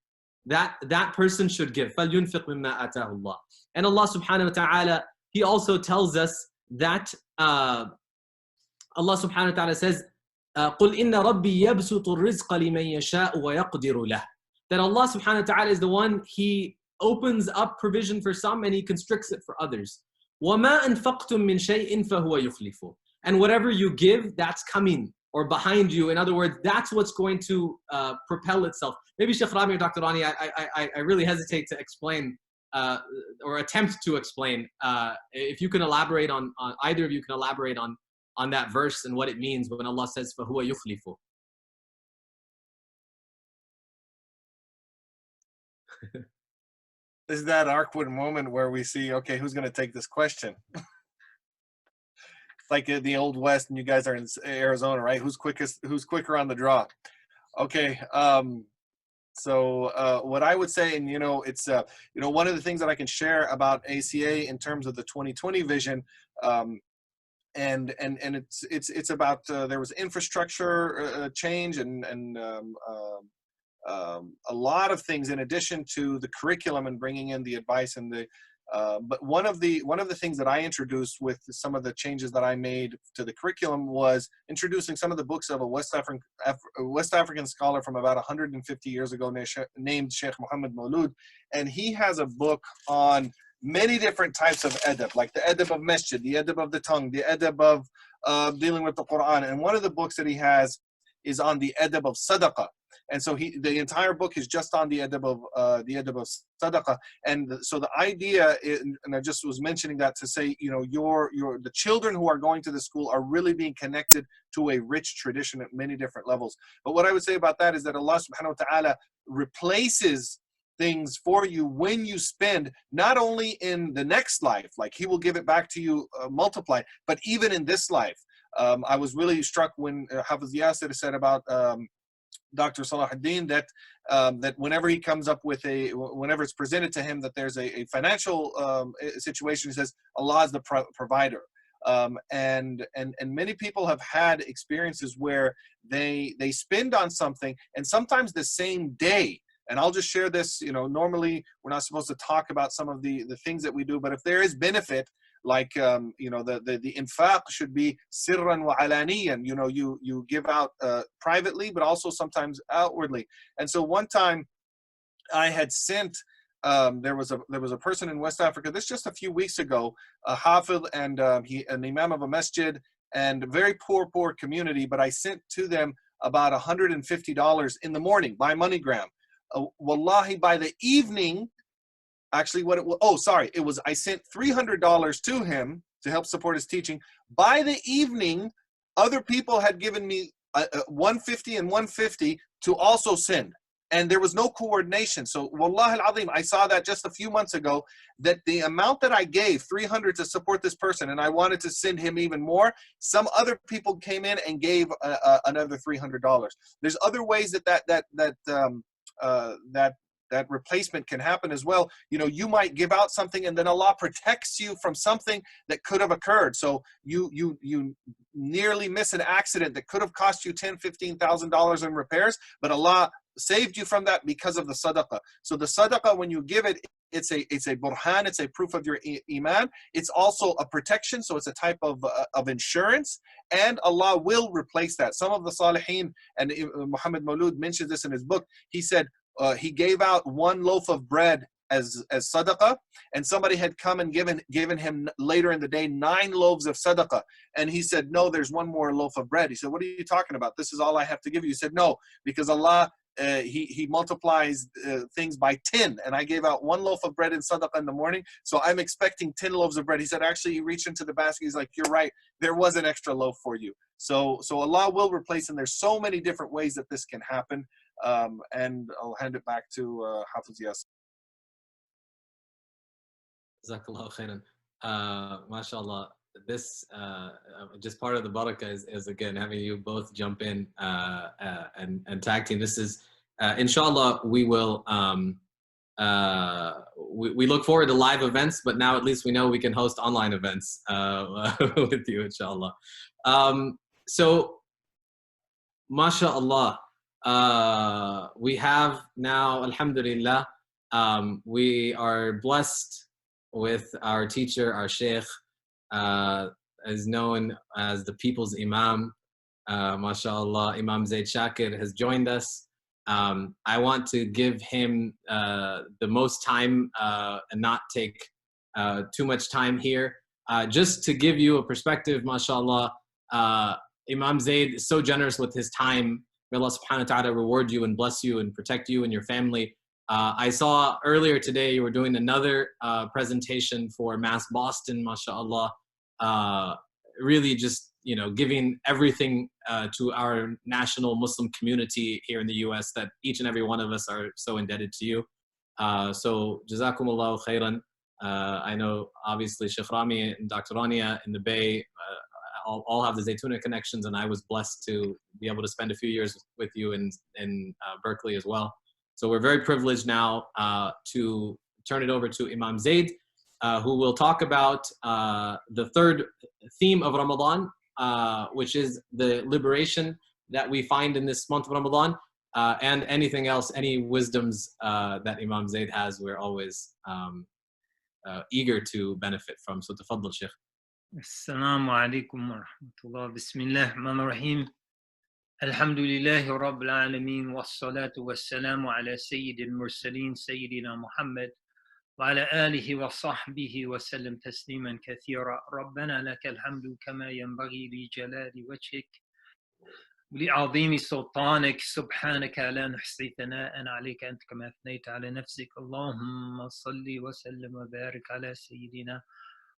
that person should give. فَلْيُنْفِقْ مِمَّا آتَاهُ اللَّهُ. And Allah subhanahu wa ta'ala, He also tells us that Allah subhanahu wa ta'ala says, قُلْ إِنَّ رَبِّي يَبْسُطُ الرِّزْقَ لِمَنْ يَشَاءُ وَيَقْدِرُ لَهُ. That Allah subhanahu wa ta'ala is the one, He opens up provision for some and He constricts it for others. وَمَا أَنفَقْتُم مِّن شَيْءٍ فَهُوَ يُخْلِفُهُ. And whatever you give, that's coming or behind you. In other words, that's what's going to propel itself. Maybe Sheikh Rami or Dr. Rani, I really hesitate to explain or attempt to explain. If you can elaborate on either of you can elaborate on that verse and what it means when Allah says فَهُوَ يُخْلِفُ. This is that awkward moment where we see, okay, who's going to take this question? It's like the Old West, and you guys are in Arizona, right? Who's quicker on the draw? Okay. So what I would say, and it's one of the things that I can share about ACA in terms of the 2020 vision, and it's about there was infrastructure change and a lot of things in addition to the curriculum and bringing in the advice and the but one of the things that I introduced with some of the changes that I made to the curriculum was introducing some of the books of a West African scholar from about 150 years ago named Sheikh Muhammad Maulud, and he has a book on many different types of adab, like the adab of masjid, the adab of the tongue, the adab of dealing with the Quran, and one of the books that he has is on the adab of sadaqah. And so the entire book is just on the adab of sadaqah. And so the idea is, and I just was mentioning that to say, the children who are going to the school are really being connected to a rich tradition at many different levels. But what I would say about that is that Allah subhanahu wa ta'ala replaces things for you when you spend, not only in the next life, like He will give it back to you multiplied, but even in this life. I was really struck when Hafiz Yasir said about Dr. Salahuddin that whenever he comes up with whenever it's presented to him that there's a financial situation, he says Allah is the provider. And many people have had experiences where they spend on something, and sometimes the same day. And I'll just share this, normally we're not supposed to talk about some of the things that we do, but if there is benefit, like the infaq should be sirran wa alaniyan, you give out privately, but also sometimes outwardly. And so one time I had sent there was a person in West Africa, this just a few weeks ago, a hafid and an imam of a masjid, and very poor community, but I sent to them about $150 in the morning by MoneyGram. Wallahi, by the evening, actually I sent $300 to him to help support his teaching. By the evening, other people had given me $150 and $150 to also send, and there was no coordination. So wallahi al-azim, I saw that just a few months ago, that the amount that I gave, $300 to support this person, and I wanted to send him even more, some other people came in and gave another $300. There's other ways that replacement can happen as well. You might give out something and then Allah protects you from something that could have occurred. So you nearly miss an accident that could have cost you $10,000-$15,000 in repairs, but Allah saved you from that because of the sadaqah. So the sadaqah, when you give it, it's a burhan, it's a proof of your iman. It's also a protection, so it's a type of insurance, and Allah will replace that. Some of the salihin, and Muhammad Maulud mentions this in his book, he said he gave out one loaf of bread as sadaqah, and somebody had come and given him later in the day 9 loaves of sadaqah, and he said, no, there's one more loaf of bread. He said, what are you talking about? This is all I have to give you. He said, no, because Allah he multiplies things by 10, and I gave out 1 loaf of bread in sadaqah in the morning, so I'm expecting 10 loaves of bread. He said, actually, he reached into the basket, he's like, you're right, there was an extra loaf for you. So Allah will replace, and there's so many different ways that this can happen. And I'll hand it back to Hafiz Yasir. Jazakallah khairan. mashallah, this just part of the barakah is again having you both jump in and tag team. This is inshallah we will we look forward to live events, but now at least we know we can host online events with you, inshallah. So mashallah, we have now, alhamdulillah, we are blessed with our teacher, our sheikh, is known as the people's imam. Mashallah, Imam Zaid Shakir has joined us. I want to give him the most time and not take too much time here. Just to give you a perspective, mashallah, Imam Zaid is so generous with his time. May Allah subhanahu wa ta'ala reward you and bless you and protect you and your family. I saw earlier today you were doing another presentation for Mass Boston, mashallah. Really just, you know, giving everything to our national Muslim community here in the US that each and every one of us are so indebted to you. So Jazakumullahu khairan. I know obviously Sheikh Rami and Dr. Rania in the Bay all have the Zaytuna connections, and I was blessed to be able to spend a few years with you in Berkeley as well. So we're very privileged now to turn it over to Imam Zaid, who will talk about the third theme of Ramadan, which is the liberation that we find in this month of Ramadan, and anything else, any wisdoms that Imam Zaid has, we're always eager to benefit from. So tafaddal, Sheikh. Assalamu alaikum wa rahmatullah. Bismillah ar-Rahman ar-Rahim. Alhamdulillahi Rabbil Alameen. Wassalatu wassalamu ala Sayyidil Mursaleen, Sayyidina Muhammad. وعلى آله وصحبه وسلم تسليما كثيرا ربنا لك الحمد كما ينبغي لجلال وجهك ولعظيم سلطانك سبحانك لا نحصي ثناء عليك أنت كما أثنيت على نفسك اللهم صل وسلم وبارك على سيدنا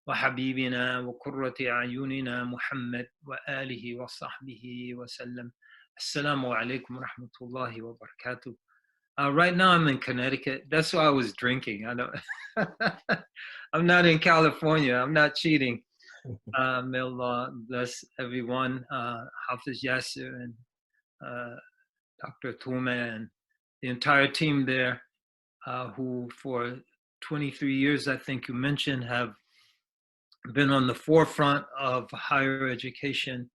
وحبيبنا وقرة أعيننا محمد وآله وصحبه وسلم السلام عليكم ورحمة الله وبركاته. Right now I'm in Connecticut. That's why I was drinking. I don't. I'm not in California. I'm not cheating. May Allah bless everyone. Hafiz Yasser and Dr. Touma and the entire team there, who for 23 years, I think you mentioned, have been on the forefront of higher education,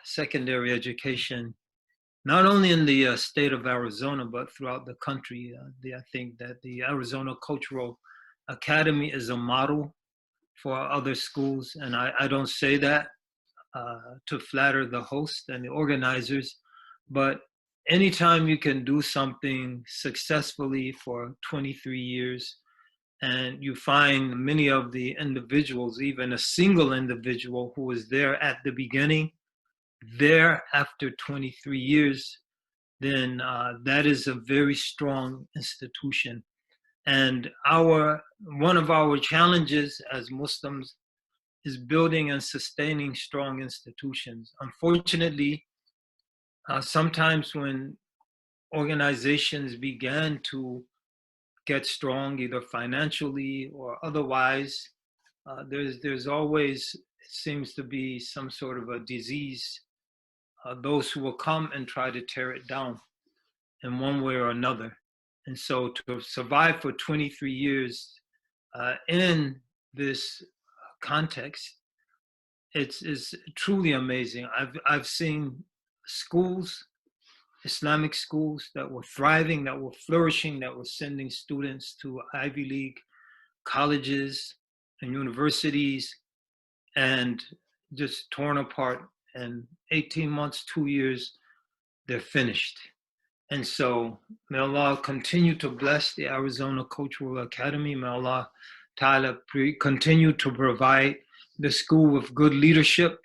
secondary education, not only in the state of Arizona, but throughout the country. I think that the Arizona Cultural Academy is a model for other schools. And I don't say that to flatter the host and the organizers, but anytime you can do something successfully for 23 years, and you find many of the individuals, even a single individual who was there at the beginning, there after 23 years, then that is a very strong institution. And one of our challenges as Muslims is building and sustaining strong institutions. Unfortunately, sometimes when organizations began to get strong, either financially or otherwise, there's always, it seems to be some sort of a disease. Those who will come and try to tear it down in one way or another. And so to survive for 23 years in this context, it's truly amazing. I've seen schools, Islamic schools that were thriving, that were flourishing, that were sending students to Ivy League colleges and universities, and just torn apart. And 18 months, 2 years, they're finished. And so may Allah continue to bless the Arizona Cultural Academy. May Allah Ta'ala continue to provide the school with good leadership.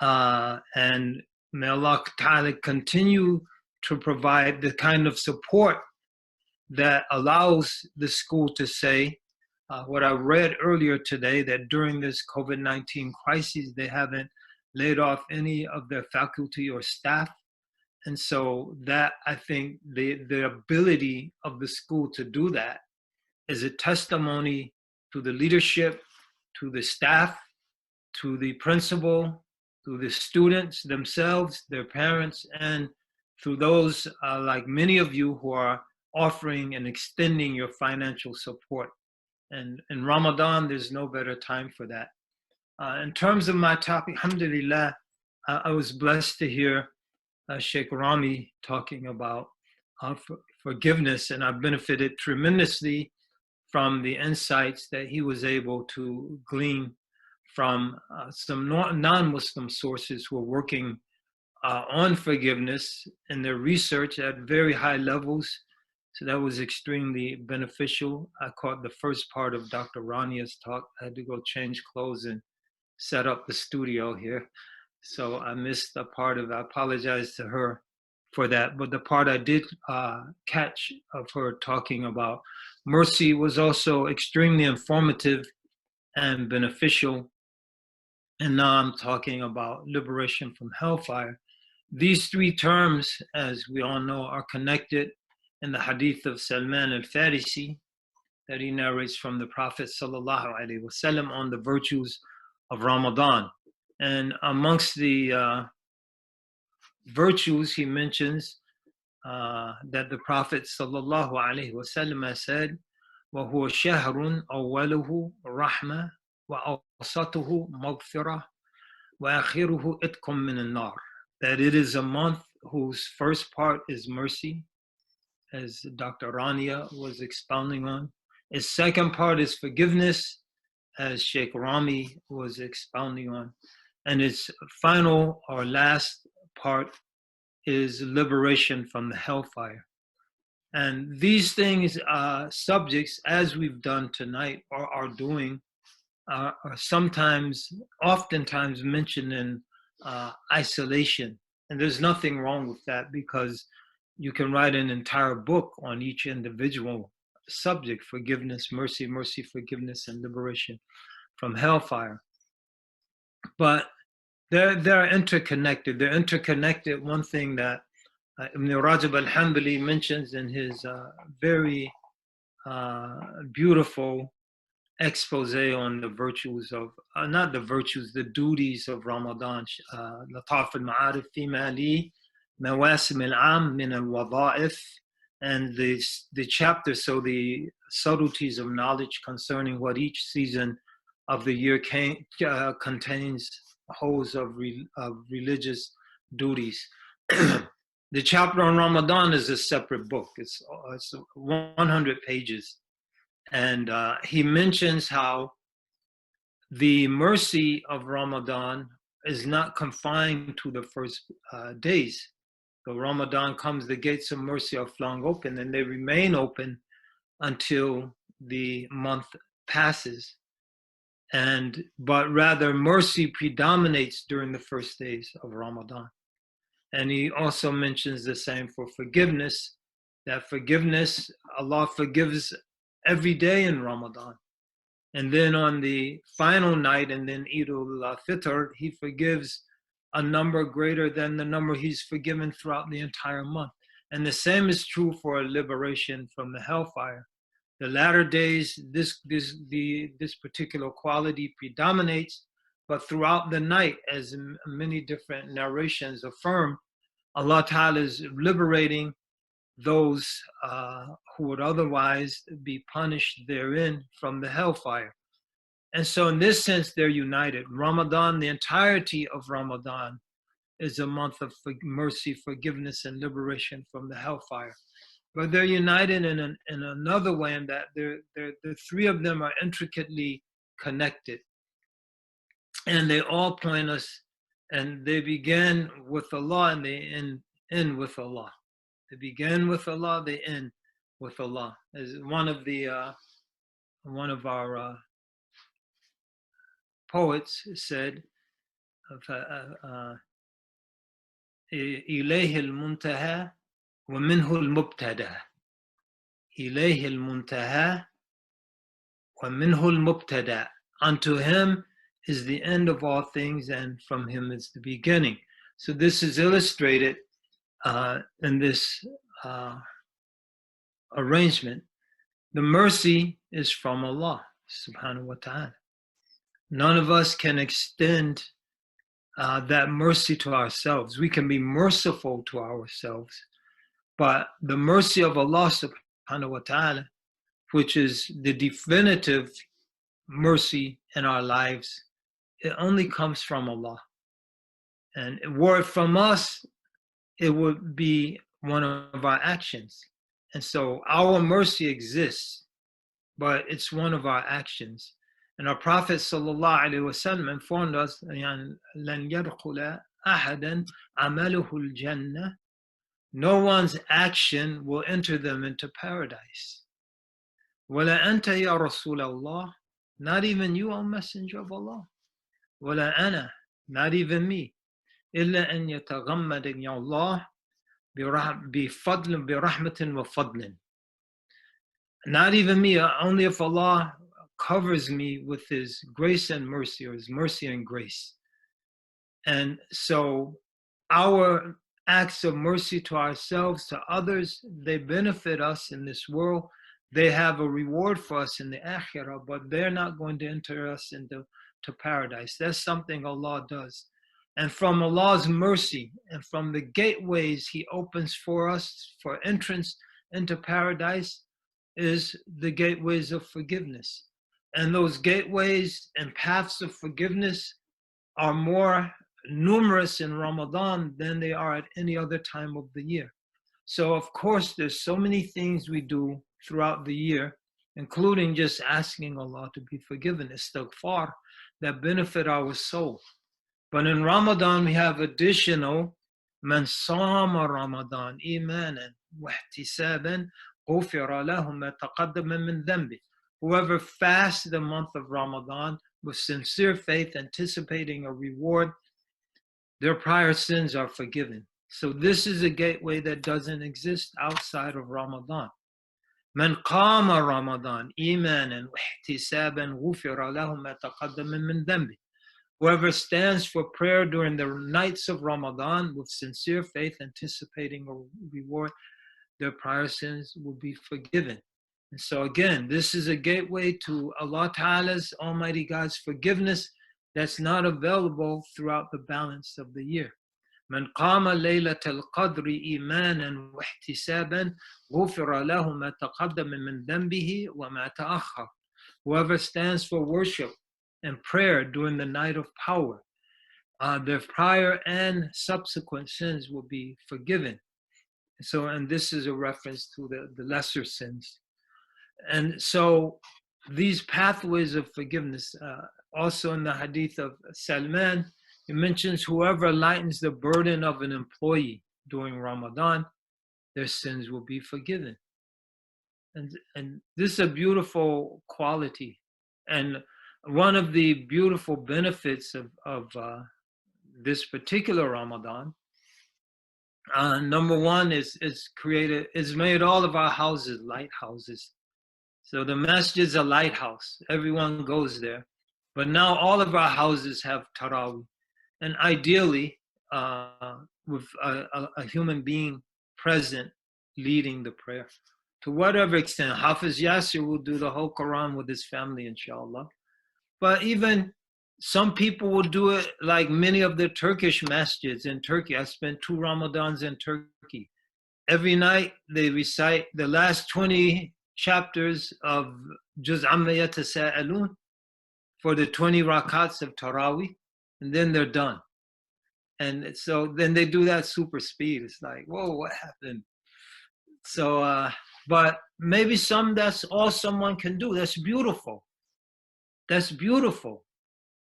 And may Allah Ta'ala continue to provide the kind of support that allows the school to say, what I read earlier today, that during this COVID-19 crisis, they haven't laid off any of their faculty or staff. And so that, I think, the ability of the school to do that is a testimony to the leadership to the staff, to the principal, to the students themselves, their parents, and through those like many of you who are offering and extending your financial support. And in Ramadan, there's no better time for that. In terms of my topic, alhamdulillah, I was blessed to hear Sheikh Rami talking about forgiveness, and I've benefited tremendously from the insights that he was able to glean from some non-Muslim sources who are working on forgiveness in their research at very high levels. So that was extremely beneficial. I caught the first part of Dr. Rania's talk. I had to go change clothes and set up the studio here. So I missed a part of it. I apologize to her for that. But the part I did catch of her talking about mercy was also extremely informative and beneficial. And now I'm talking about liberation from hellfire. These three terms, as we all know, are connected in the hadith of Salman al-Farisi that he narrates from the Prophet sallallahu alaihi wasallam on the virtues of Ramadan. And amongst the virtues, he mentions that the Prophet sallallahu alaihi wasallam has said, وَهُوَ شَهْرٌ أَوَّلُهُ رَحْمَةٌ وَأَوْسَطُهُ مَغْفِرَةٌ وَآخِرُهُ إِتْقٌ مِّنَ النَّارِ. That it is a month whose first part is mercy, as Dr. Rania was expounding on. Its second part is forgiveness, as Sheikh Rami was expounding on. And its final or last part is liberation from the hellfire. And these things, subjects, as we've done tonight or are doing, are sometimes, oftentimes mentioned in isolation. And there's nothing wrong with that, because you can write an entire book on each individual subject: forgiveness, mercy, mercy, forgiveness, and liberation from hellfire. But they're interconnected. They're interconnected. One thing that Ibn Rajab al-Hanbali mentions in his very beautiful expose on the virtues of, not the virtues, the duties of Ramadan. Lataf al-Ma'arif fi Mali, Mawasim al-Am min al-Wada'if, and the chapter, so the subtleties of knowledge concerning what each season of the year contains, holds of religious duties. The chapter on Ramadan is a separate book. It's 100 pages. And he mentions how the mercy of Ramadan is not confined to the first days. So Ramadan comes, the gates of mercy are flung open, and they remain open until the month passes. But rather, mercy predominates during the first days of Ramadan. And he also mentions the same for forgiveness, that forgiveness, Allah forgives every day in Ramadan. And then on the final night, and then Eid al-Fitr, he forgives a number greater than the number he's forgiven throughout the entire month. And the same is true for liberation from the hellfire. The latter days, this particular quality predominates, but throughout the night, as many different narrations affirm, Allah Ta'ala is liberating those who would otherwise be punished therein from the hellfire. And so in this sense, they're united. Ramadan, the entirety of Ramadan, is a month of mercy, forgiveness, and liberation from the hellfire. But they're united in another way, in that the three of them are intricately connected. And they all point us, and they begin with Allah, and they end with Allah. They begin with Allah, they end with Allah. As one of our poets said, إليه المنتهى ومنه المبتدأ. إليه المنتهى ومنه المبتدأ. Unto him is the end of all things, and from him is the beginning. So this is illustrated in this arrangement. The mercy is from Allah subhanahu wa ta'ala. None of us can extend that mercy to ourselves. We can be merciful to ourselves, but the mercy of Allah subhanahu wa ta'ala, which is the definitive mercy in our lives, it only comes from Allah. And were it from us, it would be one of our actions. And so our mercy exists, but it's one of our actions. And our Prophet sallallahu alaihi wasallam informed us, لَنْ يَدْخُلَ أَحَدًا عَمَلُهُ الْجَنَّةِ. No one's action will enter them into paradise. وَلَا أَنْتَ يَا رَسُولَ اللَّهِ. Not even you, O Messenger of Allah. وَلَا أَنَا. Not even me. إِلَّا أَنْ يَتَغَمَّدَنِي اللَّهِ بِفَضْلٍ بِرَحْمَةٍ وَفَضْلٍ. Not even me, only if Allah covers me with His grace and mercy, or His mercy and grace. And so our acts of mercy to ourselves, to others, they benefit us in this world. They have a reward for us in the akhirah, but they're not going to enter us into paradise. That's something Allah does. And from Allah's mercy and from the gateways He opens for us for entrance into paradise is the gateways of forgiveness. And those gateways and paths of forgiveness are more numerous in Ramadan than they are at any other time of the year. So of course, there's so many things we do throughout the year, including just asking Allah to be forgiven, istighfar, that benefit our soul. But in Ramadan, we have additional man sama Ramadan imanan wa ihtisaban ghufira lahu ma taqaddama min dhanbi. Whoever fasts the month of Ramadan with sincere faith, anticipating a reward, their prior sins are forgiven. So this is a gateway that doesn't exist outside of Ramadan. Man qama Ramadan imanan wa ihtisaban ghufira lahu ma taqaddama min dhanbi. Whoever stands for prayer during the nights of Ramadan with sincere faith, anticipating a reward, their prior sins will be forgiven. And so again, this is a gateway to Allah Ta'ala's, Almighty God's forgiveness that's not available throughout the balance of the year. Man qama laylatal qadri imanan wa ihtisaban ghufira lahu ma taqaddama min dhanbihi wa ma ta'akhkhar. Whoever stands for worship and prayer during the night of power, their prior and subsequent sins will be forgiven. So, and this is a reference to the lesser sins. And so these pathways of forgiveness, also in the hadith of Salman, it mentions whoever lightens the burden of an employee during Ramadan, their sins will be forgiven. And this is a beautiful quality. And one of the beautiful benefits of this particular Ramadan, number one, is made all of our houses lighthouses. So the masjid is a lighthouse. Everyone goes there. But now all of our houses have tarawih. And ideally, with a human being present leading the prayer. To whatever extent, Hafiz Yasir will do the whole Quran with his family, inshallah. But even some people will do it like many of the Turkish masjids in Turkey. I spent 2 Ramadans in Turkey. Every night they recite the last 20 chapters of Juz Amma Yatasa'alun for the 20 rakats of Taraweeh, and then they're done. And so then they do that super speed. It's like, whoa, what happened? So, but maybe that's all someone can do. That's beautiful. That's beautiful.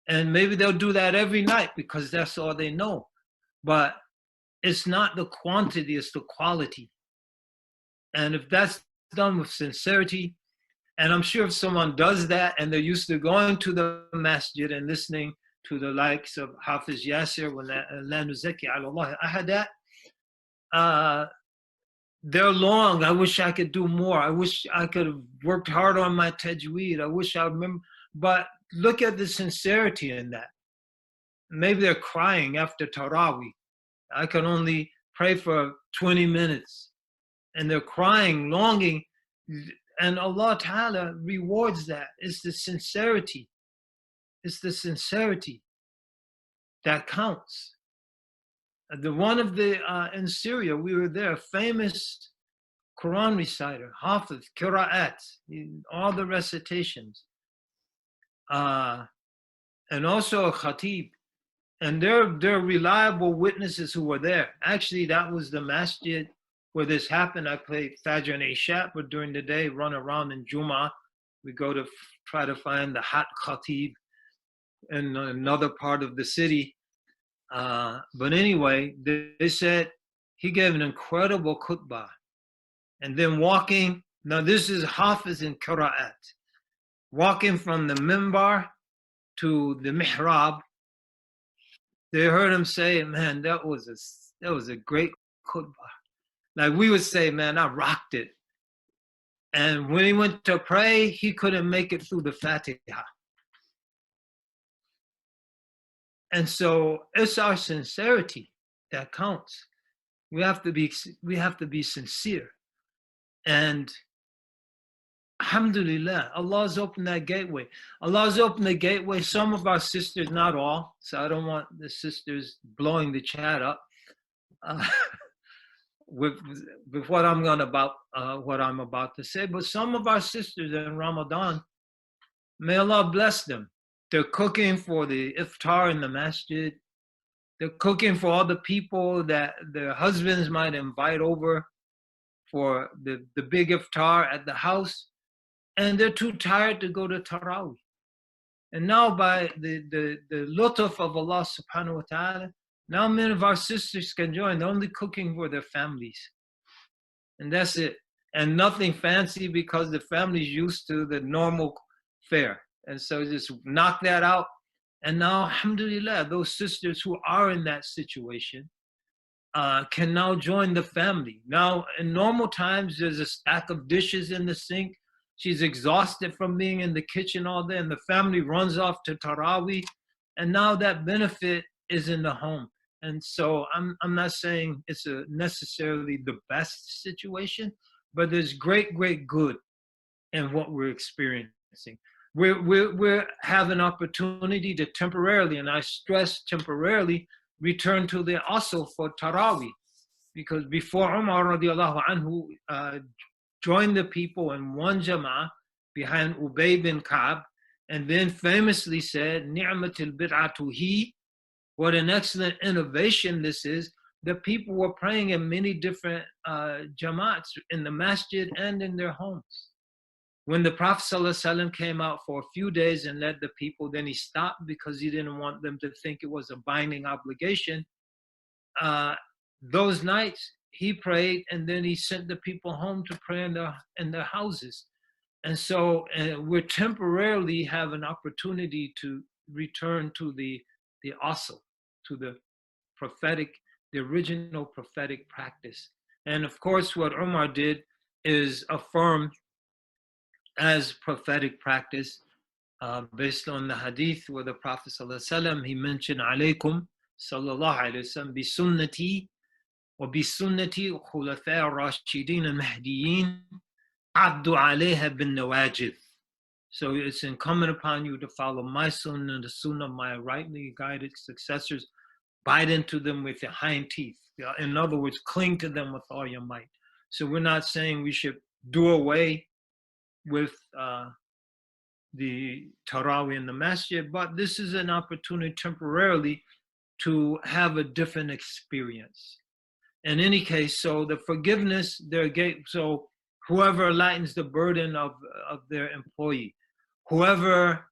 And maybe they'll do that every night because that's all they know. But it's not the quantity, it's the quality. And if that's done with sincerity, and I'm sure if someone does that and they're used to going to the masjid and listening to the likes of Hafiz Yasir, وَلَا نُزَكِّي عَلَى اللَّهِ أَحَدًا, they're long. I wish I could do more. I wish I could have worked hard on my tajweed. I wish I remember. But look at the sincerity in that. Maybe they're crying after Taraweeh. I can only pray for 20 minutes. And they're crying, longing. And Allah Ta'ala rewards that. It's the sincerity. It's the sincerity that counts. The one of the in Syria, we were there, famous Quran reciter, Hafiz, Qira'at, all the recitations, and also a Khatib. And they're reliable witnesses who were there. Actually, that was the masjid where this happened. I played Fajr and Isha, but during the day, run around in Jummah. We go to try to find the hot Khatib in another part of the city. But anyway, they said he gave an incredible khutbah. And then walking, now this is Hafiz in Qira'at, walking from the minbar to the mihrab, they heard him say, man, that was a great khutbah. Like we would say, man, I rocked it. And when he went to pray, he couldn't make it through the Fatiha. And so it's our sincerity that counts. We have to be sincere. And alhamdulillah, Allah's opened that gateway. Allah's opened the gateway. Some of our sisters, not all, so I don't want the sisters blowing the chat up with what I'm about to say. But some of our sisters in Ramadan, may Allah bless them. They're cooking for the iftar in the masjid. They're cooking for all the people that their husbands might invite over for the big iftar at the house. And they're too tired to go to Taraweeh. And now by the lutf of Allah subhanahu wa ta'ala, now many of our sisters can join. They're only cooking for their families. And that's it. And nothing fancy because the family's used to the normal fare. And so just knock that out. And now, alhamdulillah, those sisters who are in that situation can now join the family. Now, in normal times, there's a stack of dishes in the sink. She's exhausted from being in the kitchen all day, and the family runs off to Taraweeh. And now that benefit is in the home. And so I'm not saying it's necessarily the best situation, but there's great good in what we're experiencing. We have an opportunity to temporarily, and I stress temporarily, return to the asl for Taraweeh. Because before Umar radiallahu anhu joined the people in one jama'ah behind Ubay bin Ka'b, and then famously said, Ni'matil bid'atu hi, what an excellent innovation this is. The people were praying in many different jama'ats in the masjid and in their homes. When the Prophet ﷺ came out for a few days and led the people, then he stopped because he didn't want them to think it was a binding obligation. Those nights he prayed, and then he sent the people home to pray in their houses. And so we temporarily have an opportunity to return to the asl, to the prophetic, the original prophetic practice. And of course, what Umar did is affirm as prophetic practice based on the hadith where the Prophet ﷺ, he mentioned alaykum sallallahu alayhi wa sallam bi sunnati wa bi sunnati khulafa ar-rashidin al-mahdiyyin addu alayha bin nawajid. So it's incumbent upon you to follow my sunnah and the sunnah of my rightly guided successors. Bite into them with your hind teeth. In other words, cling to them with all your might. So we're not saying we should do away with the Taraweeh in the masjid, but this is an opportunity temporarily to have a different experience. In any case, so the forgiveness, so whoever lightens the burden of their employee, whoever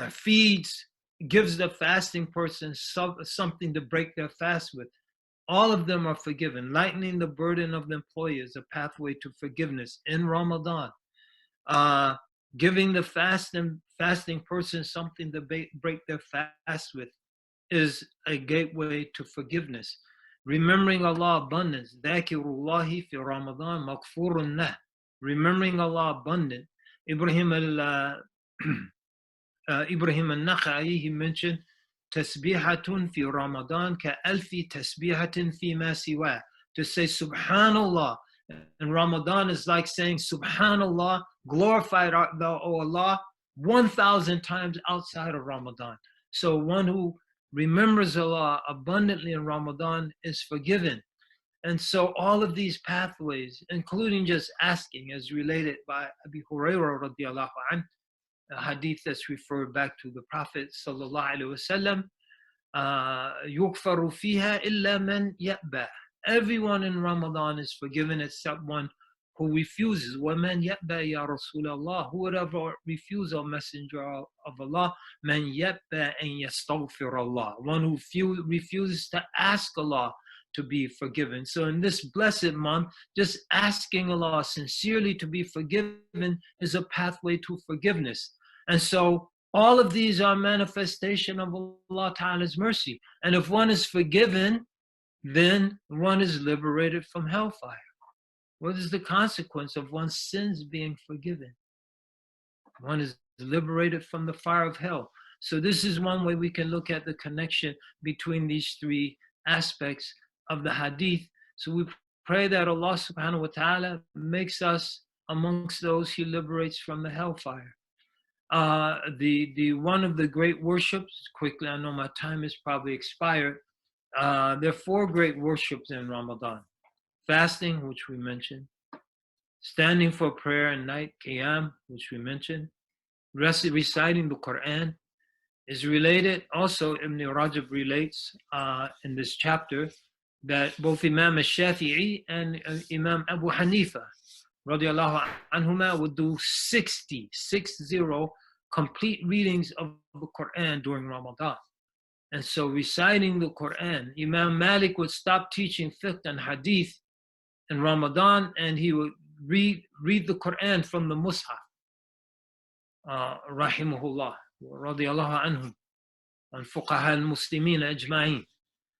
feeds, gives the fasting person something to break their fast with, all of them are forgiven. Lightening the burden of the employee is a pathway to forgiveness in Ramadan. Giving the fasting person something to break their fast with is a gateway to forgiveness. Remembering Allah abundance, dhakirullahi fi Ramadan maghfurun lah. Remembering Allah abundant. Ibrahim al-Nakhai, he mentioned tasbihatun fi Ramadan ka alfi tasbihatin fi ma siwa. To say subhanallah in Ramadan is like saying subhanallah, glorified art thou, O Allah, 1,000 times outside of Ramadan. So one who remembers Allah abundantly in Ramadan is forgiven. And so all of these pathways, including just asking, as related by Abu Hurairah radiallahu anh, a hadith that's referred back to the Prophet sallallahu alaihi wasallam, يُغْفَرُ فِيهَا إِلَّا مَنْ يَأْبَى. Everyone in Ramadan is forgiven except one who refuses. وَمَنْ يَأْبَى يَا رَسُولَ اللَّهِ. Who would ever refuse, O Messenger of Allah? مَنْ يَأْبَى أَنْ يَسْتَغْفِرَ اللَّهِ. One who refuses to ask Allah to be forgiven. So in this blessed month, just asking Allah sincerely to be forgiven is a pathway to forgiveness. And so all of these are manifestation of Allah Ta'ala's mercy. And if one is forgiven, then one is liberated from hellfire. What is the consequence of one's sins being forgiven? One is liberated from the fire of hell. So this is one way we can look at the connection between these three aspects of the hadith. So we pray that Allah subhanahu wa ta'ala makes us amongst those He liberates from the hellfire. The one of the great worships, quickly, I know my time is probably expired. There are four great worships in Ramadan. Fasting, which we mentioned. Standing for prayer at night, qiyam, which we mentioned. Reciting the Quran is related. Also, Ibn Rajab relates in this chapter that both Imam al-Shafi'i and Imam Abu Hanifa radiallahu anhuma would do 60 complete readings of the Quran during Ramadan. And so reciting the Quran, Imam Malik would stop teaching fiqh and hadith in Ramadan, and he would read the Quran from the Mus'haf, rahimahullah, radiallahu anhum, and fuqaha al-muslimin ajma'in.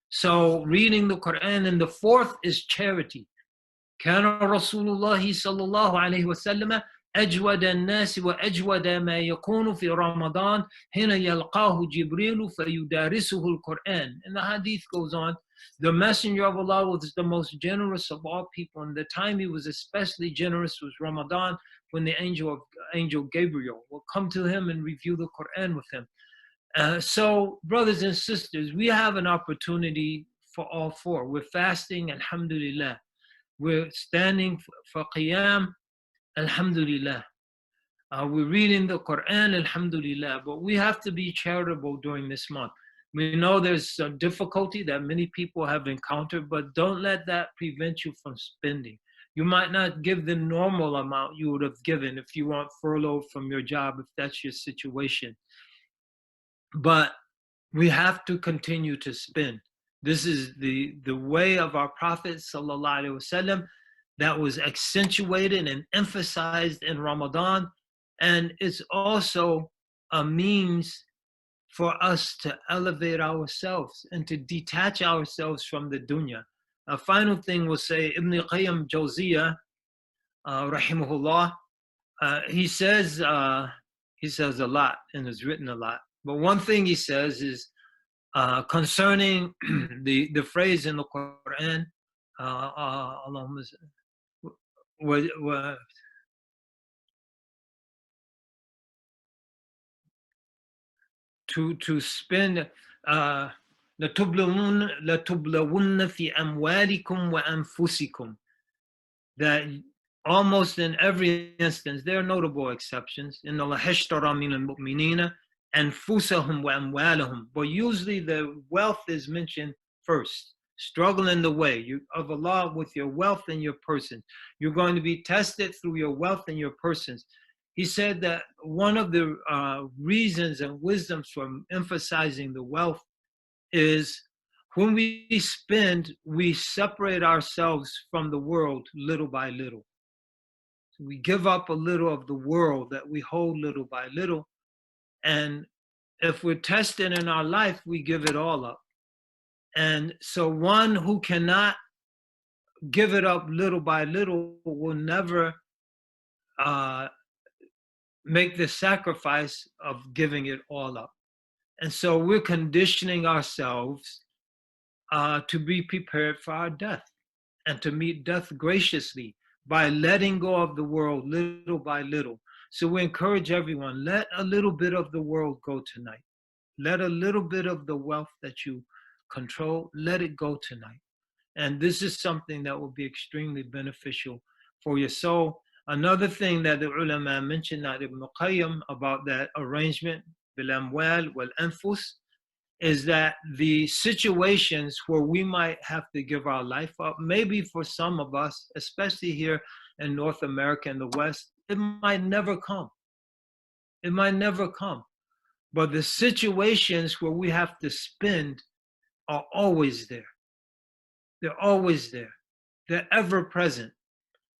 So reading the Quran. And the fourth is charity. كان رسول الله صلى الله عليه وسلم أجود الناس وأجود ما يكون في رمضان حين يلقاه جبريل فيدارسه القرآن. And the hadith goes on, the Messenger of Allah was the most generous of all people, and the time he was especially generous was Ramadan, when the angel Gabriel will come to him and review the Quran with him. So brothers and sisters, we have an opportunity for all four. We're fasting, alhamdulillah. We're standing for qiyam, alhamdulillah. We're reading the Quran, alhamdulillah. But we have to be charitable during this month. We know there's a difficulty that many people have encountered, but don't let that prevent you from spending. You might not give the normal amount you would have given if you weren't furloughed from your job, if that's your situation. But we have to continue to spend. This is the way of our Prophet sallallahu alaihi wasallam that was accentuated and emphasized in Ramadan, and it's also a means for us to elevate ourselves and to detach ourselves from the dunya. A final thing we'll say, Ibn Qayyim Jawziyah, rahimahullah, he says a lot and has written a lot. But one thing he says is concerning the phrase in the Quran, to spend لَتُبْلَوُنَّ فِي أَمْوَالِكُمْ وَأَنفُسِكُمْ, that almost in every instance, there are notable exceptions, إِنَّ اللَّهَ اشْتَرَى مِنَ الْمُؤْمِنِينَ أَنفُسَهُمْ وَأَمْوَالَهُم, but usually the wealth is mentioned first. Struggle in the way of Allah with your wealth and your person. You're going to be tested through your wealth and your persons. He said that one of the reasons and wisdoms for emphasizing the wealth is when we spend, we separate ourselves from the world little by little. So we give up a little of the world that we hold little by little. And if we're tested in our life, we give it all up. And so one who cannot give it up little by little will never make the sacrifice of giving it all up. And so we're conditioning ourselves to be prepared for our death and to meet death graciously by letting go of the world little by little. So we encourage everyone, let a little bit of the world go tonight. Let a little bit of the wealth that you control, let it go tonight. And this is something that will be extremely beneficial for your soul. Another thing that the ulama mentioned, that Ibn Qayyim, about that arrangement, bil amwal wal anfus, is that the situations where we might have to give our life up, maybe for some of us, especially here in North America and the West, it might never come. It might never come. But the situations where we have to spend are always there. They're always there. They're ever present.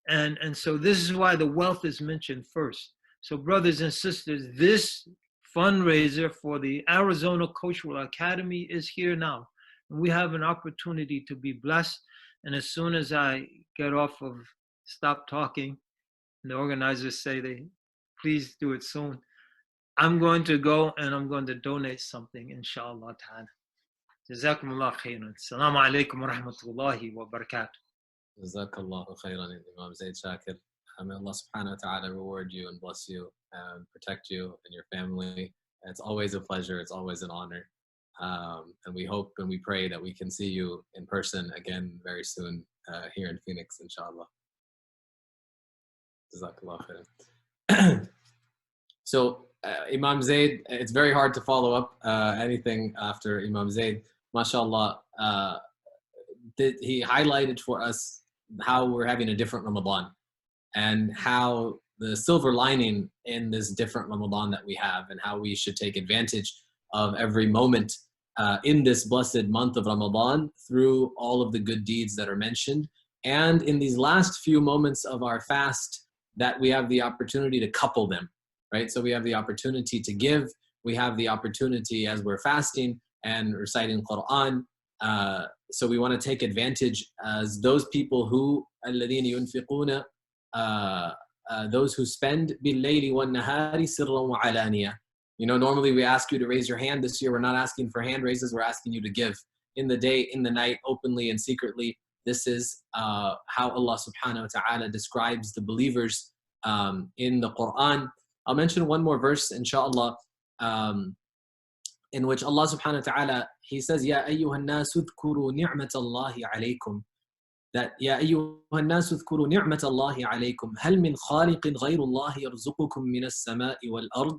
And so this is why the wealth is mentioned first. So brothers and sisters, this fundraiser for the Arizona Cultural Academy is here now. And we have an opportunity to be blessed. And as soon as I get off of stop talking, and the organizers say they please do it soon, I'm going to go and I'm going to donate something, inshallah ta'ala. Jazakumullah khairan. Assalamu alaikum wa rahmatullahi wa barakatuh. Jazakallahu khairan, Imam Zaid Shakir. May Allah subhanahu wa ta'ala reward you and bless you and protect you and your family. It's always a pleasure. It's always an honor. And we hope and we pray that we can see you in person again very soon here in Phoenix, inshallah. Jazakallahu khairan. So, Imam Zaid, it's very hard to follow up anything after Imam Zaid. MashaAllah, he highlighted for us how we're having a different Ramadan and how the silver lining in this different Ramadan that we have, and how we should take advantage of every moment in this blessed month of Ramadan through all of the good deeds that are mentioned. And in these last few moments of our fast, that we have the opportunity to couple them, right? So we have the opportunity to give, we have the opportunity as we're fasting and reciting Quran. So we want to take advantage as those people who, الَّذِينَ يُنْفِقُونَ, those who spend بِاللَّيْلِ وَالنَّهَارِ سِرًّا وَعَلَانِيَةً. You know, normally we ask you to raise your hand. This year we're not asking for hand raises, we're asking you to give in the day, in the night, openly and secretly. This is how Allah subhanahu wa ta'ala describes the believers in the Quran. I'll mention one more verse, inshallah, in which Allah subhanahu wa ta'ala, He says, Ya ayyuhan nasu dhkuru ni'matallahi alaykum. That, Ya ayyuhan nasu dhkuru ni'matallahi alaykum. Hal min khaliqin ghayrullahi yarzuqukum minas sama'i wal ard.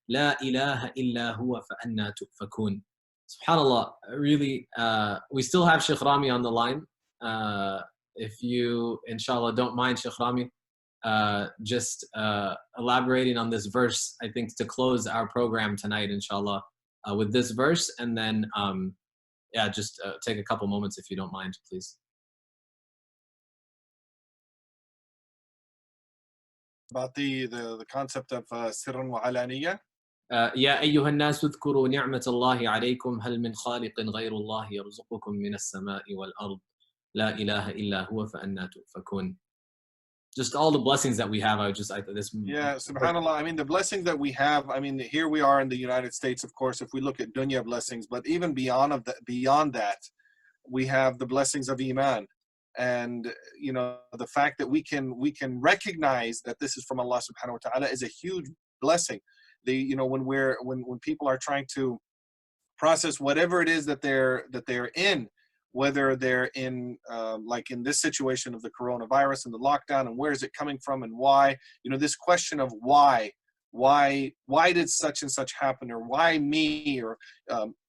La ilaha illa huwa fa anna tufakun. SubhanAllah, really, we still have Sheikh Rami on the line. If you, inshallah, don't mind, Sheikh Rami, just elaborating on this verse, I think, to close our program tonight, inshallah, with this verse, and then yeah, just take a couple moments if you don't mind, please. About the concept of sirran wa alaniya. يا أيها الناس اذكروا نعمة الله عليكم هل من خالق غير الله يرزقكم من السماء والأرض لا إله إلا هو فأنا تؤفكون. Just all the blessings that we have. Yeah, subhanallah. I mean, the blessings that we have, I mean, here we are in the United States, of course, if we look at dunya blessings, but even beyond that, we have the blessings of Iman. And, you know, the fact that we can recognize that this is from Allah subhanahu wa ta'ala is a huge blessing. You know, when people are trying to process whatever it is that they're in, whether they're in like in this situation of the coronavirus and the lockdown, and where is it coming from and why, you know, this question of why did such and such happen, or why me, or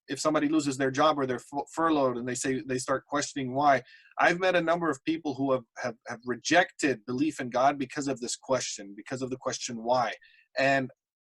if somebody loses their job or they're furloughed and they start questioning why. I've met a number of people who have rejected belief in God because of this question, because of the question why. And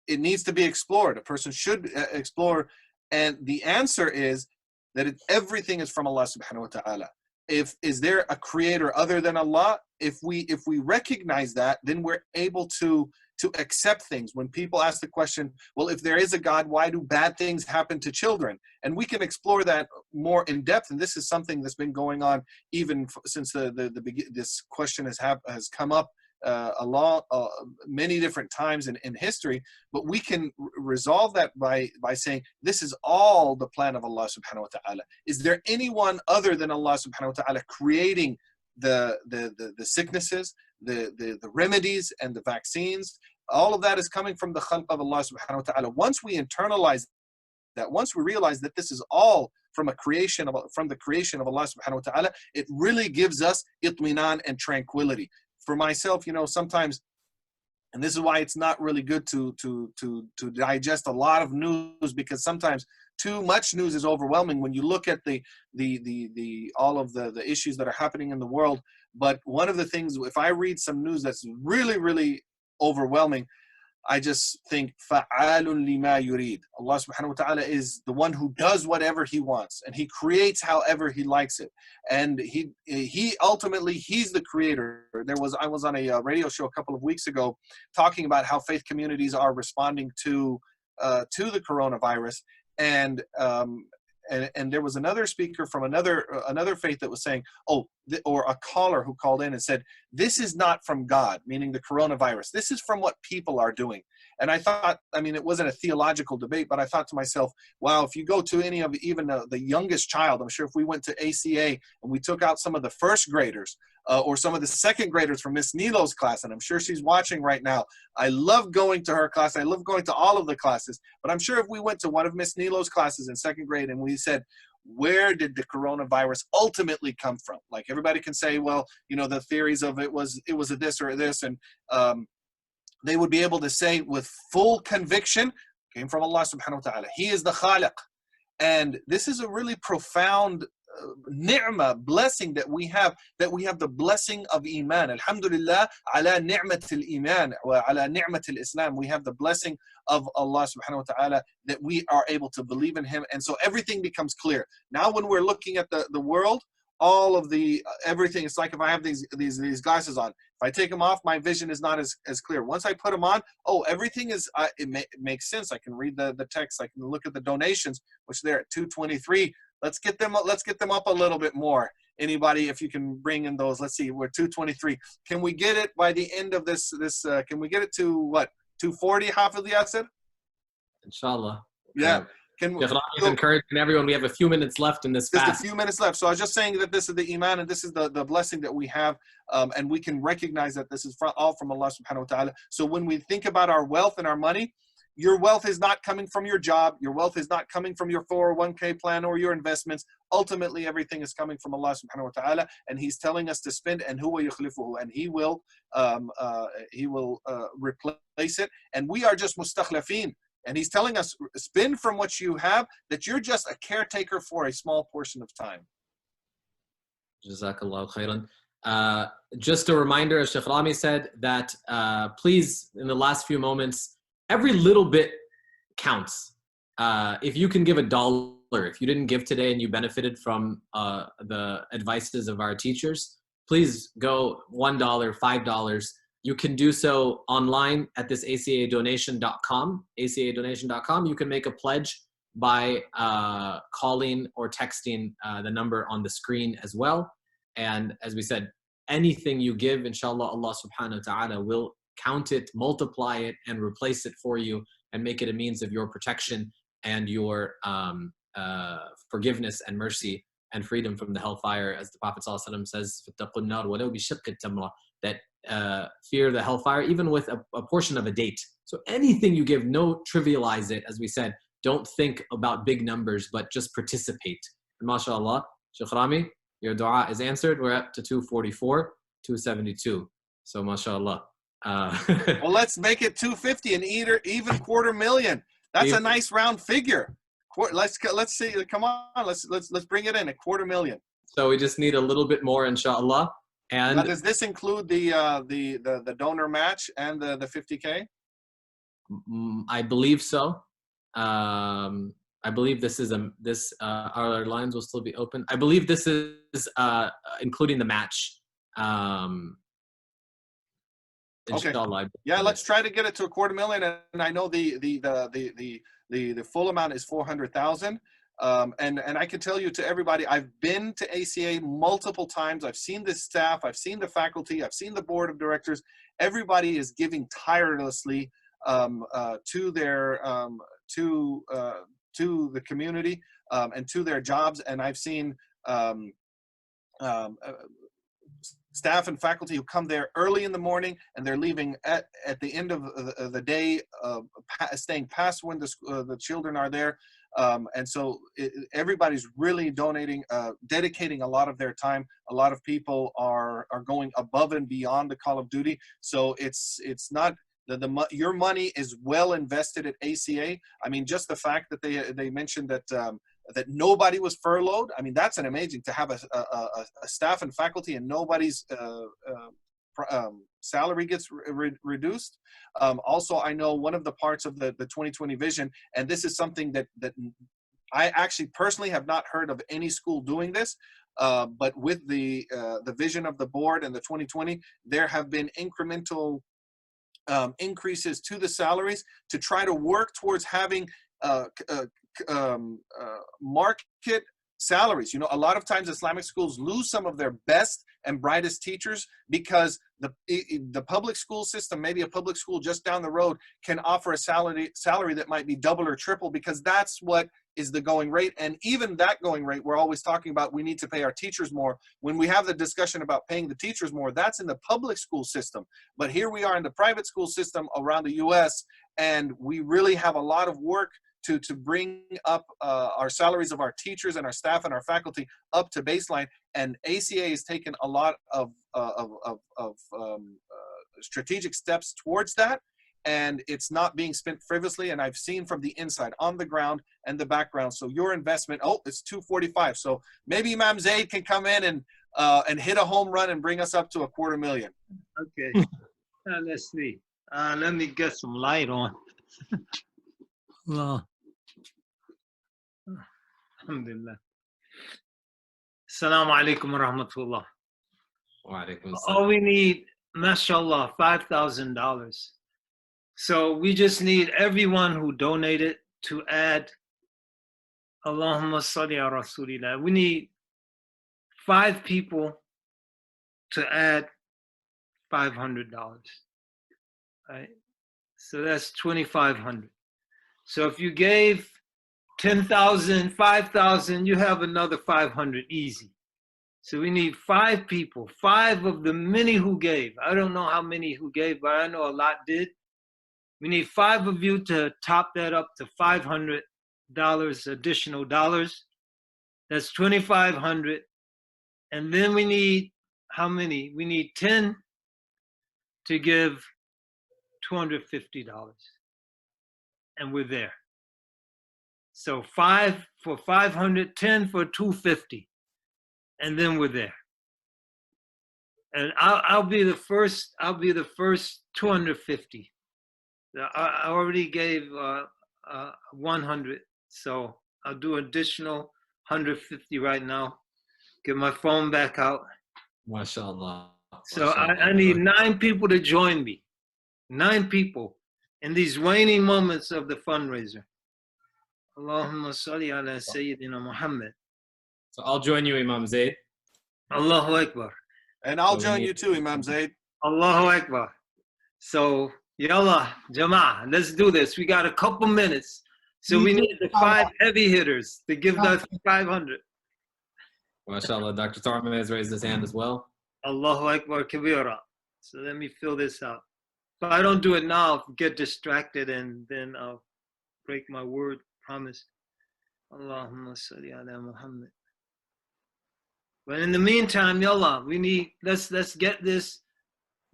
it needs to be explored. A person should explore. And the answer is that everything is from Allah subhanahu wa ta'ala. Is there a creator other than Allah? If we recognize that, then we're able to accept things. When people ask the question, well, if there is a God, why do bad things happen to children? And we can explore that more in depth. And this is something that's been going on even since this question has come up many different times in history. But we can resolve that by saying this is all the plan of Allah subhanahu wa ta'ala. Is there anyone other than Allah subhanahu wa ta'ala creating the sicknesses, the remedies and the vaccines all of that is coming from the khalq of Allah subhanahu wa ta'ala. Once we internalize that, once we realize that this is all from the creation of Allah subhanahu wa ta'ala, it really gives us itminan and tranquility. For myself, sometimes, and this is why it's not really good to digest a lot of news, because sometimes too much news is overwhelming when you look at all of the issues that are happening in the world. But one of the things, if I read some news that's really, really overwhelming, I just think fa'alun lima yurid. Allah subhanahu wa ta'ala is the one who does whatever he wants, and he creates however he likes it. And he ultimately, he's the creator. I was on a radio show a couple of weeks ago talking about how faith communities are responding to the coronavirus. And there was another speaker from another faith that was saying, or a caller who called in and said, this is not from God, meaning the coronavirus. This is from what people are doing. And I thought, it wasn't a theological debate, but I thought to myself, wow, if you go to any of even the youngest child, I'm sure if we went to ACA and we took out some of the first graders, or some of the second graders from Miss Nilo's class, and I'm sure she's watching right now. I love going to her class. I love going to all of the classes. But I'm sure if we went to one of Miss Nilo's classes in second grade and we said, where did the coronavirus ultimately come from? Like, everybody can say, well, the theories of it was a this or this, and they would be able to say with full conviction, came from Allah subhanahu wa ta'ala. He is the Khaliq. And this is a really profound ni'mah, blessing that we have the blessing of iman. Alhamdulillah ala ni'mat al-iman wa ala ni'mat al-islam. We have the blessing of Allah subhanahu wa ta'ala that we are able to believe in him, and so everything becomes clear. Now when we're looking at the world, all of everything, it's like if I have these glasses on, if I take them off, my vision is not as clear. Once I put them on, everything is it makes sense. I can read the text, I can look at the donations, which they're at 223. Let's get them up a little bit more. Anybody, if you can bring in those, let's see, we're 223. Can we get it by the end of this can we get it to what, 240, Hafiz Yasser? Inshallah. Yeah. Encouraging everyone, we have a few minutes left in this fast. Just a few minutes left. So I was just saying that this is the iman, and this is the blessing that we have, and we can recognize that this is all from Allah subhanahu wa ta'ala. So when we think about our wealth and our money, your wealth is not coming from your job. Your wealth is not coming from your 401k plan or your investments. Ultimately, everything is coming from Allah subhanahu wa ta'ala, and he's telling us to spend, and huwa yukhlifuhu, and he will replace it. And we are just mustakhlafin. And he's telling us, spend from what you have, that you're just a caretaker for a small portion of time. Jazakallah khairan. Just a reminder, as Sheikh Rami said, that please, in the last few moments, every little bit counts. If you can give $1, if you didn't give today and you benefited from the advices of our teachers, please go $1, $5. You can do so online at this acadonation.com. acadonation.com. You can make a pledge by calling or texting the number on the screen as well. And as we said, anything you give, inshallah, Allah subhanahu wa ta'ala will count it, multiply it, and replace it for you, and make it a means of your protection and your forgiveness and mercy and freedom from the hellfire, as the Prophet ﷺ says, that fear the hellfire, even with a portion of a date. So anything you give, no trivialize it. As we said, don't think about big numbers, but just participate. And mashallah, Shaykh Rami, your dua is answered. We're up to 244, 272. So mashallah. Well, let's make it 250 and even $250,000. That's a nice round figure. Let's see. Come on, let's bring it in, $250,000. So we just need a little bit more, inshallah. And now, does this include the donor match and the 50K? I believe so. I believe this is our lines will still be open. I believe this is including the match. Okay. Yeah, let's try to get it to $250,000, and I know the full amount is 400,000. And I can tell you to everybody, I've been to ACA multiple times. I've seen the staff, I've seen the faculty, I've seen the board of directors. Everybody is giving tirelessly to the community and to their jobs. And I've seen staff and faculty who come there early in the morning and they're leaving at the end of the day, staying past when the children are there. And so everybody's really donating, dedicating a lot of their time. A lot of people are going above and beyond the call of duty. So it's not your money is well invested at ACA. I mean, just the fact that they mentioned that that nobody was furloughed. I mean, that's an amazing to have a staff and faculty and nobody's salary gets reduced. Also, I know one of the parts of the 2020 vision, and this is something that I actually personally have not heard of any school doing this, but with the vision of the board and the 2020, there have been incremental increases to the salaries to try to work towards having market salaries. You know, a lot of times Islamic schools lose some of their best and brightest teachers because the public school system, maybe a public school just down the road, can offer a salary that might be double or triple because that's what is the going rate. And even that going rate, we're always talking about we need to pay our teachers more. When we have the discussion about paying the teachers more, that's in the public school system. But here we are in the private school system around the US, and we really have a lot of work to bring up our salaries of our teachers and our staff and our faculty up to baseline. And ACA has taken a lot of strategic steps towards that. And it's not being spent frivolously. And I've seen from the inside, on the ground and the background. So your investment, oh, it's 245. So maybe Imam Zaid can come in and hit a home run and bring us up to $250,000. Okay, let's see. Let me get some light on. Allah. Alhamdulillah. Assalamu alaikum wa rahmatullah. Wa alaikum All we need, mashallah, $5,000. So we just need everyone who donated to add Allahumma salli ala Rasulillah. We need 5 people to add $500. Right? So that's $2,500. So if you gave 10,000, 5,000, you have another 500 easy. So we need 5 people, 5 of the many who gave. I don't know how many who gave, but I know a lot did. We need 5 of you to top that up to $500 additional dollars. That's $2,500. And then we need how many? We need 10 to give $250. And we're there. So 5 for 500, 10 for 250, and then we're there. And I'll be the first. I'll be the first 250. I already gave 100, so I'll do additional 150 right now. Get my phone back out. MashaAllah. So I need 9 people to join me. 9 people in these waning moments of the fundraiser. Allahumma salli ala Sayyidina Muhammad. So I'll join you, Imam Zaid. Allahu Akbar. And I'll join you too, Imam Zaid. Allahu Akbar. So, yallah, Jama'ah, let's do this. We got a couple minutes. So we need the 5 heavy hitters to give us 500. MashaAllah. Dr. Tarman has raised his hand as well. Allahu Akbar kabira. So let me fill this out. If I don't do it now, I'll get distracted and then I'll break my word. Promise. Allahumma salli ala Muhammad. But in the meantime, yallah, we need let's get this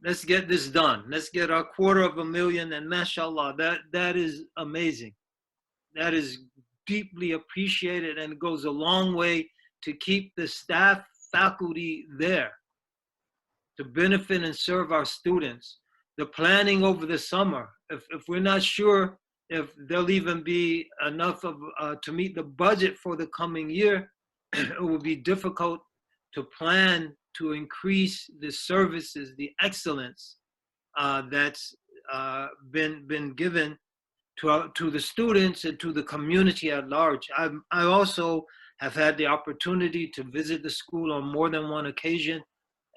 done. Let's get our $250,000, and mashallah, that is amazing. That is deeply appreciated, and it goes a long way to keep the staff, faculty there to benefit and serve our students. The planning over the summer, if we're not sure if there'll even be enough of to meet the budget for the coming year, it will be difficult to plan to increase the services, the excellence that's been given to the students and to the community at large. I also have had the opportunity to visit the school on more than one occasion,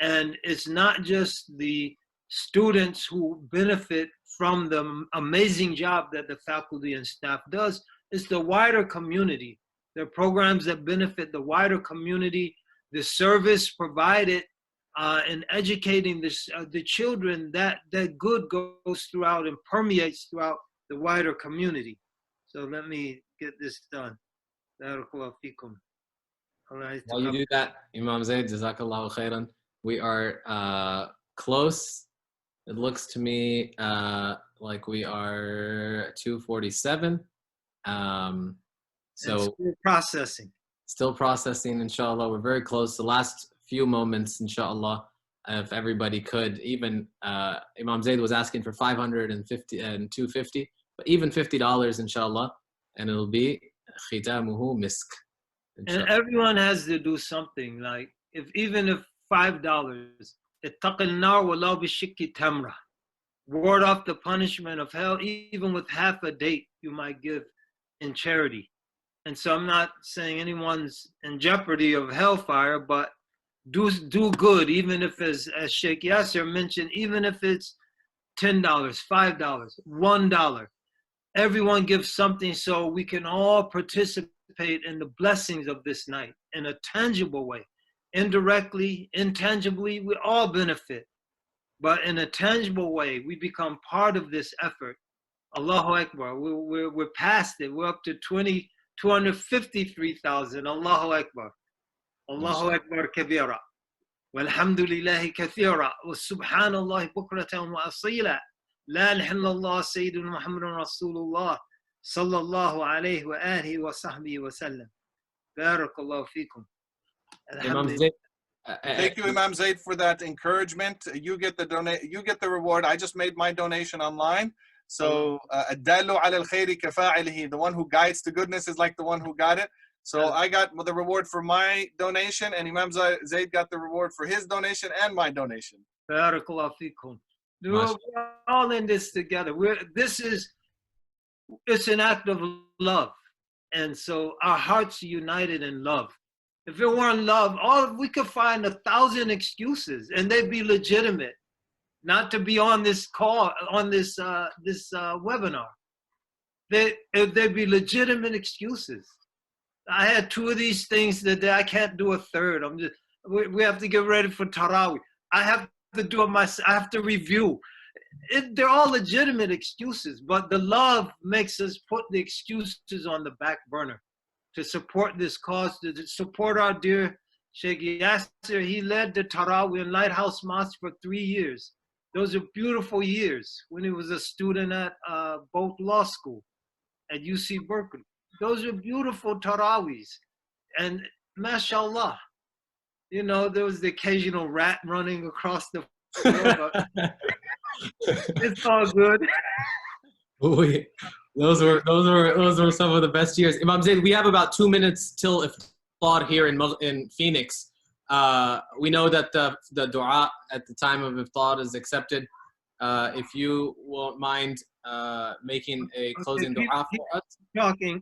and it's not just the students who benefit from the amazing job that the faculty and staff does, it's the wider community. There are programs that benefit the wider community. The service provided and educating the children, that good goes throughout and permeates throughout the wider community. So let me get this done. Barakallahu fikum. While you do that, Imam Zaid, Jazakallahu khairan, we are close. It looks to me like we are 2:47. So still processing. Still processing, inshallah. We're very close. The last few moments, inshallah, if everybody could, even Imam Zaid was asking for $550 and $250, but even $50, inshallah, and it'll be khitamuhu misk. And everyone has to do something. Like even if $5, ittaqil nar walau bishikki tamra. Ward off the punishment of hell, even with half a date you might give in charity. And so I'm not saying anyone's in jeopardy of hellfire, but do good, even if, as Sheikh Yasser mentioned, even if it's $10, $5, $1. Everyone gives something so we can all participate in the blessings of this night in a tangible way. Indirectly, intangibly, we all benefit. But in a tangible way, we become part of this effort. Allahu Akbar. We're past it. We're up to 253,000. Allahu Akbar. Allahu Akbar kabira. Walhamdulillahi kathira. Wa subhanallah bukratan wa asila. La ilaha illallah Sayyiduna Muhammadun Rasulullah. Sallallahu alayhi wa alihi wa sahbihi wa sallam. Barakallahu fikum. Alhamdulillah. Thank you, Imam Zaid, for that encouragement. You get the reward. I just made my donation online. So, الدال على الخير كفاعله, the one who guides to goodness is like the one who got it. So I got the reward for my donation, and Imam Zaid got the reward for his donation and my donation. Barakallahu fikum. We're all in this together. It's an act of love. And so our hearts are united in love. If it weren't love, we could find 1,000 excuses, and they'd be legitimate, not to be on this call, on this webinar. They'd be legitimate excuses. I had 2 of these things today. I can't do a third. We have to get ready for Taraweeh. I have to do it myself. I have to review. They're all legitimate excuses, but the love makes us put the excuses on the back burner to support this cause, to support our dear Sheikh Yasser. He led the Taraweeh in Lighthouse Mosque for 3 years. Those are beautiful years when he was a student at Both Law School at UC Berkeley. Those are beautiful Taraweehs. And mashallah, there was the occasional rat running across the floor, but it's all good. Those were some of the best years. Imam Zaid, we have about 2 minutes till iftar here in Phoenix. We know that the dua at the time of iftar is accepted. If you won't mind making a closing dua for us.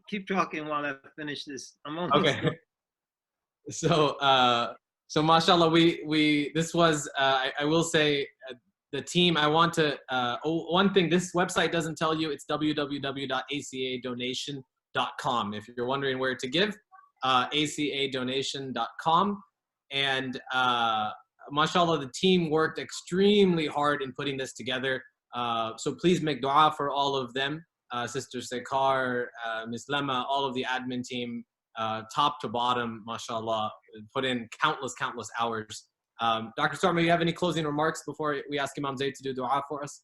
Keep talking while I finish this. I'm almost okay. So mashallah, this was I will say. The team, I want to, one thing this website doesn't tell you, it's www.acadonation.com. If you're wondering where to give, acadonation.com. And mashallah, the team worked extremely hard in putting this together. So please make dua for all of them. Sister Sekar, Ms. Lema, all of the admin team, top to bottom, mashallah, put in countless hours. Dr. Sarma, you have any closing remarks before we ask Imam Zaid to do dua for us?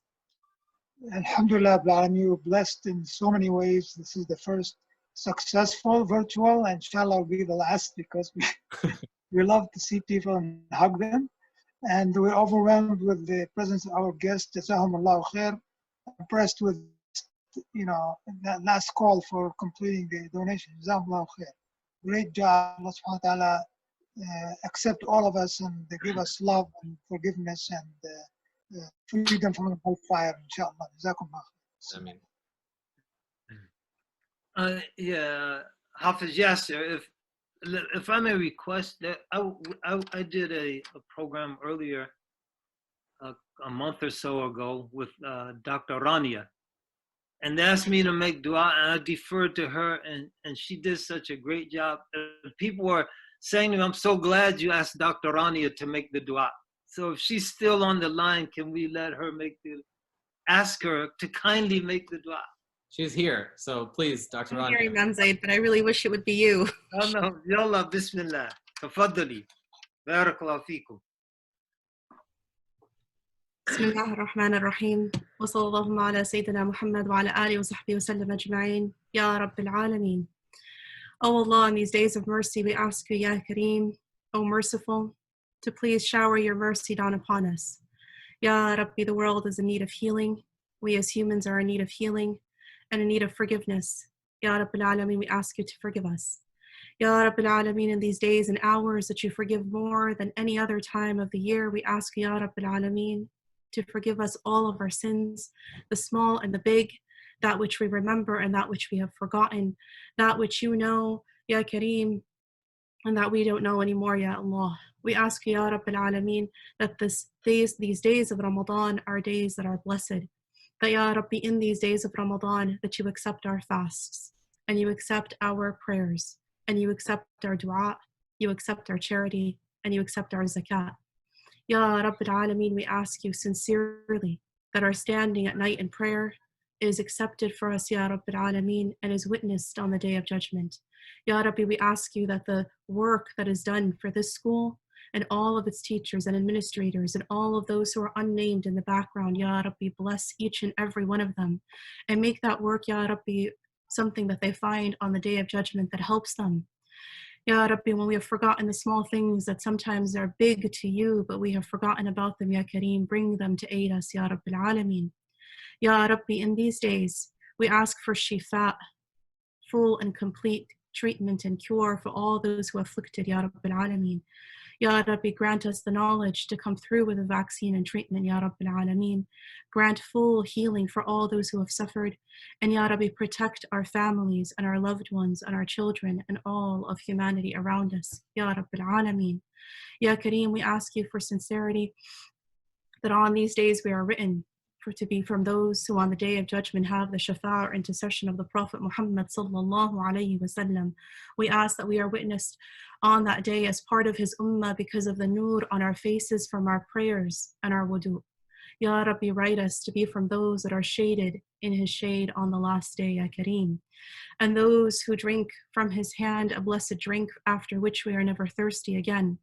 Alhamdulillah, you were blessed in so many ways. This is the first successful virtual, and inshallah will be the last, because we love to see people and hug them. And we're overwhelmed with the presence of our guests. Jazakumullahu khair. Impressed with, that last call for completing the donation. Jazakumullahu khair. Great job. Allah subhanahu wa ta'ala accept all of us and give us love and forgiveness and freedom from the hellfire, inshallah. Jazakumullah. Ameen. Yeah, Hafiz Yasser, if I may request that, I did a program earlier, a month or so ago, with Dr. Rania, and they asked me to make dua, and I deferred to her, and she did such a great job. People were saying to me, I'm so glad you asked Dr. Rania to make the dua. So if she's still on the line, can we let her ask her to kindly make the dua? She's here, so please, Dr. I'm Rania. here, Imam Zaid, but I really wish it would be you. Oh no, yalla, bismillah. Tafaddali. Barakallahu feekum. بسم الله الرحمن الرحيم وصلى اللهم على سيدنا محمد وعلى آله وصحبه وسلم أجمعين يا رب العالمين. Oh Allah, in these days of mercy, we ask you, Ya Kareem, O merciful, to please shower your mercy down upon us. Ya Rabbi, the world is in need of healing. We as humans are in need of healing and in need of forgiveness. Ya Rabbil Alameen, we ask you to forgive us. Ya Rabbil Alameen, in these days and hours that you forgive more than any other time of the year, we ask you, Ya Rabbil Alameen, to forgive us all of our sins, the small and the big, that which we remember and that which we have forgotten, that which you know, Ya Kareem, and that we don't know anymore, Ya Allah. We ask you, Ya Rabbil Alameen, that these days of Ramadan are days that are blessed. That, Ya Rabbi, in these days of Ramadan, that you accept our fasts, and you accept our prayers, and you accept our dua, you accept our charity, and you accept our zakat. Ya Rabbil Alameen, we ask you sincerely that our standing at night in prayer is accepted for us, Ya Rabbil Alameen, and is witnessed on the Day of Judgment. Ya Rabbi, we ask you that the work that is done for this school and all of its teachers and administrators and all of those who are unnamed in the background, Ya Rabbi, bless each and every one of them and make that work, Ya Rabbi, something that they find on the Day of Judgment that helps them. Ya Rabbi, when we have forgotten the small things that sometimes are big to you, but we have forgotten about them, Ya Kareem, bring them to aid us, Ya Rabbil Alameen. Ya Rabbi, in these days, we ask for shifa, full and complete treatment and cure for all those who are afflicted, Ya Rabbil Alameen. Ya Rabbi, grant us the knowledge to come through with a vaccine and treatment, Ya Rabbil Alameen. Grant full healing for all those who have suffered. And Ya Rabbi, protect our families and our loved ones and our children and all of humanity around us, Ya Rabbil Alameen. Ya Kareem, we ask you for sincerity that on these days we are written to be from those who on the Day of Judgment have the shafa or intercession of the Prophet Muhammad sallallahu alayhi wasallam. We ask that we are witnessed on that day as part of his ummah because of the nur on our faces from our prayers and our wudu. Ya Rabbi, write us to be from those that are shaded in his shade on the last day, Ya Kareem. And those who drink from his hand a blessed drink after which we are never thirsty again.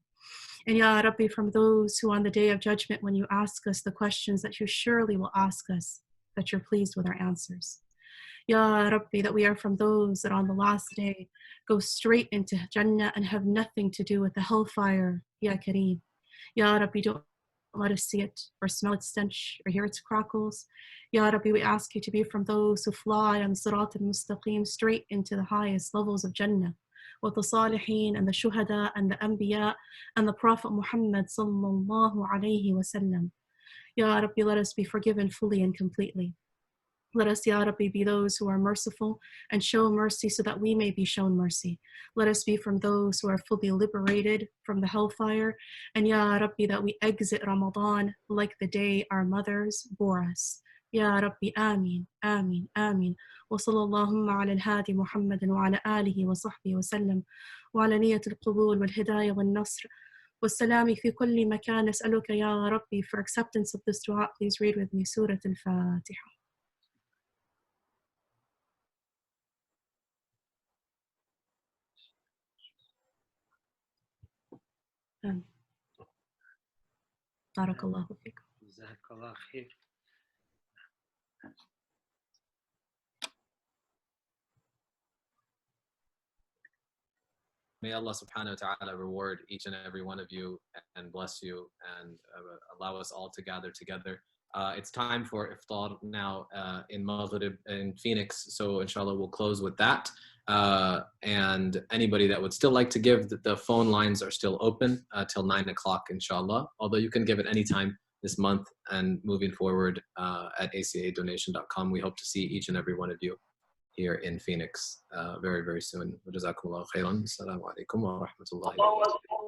And Ya Rabbi, from those who on the Day of Judgment, when you ask us the questions that you surely will ask us, that you're pleased with our answers. Ya Rabbi, that we are from those that on the last day go straight into Jannah and have nothing to do with the hellfire, Ya Kareem. Ya Rabbi, don't let us see it or smell its stench or hear its crackles. Ya Rabbi, we ask you to be from those who fly on Sirat al-Mustaqim straight into the highest levels of Jannah, with the Salihin and the Shuhada and the Anbiya and the Prophet Muhammad sallallahu alayhi wasallam. Ya Rabbi, let us be forgiven fully and completely. Let us, Ya Rabbi, be those who are merciful and show mercy so that we may be shown mercy. Let us be from those who are fully liberated from the hellfire. And Ya Rabbi, that we exit Ramadan like the day our mothers bore us. Ya Rabbi, Ameen, Ameen, Ameen. وصلى اللهم على الهادي محمد وعلى آله وصحبه وسلم وعلى نية القبول والهداية والنصر والسلام في كل مكان. نسألك يا ربي for acceptance of this dua. Please read with me Surah Al-Fatiha. بارك الله فيكم. جزاك الله خير. May Allah subhanahu wa ta'ala reward each and every one of you and bless you and allow us all to gather together. It's time for iftar now in Maghrib in Phoenix, so inshallah we'll close with that. And anybody that would still like to give, the phone lines are still open till 9 o'clock inshallah, although you can give at any time this month and moving forward at acadonation.com. We hope to see each and every one of you here in Phoenix very, very soon. Jazakumullahu khairan. Assalamu alaikum wa rahmatullahi wa barakatuh.